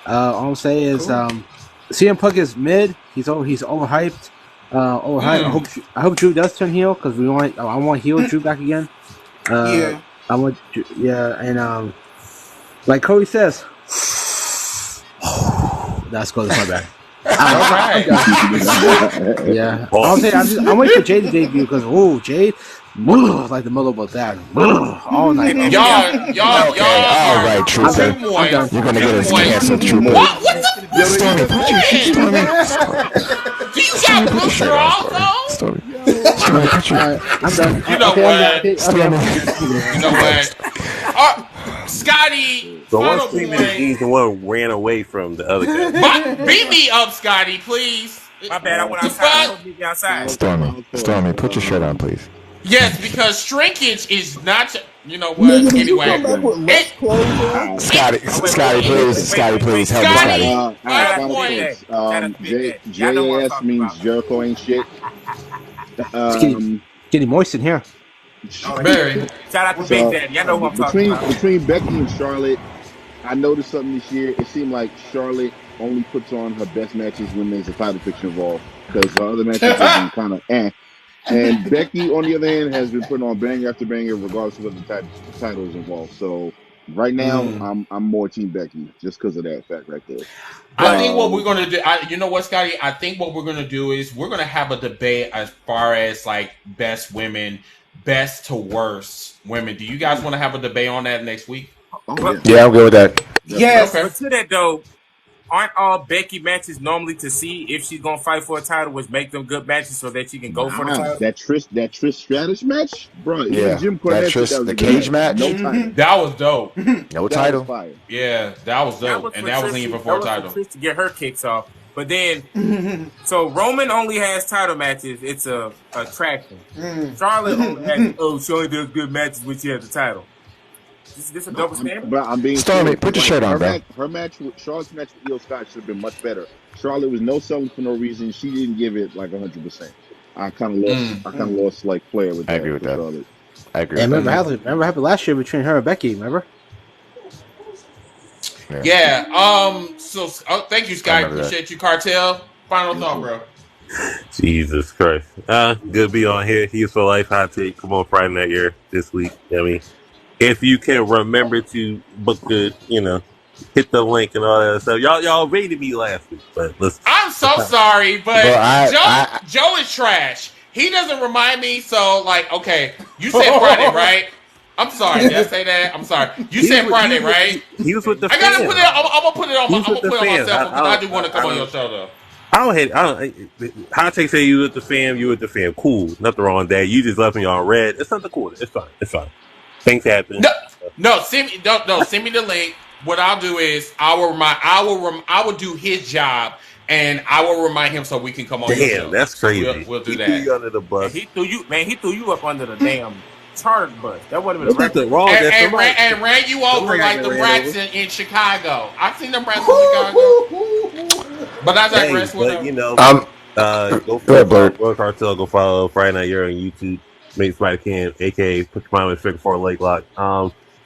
All I'm saying is, CM Punk is mid. He's overhyped. I hope Drew does turn heel because I want heel Drew back again. And like Cody says, that's good. That's my bad. Yeah. I'm waiting for Jade to debut because Jade, like the middle about that. All night. Y'all. All right, Trooper. You're gonna get us canceled, Trooper. What the Stormy? Do you got Booster also? I'm done. You know what? Scotty. So one streaming is the one ran away from the other guy. Beat me up, Scotty, please. My bad. I went outside. Stormy, put your shirt on, please. Yes, because shrinkage is not. You know what? Anyway, Scotty, please help me, Scotty. JAS means Jericho ain't shit. Getting moist in here. Very. Shout out to Big Daddy. Y'all know who I'm talking about. Between Becky and Charlotte, I noticed something this year. It seemed like Charlotte only puts on her best matches when there's a title picture involved, because the other matches have been kind of eh. And Becky, on the other hand, has been putting on banger after banger, regardless of whether the title is involved. So right now, I'm more Team Becky just because of that fact right there. I think what we're gonna do, you know what, Scotty? I think what we're gonna do is we're gonna have a debate as far as like best women, best to worst women. Do you guys want to have a debate on that next week? Yeah, I'm good with that. Yes, but to that though, aren't all Becky matches normally to see if she's gonna fight for a title, which make them good matches so that she can go for the title? That Trish Stratus match, bro. Yeah, Even Jim that Cornette Trish, said that was the a good cage match. No title. That was dope. No title. Was fire. Yeah, that was dope, and that wasn't even for a title. Trish to get her kicks off, but then so Roman only has title matches. It's a attraction. Charlotte only has, she only does good matches when she has the title. Is this a double standard? But I'm being Stormy, put your shirt on, bro. Her match with Charlotte's match with Io Scott should have been much better. Charlotte was no selling for no reason. She didn't give it like 100%. I kind of lost like flair with that. I agree with that. Charlotte. I agree. Yeah, remember what happened last year between her and Becky? Remember? Yeah. So thank you, Sky. Appreciate you, Cartel. Final thought, bro. Jesus Christ. Good to be on here. He's for Life Hot Take. Come on Friday night here this week. I mean, if you can remember to book the, hit the link and all that stuff. Y'all rated me last week, but listen. I'm so sorry, but Joe is trash. He doesn't remind me. So, like, okay, you said Friday, right? I'm sorry. Did I say that? I'm sorry. You said Friday, right? He was with the I gotta put it. I'm gonna put it on. I'm gonna put it on myself because I do want to come on your show, though. Hot Take say you with the fam, you with the fam. Cool. Nothing wrong with that. You just left me on red. It's nothing cool. It's fine. Things happen. No, send me the link. What I'll do is I will do his job and I will remind him so we can come on your show. Damn, that's crazy. We'll do that. Threw you under the bus. He threw you up under the damn charter bus. That wasn't even nothing wrong. And ran you over like the rats in Chicago. I've seen them rats in Chicago. But I digress. Go follow Cartel. Go follow Friday Night You're on YouTube. Make somebody can, aka put your mind with figure for a leg lock.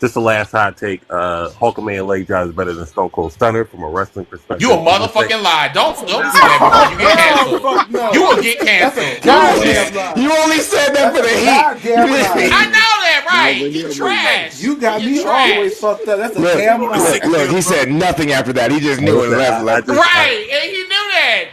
Just the last hot take. Hulk Hogan leg drive is better than Stone Cold Stunner from a wrestling perspective. You a motherfucking lie. Don't say that before you get canceled. No. You will get canceled. You only said that for the heat. I know that, right? You trash. You got me always fucked up. That's a damn lie. Look, he said nothing after that. He just knew and left. Right, and he knew that.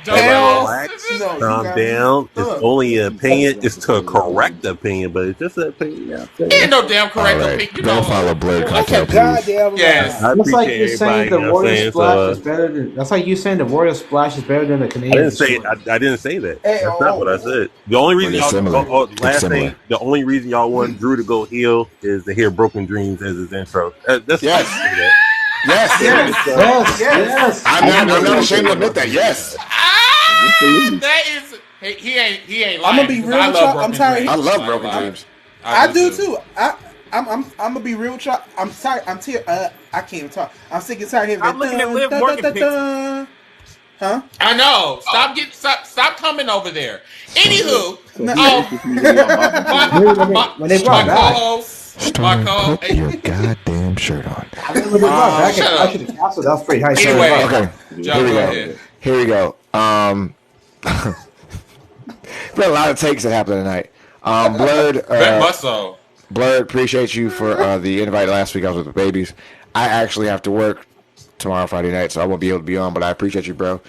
Calm down. It's only an opinion. It's to correct the opinion, but it's just an opinion. Ain't no damn correct opinion. Don't follow Blade Cartel, please. Yes. That's like you saying the Warrior Splash is better than. That's like you saying the Warrior Splash is better than the Canadian. I didn't say that. That's not what I said. The only reason the only reason y'all want Drew to go heel is to hear "Broken Dreams" as his intro. That's yes. Yes. I'm not ashamed to admit that. Yes. That is. He ain't lying. I'm gonna be real. I'm tired. I love Broken Dreams. I do too. I'm gonna be real with y'all. I'm tired. I can't even talk. I'm sick and tired of I'm looking at Liv Morgan pictures. Huh? I know. Stop coming over there. Anywho, my co-host, put your goddamn shirt on. I should have canceled. That was pretty high. Anyway, okay. Here we go. Been a lot of takes that happened tonight. Blurred, appreciate you for the invite last week. I was with the babies. I actually have to work tomorrow, Friday night, so I won't be able to be on, but I appreciate you, bro.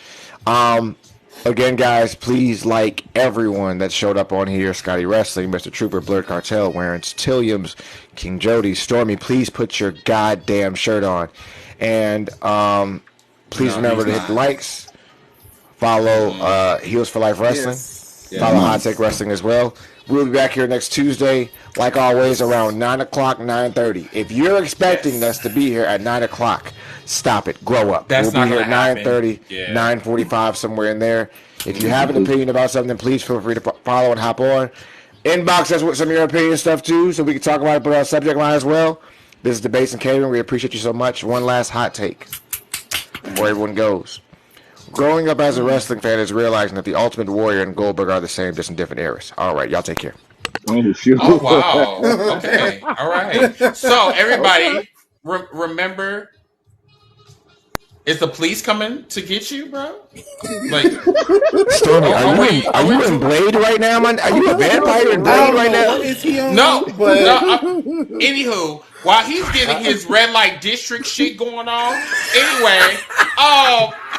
Again, guys, please like everyone that showed up on here. Scotty Wrestling, Mr. Trooper, Blurred Cartel, Warrens, Tilliams, King Jody, Stormy. Please put your goddamn shirt on. And please remember to hit the likes. Follow Heels for Life Wrestling. Yes. Follow Hot Take Wrestling as well. We'll be back here next Tuesday, like always, around 9 o'clock, 9:30. If you're expecting us to be here at 9 o'clock, stop it. Grow up. We'll be here at 9:30, 9:45, somewhere in there. If you have an opinion about something, please feel free to follow and hop on. Inbox us with some of your opinion stuff, too, so we can talk about it, put our subject line as well. This is Debates and Catering. We appreciate you so much. One last hot take before everyone goes. Growing up as a wrestling fan is realizing that the Ultimate Warrior and Goldberg are the same, just in different eras. All right, y'all take care. Oh, wow. Okay. All right. So, everybody, remember, Is the police coming to get you, bro? Like, Stormy, are you in Blade right now, man? Are you a vampire in Blade right now? What is he on? No. Anywho, while he's getting his red light district shit going on, anyway,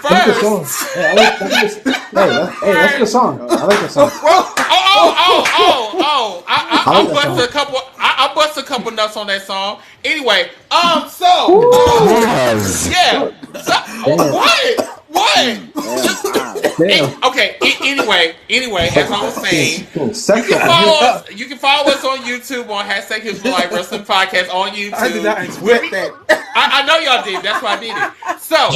first. Hey, that's a good song. I like that song. I'll bust a couple nuts on that song. Anyway, yeah. What? Okay. Anyway, as I was saying, you can follow us on YouTube on #HillsForLife Wrestling Podcast on YouTube. I did not expect that. I know y'all did. That's why I did it. So,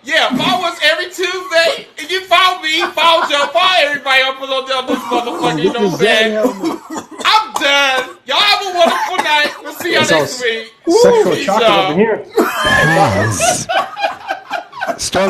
yeah, follow us every Tuesday. If you follow me, follow Joe, follow everybody up on this motherfucker. You know what I'm saying? I'm done. Y'all have a wonderful night. We'll see y'all next week. Sexual chocolate over here. Stormy.